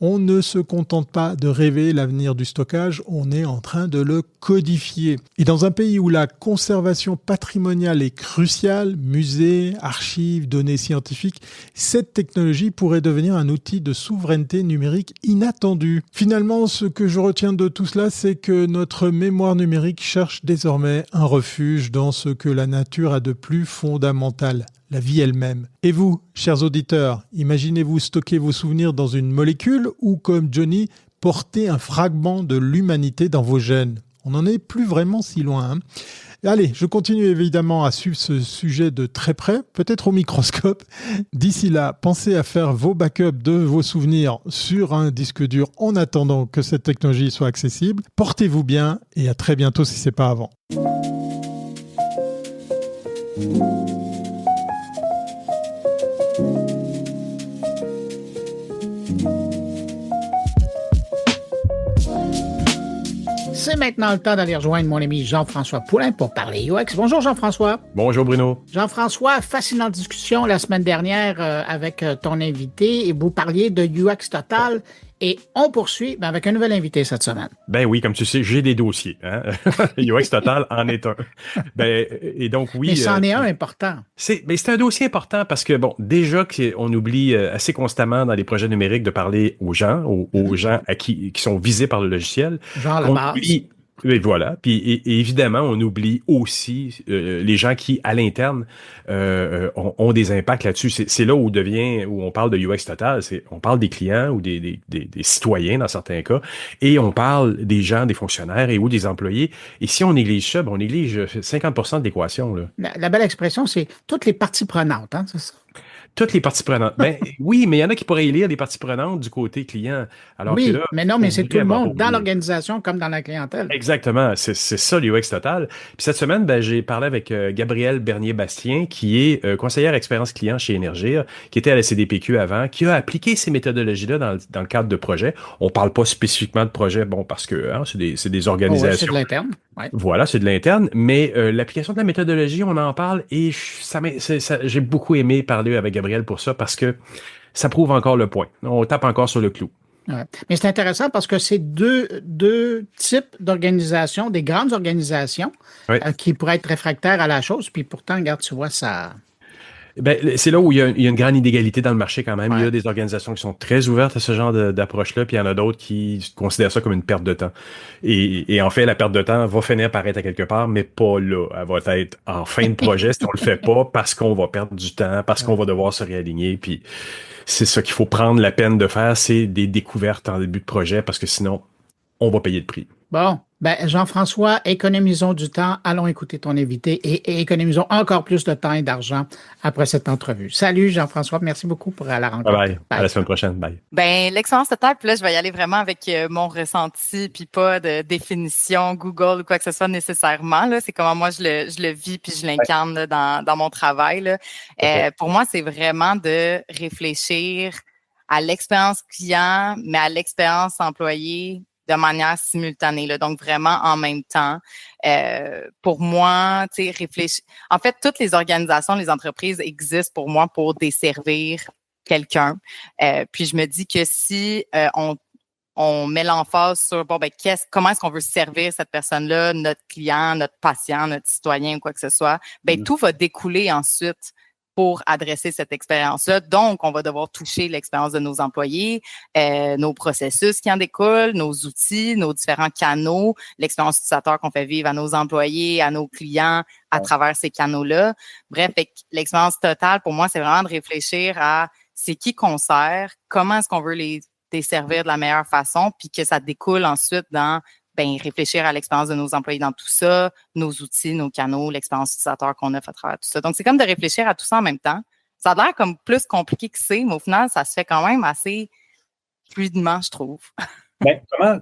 on ne se contente pas de rêver l'avenir du stockage, on est en train de le codifier. Et dans un pays où la conservation patrimoniale est cruciale, musées, archives, données scientifiques, cette technologie pourrait devenir un outil de souveraineté numérique inattendu. Finalement, ce que je retiens de tout cela, c'est que notre mémoire numérique cherche désormais un refuge dans ce que la nature a de plus fondamental. La vie elle-même. Et vous, chers auditeurs, imaginez-vous stocker vos souvenirs dans une molécule ou, comme Johnny, porter un fragment de l'humanité dans vos gènes ? On n'en est plus vraiment si loin. Allez, je continue évidemment à suivre ce sujet de très près, peut-être au microscope. D'ici là, pensez à faire vos backups de vos souvenirs sur un disque dur en attendant que cette technologie soit accessible. Portez-vous bien et à très bientôt si ce n'est pas avant. C'est maintenant le temps d'aller rejoindre mon ami Jean-François Poulain pour parler UX. Bonjour Jean-François. Bonjour Bruno. Jean-François, fascinante discussion la semaine dernière avec ton invité et vous parliez de UX Total et on poursuit avec un nouvel invité cette semaine. Ben oui, comme tu sais, j'ai des dossiers. Hein? UX Total en est un. Et donc oui. Mais c'en est un important. C'est un dossier important parce que bon, déjà qu'on oublie assez constamment dans les projets numériques de parler aux gens, aux gens qui sont visés par le logiciel. Genre la base. Et voilà. Puis et évidemment, on oublie aussi les gens qui, à l'interne, ont des impacts là-dessus. C'est là où on parle de UX total. On parle des clients ou des citoyens dans certains cas, et on parle des gens, des fonctionnaires et ou des employés. Et si on néglige ça, on néglige 50% de l'équation, là. La belle expression, c'est toutes les parties prenantes, hein, c'est ça? Toutes les parties prenantes. Ben oui, mais il y en a qui pourraient élire les parties prenantes du côté client. Alors que Oui, là, mais non, mais c'est tout le monde, dans oublier. l'organisation comme dans la clientèle. Exactement, c'est ça l'UX total. Puis cette semaine, j'ai parlé avec Gabrielle Bernier-Bastien, qui est conseillère expérience client chez Énergir, qui était à la CDPQ avant, qui a appliqué ces méthodologies-là dans le cadre de projets. On parle pas spécifiquement de projets, parce que c'est des Oh, organisations. ouais, c'est de l'interne. Ouais. Voilà, c'est de l'interne, mais l'application de la méthodologie, on en parle et j'ai beaucoup aimé parler avec Gabrielle pour ça parce que ça prouve encore le point. On tape encore sur le clou. Ouais. Mais c'est intéressant parce que c'est deux types d'organisations, des grandes organisations qui pourraient être réfractaires à la chose, puis pourtant, regarde, tu vois, ça... Ben, c'est là où il y a une grande inégalité dans le marché quand même. Ouais. Il y a des organisations qui sont très ouvertes à ce genre d'approche-là, puis il y en a d'autres qui considèrent ça comme une perte de temps. Et en fait, la perte de temps va finir par être à quelque part, mais pas là. Elle va être en fin de projet si on le fait pas, parce qu'on va perdre du temps, parce qu'on va devoir se réaligner. Puis c'est ça qu'il faut prendre la peine de faire, c'est des découvertes en début de projet, parce que sinon, on va payer le prix. Bon, ben Jean-François, économisons du temps, allons écouter ton invité et économisons encore plus de temps et d'argent après cette entrevue. Salut Jean-François, merci beaucoup pour la rencontre. Bye. À la semaine prochaine. Bye. Ben, l'expérience totale, puis là, je vais y aller vraiment avec mon ressenti, puis pas de définition Google ou quoi que ce soit nécessairement. Là, c'est comment moi je le vis puis je l'incarne là, dans mon travail. Là. Pour moi, c'est vraiment de réfléchir à l'expérience client, mais à l'expérience employé de manière simultanée, là, donc vraiment en même temps. Pour moi, tu sais, réfléchir. En fait, toutes les organisations, les entreprises existent pour moi pour desservir quelqu'un. Puis je me dis que si on met l'emphase sur comment est-ce qu'on veut servir cette personne-là, notre client, notre patient, notre citoyen ou quoi que ce soit, tout va découler ensuite pour adresser cette expérience-là. Donc, on va devoir toucher l'expérience de nos employés, nos processus qui en découlent, nos outils, nos différents canaux, l'expérience utilisateur qu'on fait vivre à nos employés, à nos clients à travers ces canaux-là. Bref, l'expérience totale, pour moi, c'est vraiment de réfléchir à c'est qui qu'on sert, comment est-ce qu'on veut les desservir de la meilleure façon, puis que ça découle ensuite dans réfléchir à l'expérience de nos employés dans tout ça, nos outils, nos canaux, l'expérience utilisateur qu'on offre à travers tout ça. Donc, c'est comme de réfléchir à tout ça en même temps. Ça a l'air comme plus compliqué que c'est, mais au final, ça se fait quand même assez fluidement, je trouve.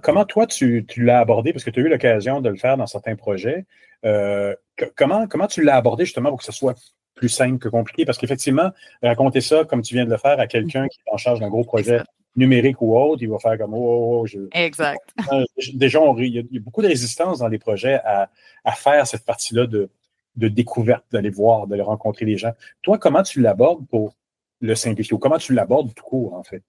Comment toi, tu l'as abordé? Parce que tu as eu l'occasion de le faire dans certains projets. Comment tu l'as abordé justement pour que ce soit plus simple que compliqué? Parce qu'effectivement, raconter ça comme tu viens de le faire à quelqu'un qui est en charge d'un gros projet numérique ou autre, il va faire comme Exact. Déjà, il y a beaucoup de résistance dans les projets à faire cette partie-là de découverte, d'aller voir, d'aller rencontrer les gens. Toi, comment tu l'abordes pour le simplifier ou comment tu l'abordes tout court, en fait?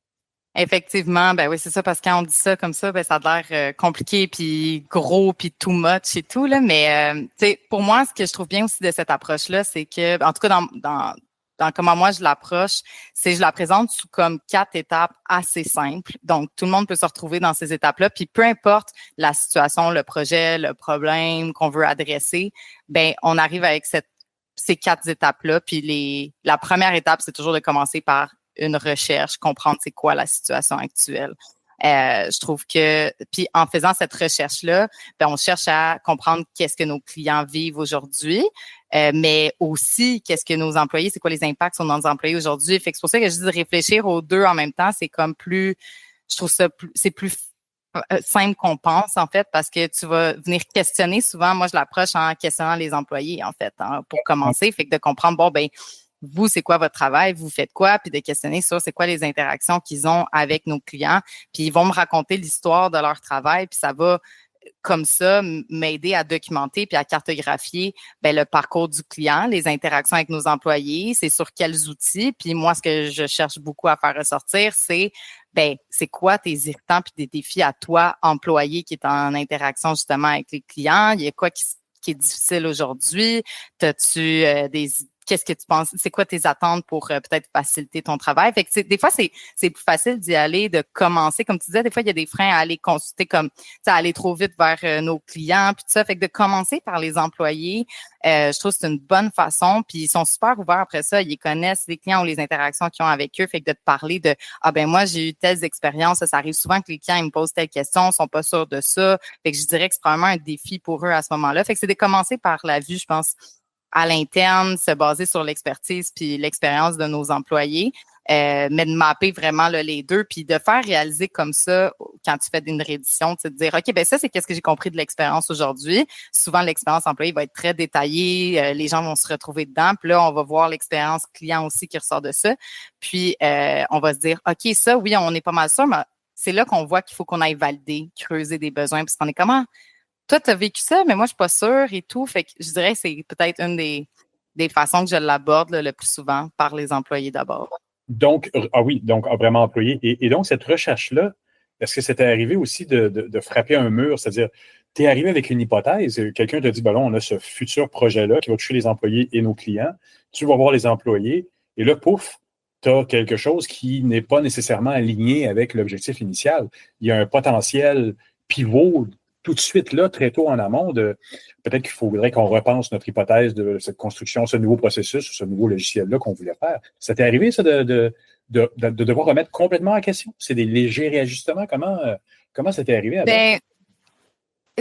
Effectivement, oui, c'est ça, parce que quand on dit ça comme ça, ça a l'air compliqué, puis gros, puis too much et tout, là. Mais tu sais, pour moi, ce que je trouve bien aussi de cette approche-là, c'est que, en tout cas, dans comment moi je l'approche, c'est je la présente sous comme 4 étapes assez simples. Donc, tout le monde peut se retrouver dans ces étapes-là. Puis, peu importe la situation, le projet, le problème qu'on veut adresser, on arrive avec ces 4 étapes-là. Puis, la première étape, c'est toujours de commencer par une recherche, comprendre c'est quoi la situation actuelle. Je trouve que, puis en faisant cette recherche-là, on cherche à comprendre qu'est-ce que nos clients vivent aujourd'hui, mais aussi qu'est-ce que nos employés, c'est quoi les impacts sur nos employés aujourd'hui. Fait que c'est pour ça que je dis de réfléchir aux deux en même temps, c'est comme plus, je trouve ça c'est plus simple qu'on pense, en fait, parce que tu vas venir questionner souvent. Moi, je l'approche en questionnant les employés, en fait, pour commencer. Fait que de comprendre, vous, c'est quoi votre travail? Vous faites quoi? Puis de questionner sur c'est quoi les interactions qu'ils ont avec nos clients. Puis ils vont me raconter l'histoire de leur travail. Puis ça va, comme ça, m'aider à documenter puis à cartographier le parcours du client, les interactions avec nos employés, c'est sur quels outils. Puis moi, ce que je cherche beaucoup à faire ressortir, c'est c'est quoi tes irritants puis des défis à toi, employé, qui est en interaction justement avec les clients? Il y a quoi qui est difficile aujourd'hui? T'as-tu qu'est-ce que tu penses? C'est quoi tes attentes pour peut-être faciliter ton travail? Fait que des fois, c'est plus facile d'y aller, de commencer. Comme tu disais, des fois, il y a des freins à aller consulter comme à aller trop vite vers nos clients, puis tout ça. Fait que de commencer par les employés, je trouve que c'est une bonne façon. Puis ils sont super ouverts après ça. Ils connaissent les clients ou les interactions qu'ils ont avec eux. Fait que de te parler de moi, j'ai eu telles expériences. Ça arrive souvent que les clients ils me posent telle question, ils sont pas sûrs de ça. Fait que je dirais que c'est probablement un défi pour eux à ce moment-là. Fait que c'est de commencer par la vue, je pense, à l'interne, se baser sur l'expertise puis l'expérience de nos employés, mais de mapper vraiment là, les deux, puis de faire réaliser comme ça quand tu fais une réédition, de dire OK, ben ça, c'est qu'est-ce que j'ai compris de l'expérience aujourd'hui. Souvent, l'expérience employée va être très détaillée, les gens vont se retrouver dedans, puis là, on va voir l'expérience client aussi qui ressort de ça. Puis, on va se dire OK, ça, oui, on est pas mal sûr, mais c'est là qu'on voit qu'il faut qu'on aille valider, creuser des besoins, parce qu'on est comment? Toi, tu as vécu ça, mais moi, je suis pas sûre et tout. Fait que je dirais que c'est peut-être une des façons que je l'aborde le plus souvent par les employés d'abord. Donc, donc vraiment employé. Et donc, cette recherche-là, est-ce que c'était arrivé aussi de frapper un mur? C'est-à-dire, tu es arrivé avec une hypothèse, quelqu'un te dit, ben là, on a ce futur projet-là qui va toucher les employés et nos clients. Tu vas voir les employés et là, pouf, tu as quelque chose qui n'est pas nécessairement aligné avec l'objectif initial. Il y a un potentiel pivot tout de suite là, très tôt en amont, peut-être qu'il faudrait qu'on repense notre hypothèse de cette construction, ce nouveau processus, ce nouveau logiciel-là qu'on voulait faire. Ça t'est arrivé, ça, de devoir remettre complètement en question? C'est des légers réajustements? Comment ça t'est arrivé? Ben,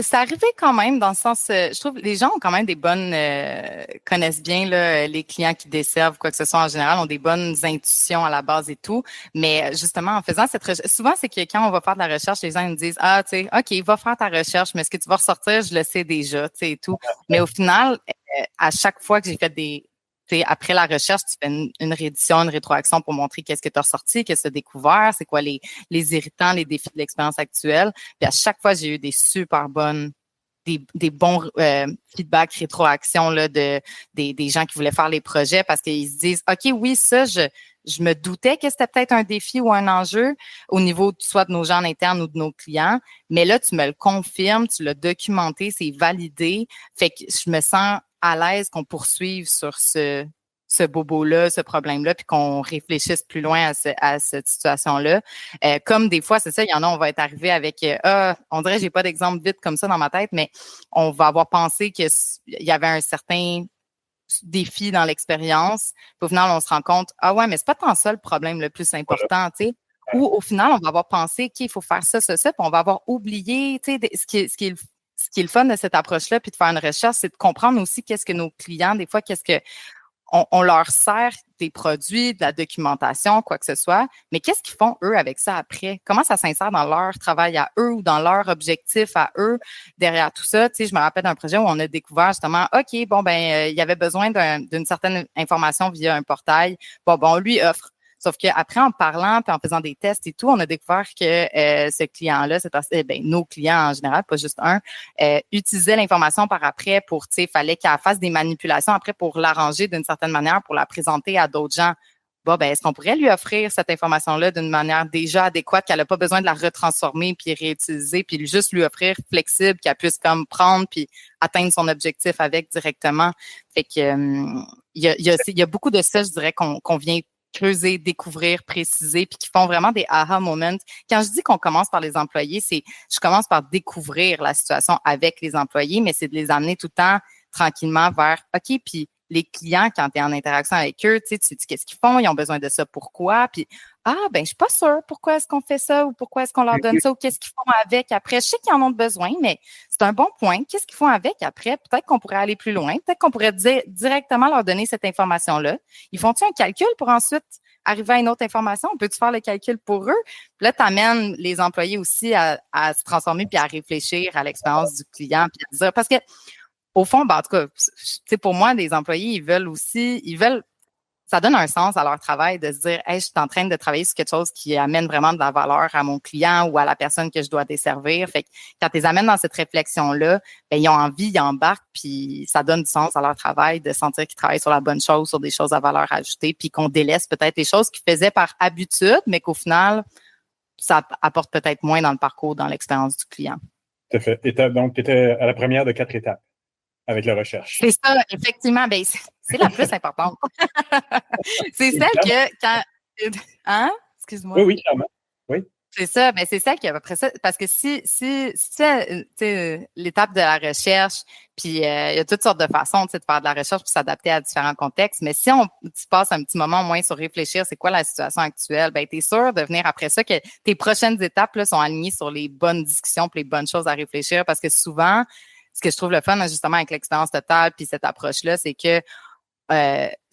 c'est arrivé quand même dans le sens, je trouve les gens ont quand même des bonnes, connaissent bien là, les clients qui desservent, quoi que ce soit en général, ont des bonnes intuitions à la base et tout. Mais justement, en faisant cette recherche, souvent c'est que quand on va faire de la recherche, les gens ils me disent tu sais, OK, va faire ta recherche, mais ce que tu vas ressortir, je le sais déjà, tu sais, et tout. Mais au final, à chaque fois que j'ai fait après la recherche, tu fais une réédition, une rétroaction pour montrer qu'est-ce que tu as ressorti, qu'est-ce que tu as découvert, c'est quoi les irritants, les défis de l'expérience actuelle. Puis à chaque fois, j'ai eu des super bonnes, des bons feedbacks, rétroactions là, des gens qui voulaient faire les projets parce qu'ils se disent OK, oui, ça, je me doutais que c'était peut-être un défi ou un enjeu au niveau soit de nos gens en interne ou de nos clients, mais là, tu me le confirmes, tu l'as documenté, c'est validé. Fait que je me sens à l'aise qu'on poursuive sur ce bobo-là, ce problème-là, puis qu'on réfléchisse plus loin à cette situation-là. Comme des fois, c'est ça, il y en a, on va être arrivé avec on dirait, j'ai pas d'exemple vite comme ça dans ma tête, mais on va avoir pensé qu'il y avait un certain défi dans l'expérience. Puis au final, on se rend compte, ouais, mais c'est pas tant ça le problème le plus important, tu sais. Ou au final, on va avoir pensé qu'il faut faire ça, puis on va avoir oublié, tu sais, ce qui est le fun de cette approche-là, puis de faire une recherche, c'est de comprendre aussi qu'est-ce que nos clients, des fois, qu'est-ce que on leur sert des produits, de la documentation, quoi que ce soit, mais qu'est-ce qu'ils font, eux, avec ça après? Comment ça s'insère dans leur travail à eux ou dans leur objectif à eux derrière tout ça? Tu sais, je me rappelle d'un projet où on a découvert justement, OK, bon, il y avait besoin d'une certaine information via un portail. Bon, on lui offre. Sauf qu'après, en parlant puis en faisant des tests et tout, on a découvert que ce client-là, nos clients en général, pas juste un, utilisaient l'information par après pour, tu sais, fallait qu'elle fasse des manipulations après pour l'arranger d'une certaine manière, pour la présenter à d'autres gens. Bon, est-ce qu'on pourrait lui offrir cette information-là d'une manière déjà adéquate, qu'elle n'a pas besoin de la retransformer puis réutiliser, puis juste lui offrir flexible, qu'elle puisse comme prendre puis atteindre son objectif avec directement. Fait que il y a beaucoup de ça, je dirais, qu'on vient creuser, découvrir, préciser, puis qui font vraiment des aha moments. Quand je dis qu'on commence par les employés, je commence par découvrir la situation avec les employés, mais c'est de les amener tout le temps tranquillement vers OK, puis les clients, quand tu es en interaction avec eux, tu dis qu'est-ce qu'ils font, ils ont besoin de ça, pourquoi? Puis je suis pas sûre, pourquoi est-ce qu'on fait ça ou pourquoi est-ce qu'on leur donne ça ou qu'est-ce qu'ils font avec après? Je sais qu'ils en ont besoin, mais c'est un bon point. Qu'est-ce qu'ils font avec après? Peut-être qu'on pourrait aller plus loin. Peut-être qu'on pourrait directement leur donner cette information-là. Ils font-tu un calcul pour ensuite arriver à une autre information? Peux-tu faire le calcul pour eux? Puis là, tu amènes les employés aussi à se transformer puis à réfléchir à l'expérience du client puis à dire, parce que au fond, en tout cas, pour moi, les employés, ils veulent, ça donne un sens à leur travail de se dire, hey, je suis en train de travailler sur quelque chose qui amène vraiment de la valeur à mon client ou à la personne que je dois desservir. Fait que quand tu les amènes dans cette réflexion-là, ils ont envie, ils embarquent, puis ça donne du sens à leur travail de sentir qu'ils travaillent sur la bonne chose, sur des choses à valeur ajoutée, puis qu'on délaisse peut-être les choses qu'ils faisaient par habitude, mais qu'au final, ça apporte peut-être moins dans le parcours, dans l'expérience du client. Tout à fait. Donc, tu étais à la première de 4 étapes. avec la recherche. C'est ça, effectivement. Ben, c'est la plus importante. C'est celle que quand... Hein? Excuse-moi. Oui, clairement. Oui. C'est ça, mais c'est ça qui après ça, parce que si l'étape de la recherche, puis il y a toutes sortes de façons de faire de la recherche pour s'adapter à différents contextes, mais si tu passes un petit moment au moins sur réfléchir, c'est quoi la situation actuelle, ben tu es sûr de venir après ça que tes prochaines étapes là, sont alignées sur les bonnes discussions puis les bonnes choses à réfléchir, parce que souvent, ce que je trouve le fun justement avec l'expérience totale puis cette approche-là, c'est que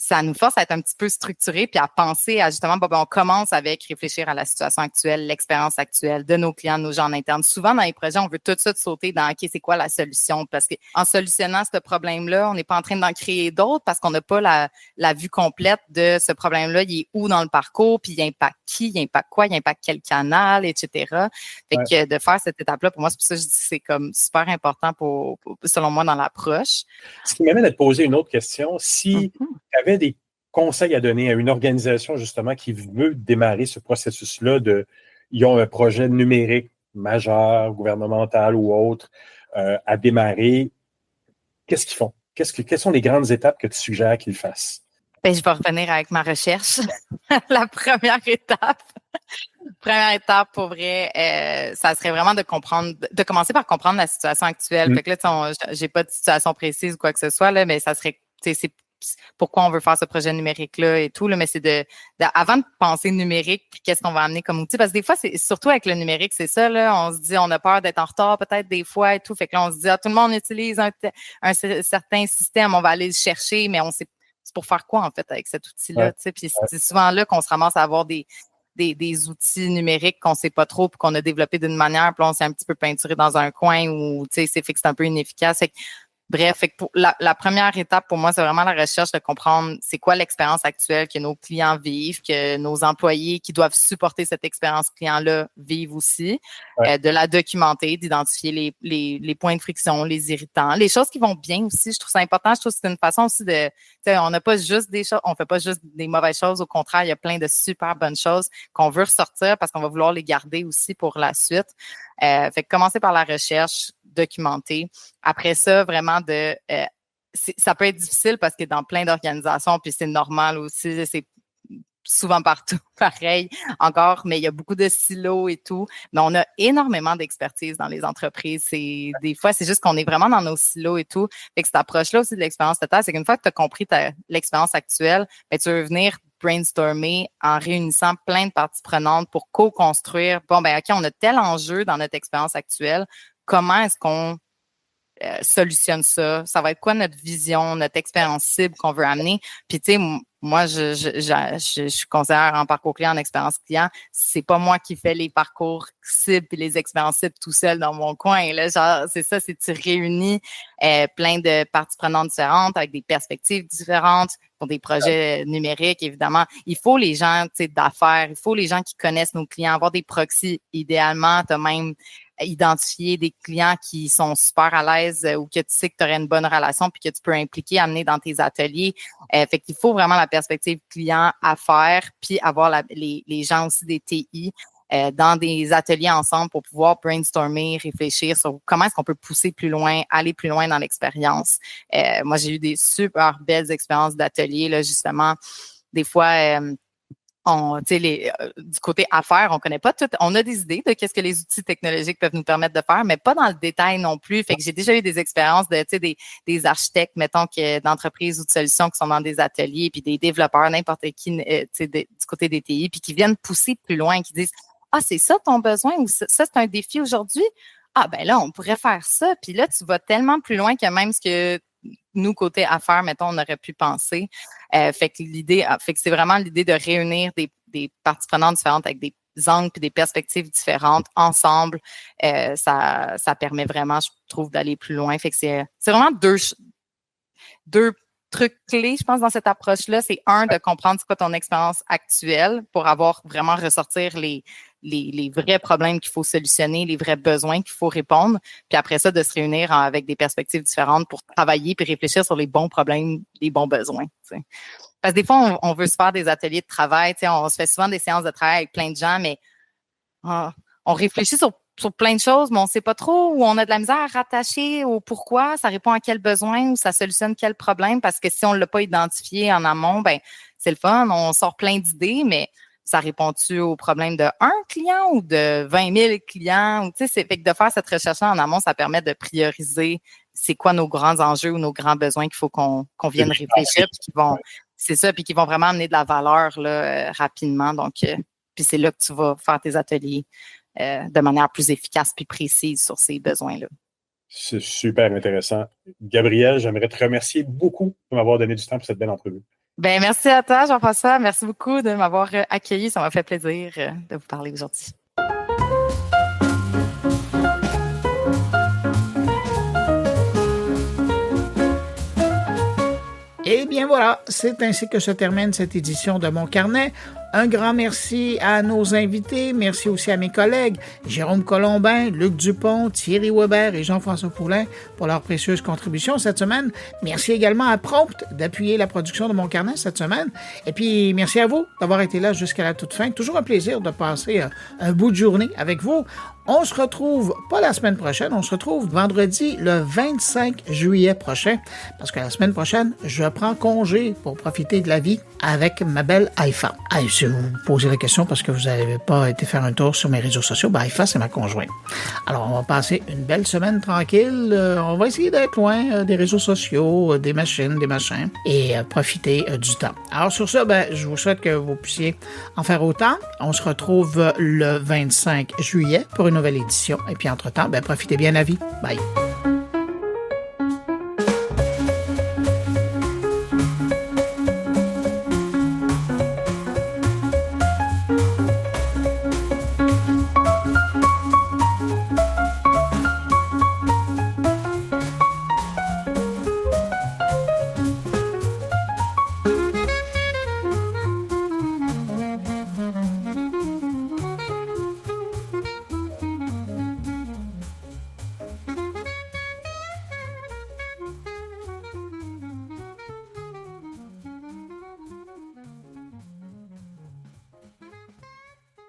ça nous force à être un petit peu structuré puis à penser à justement, on commence avec réfléchir à la situation actuelle, l'expérience actuelle de nos clients, de nos gens en interne. Souvent, dans les projets, on veut tout de suite sauter dans, OK, c'est quoi la solution? Parce qu'en solutionnant ce problème-là, on n'est pas en train d'en créer d'autres parce qu'on n'a pas la vue complète de ce problème-là. Il est où dans le parcours? Puis il impacte qui? Il impacte quoi? Il impacte quel canal? Etc. Fait que de faire cette étape-là, pour moi, c'est pour ça que je dis que c'est comme super important selon moi, dans l'approche. Ce qui m'amène à te poser une autre question. Si tu avais des conseils à donner à une organisation, justement, qui veut démarrer ce processus-là ils ont un projet numérique majeur, gouvernemental ou autre, à démarrer, qu'est-ce qu'ils font? Quelles sont les grandes étapes que tu suggères qu'ils fassent? Ben, je vais revenir avec ma recherche. La première étape. Pour vrai, ça serait vraiment de commencer par comprendre la situation actuelle. Fait que là, j'ai pas de situation précise ou quoi que ce soit, là, mais ça serait, c'est pourquoi on veut faire ce projet numérique-là et tout, là, mais c'est avant de penser numérique, puis qu'est-ce qu'on va amener comme outil, parce que des fois, c'est surtout avec le numérique, c'est ça, là, on se dit, on a peur d'être en retard peut-être des fois et tout, fait que là, on se dit, tout le monde utilise un certain système, on va aller le chercher, mais on sait c'est pour faire quoi, en fait, avec cet outil-là, tu sais, puis c'est souvent là qu'on se ramasse à avoir des outils numériques qu'on sait pas trop puis qu'on a développé d'une manière, puis là, on s'est un petit peu peinturé dans un coin où, tu sais, c'est fait que c'est un peu inefficace. Bref, pour la première étape pour moi, c'est vraiment la recherche de comprendre c'est quoi l'expérience actuelle que nos clients vivent, que nos employés qui doivent supporter cette expérience client-là vivent aussi, de la documenter, d'identifier les points de friction, les irritants, les choses qui vont bien aussi. Je trouve ça important. Je trouve que c'est une façon aussi de, tu sais, on n'a pas juste des choses, on fait pas juste des mauvaises choses. Au contraire, il y a plein de super bonnes choses qu'on veut ressortir parce qu'on va vouloir les garder aussi pour la suite. Fait que commencer par la recherche, documenter. Après ça, vraiment ça peut être difficile parce que dans plein d'organisations, puis c'est normal aussi, c'est souvent partout pareil encore, mais il y a beaucoup de silos et tout. Mais on a énormément d'expertise dans les entreprises. Des fois, c'est juste qu'on est vraiment dans nos silos et tout. Fait que cette approche-là aussi de l'expérience totale, c'est qu'une fois que tu as compris l'expérience actuelle, ben, tu veux venir brainstormer en réunissant plein de parties prenantes pour co-construire. Bon, ben OK, on a tel enjeu dans notre expérience actuelle. Comment est-ce qu'on solutionne ça? Ça va être quoi notre vision, notre expérience cible qu'on veut amener? Puis, tu sais, moi, je suis conseillère en parcours client, en expérience client. C'est pas moi qui fais les parcours cibles et les expériences cibles tout seul dans mon coin. Là, genre, c'est ça, c'est tu réunis plein de parties prenantes différentes avec des perspectives différentes pour des projets numériques, évidemment. Il faut les gens, tu sais, d'affaires, il faut les gens qui connaissent nos clients, avoir des proxys. Idéalement, tu as même identifier des clients qui sont super à l'aise ou que tu sais que tu aurais une bonne relation puis que tu peux impliquer, amener dans tes ateliers. Fait qu'il faut vraiment la perspective client à faire puis avoir les gens aussi des TI dans des ateliers ensemble pour pouvoir brainstormer, réfléchir sur comment est-ce qu'on peut pousser plus loin, aller plus loin dans l'expérience. Moi, j'ai eu des super belles expériences d'ateliers, là, justement. Des fois, du côté affaires, on connaît pas tout. On a des idées de qu'est-ce que les outils technologiques peuvent nous permettre de faire, mais pas dans le détail non plus. Fait que j'ai déjà eu des expériences de, des architectes, mettons, d'entreprises ou de solutions qui sont dans des ateliers, puis des développeurs, n'importe qui, du côté des TI, puis qui viennent pousser plus loin, qui disent, ah, c'est ça ton besoin ou ça c'est un défi aujourd'hui? Ah, ben là, on pourrait faire ça. Puis là, tu vas tellement plus loin que même ce que nous, côté affaires, mettons, on aurait pu penser. Fait que c'est vraiment l'idée de réunir des parties prenantes différentes avec des angles et des perspectives différentes ensemble. Ça permet vraiment, je trouve, d'aller plus loin. Fait que c'est vraiment deux trucs clés, je pense, dans cette approche-là. C'est de comprendre c'est quoi ton expérience actuelle pour avoir vraiment ressortir les vrais problèmes qu'il faut solutionner, les vrais besoins qu'il faut répondre. Puis après ça, de se réunir avec des perspectives différentes pour travailler puis réfléchir sur les bons problèmes, les bons besoins. T'sais. Parce que des fois, on veut se faire des ateliers de travail. On se fait souvent des séances de travail avec plein de gens, mais on réfléchit sur sur plein de choses, mais on ne sait pas trop, ou on a de la misère à rattacher au pourquoi, ça répond à quel besoin ou ça solutionne quel problème, parce que si on ne l'a pas identifié en amont, ben c'est le fun, on sort plein d'idées, mais ça répond-tu au problème de un client ou de 20 000 clients? Ou, fait que de faire cette recherche-là en amont, ça permet de prioriser c'est quoi nos grands enjeux ou nos grands besoins qu'il faut qu'on vienne réfléchir, puis qui vont vraiment amener de la valeur là, rapidement. Donc, puis c'est là que tu vas faire tes ateliers de manière plus efficace puis précise sur ces besoins-là. C'est super intéressant. Gabrielle, j'aimerais te remercier beaucoup de m'avoir donné du temps pour cette belle entrevue. Ben merci à toi, Jean-François. Merci beaucoup de m'avoir accueilli. Ça m'a fait plaisir de vous parler aujourd'hui. Et bien voilà, c'est ainsi que se termine cette édition de Mon Carnet. Un grand merci à nos invités. Merci aussi à mes collègues Jérôme Colombin, Luc Dupont, Thierry Weber et Jean-François Poulain pour leurs précieuses contributions cette semaine. Merci également à Prompt d'appuyer la production de Mon Carnet cette semaine. Et puis, merci à vous d'avoir été là jusqu'à la toute fin. Toujours un plaisir de passer un bout de journée avec vous. On se retrouve, pas la semaine prochaine, on se retrouve vendredi le 25 juillet prochain, parce que la semaine prochaine, je prends congé pour profiter de la vie avec ma belle Haïfa. Si vous vous posez la question parce que vous n'avez pas été faire un tour sur mes réseaux sociaux, ben Haïfa, c'est ma conjointe. Alors, on va passer une belle semaine tranquille. On va essayer d'être loin des réseaux sociaux, des machines, des machins, et profiter du temps. Alors, sur ça, ben, je vous souhaite que vous puissiez en faire autant. On se retrouve le 25 juillet pour une nouvelle édition. Et puis, entre-temps, ben, profitez bien de la vie. Bye!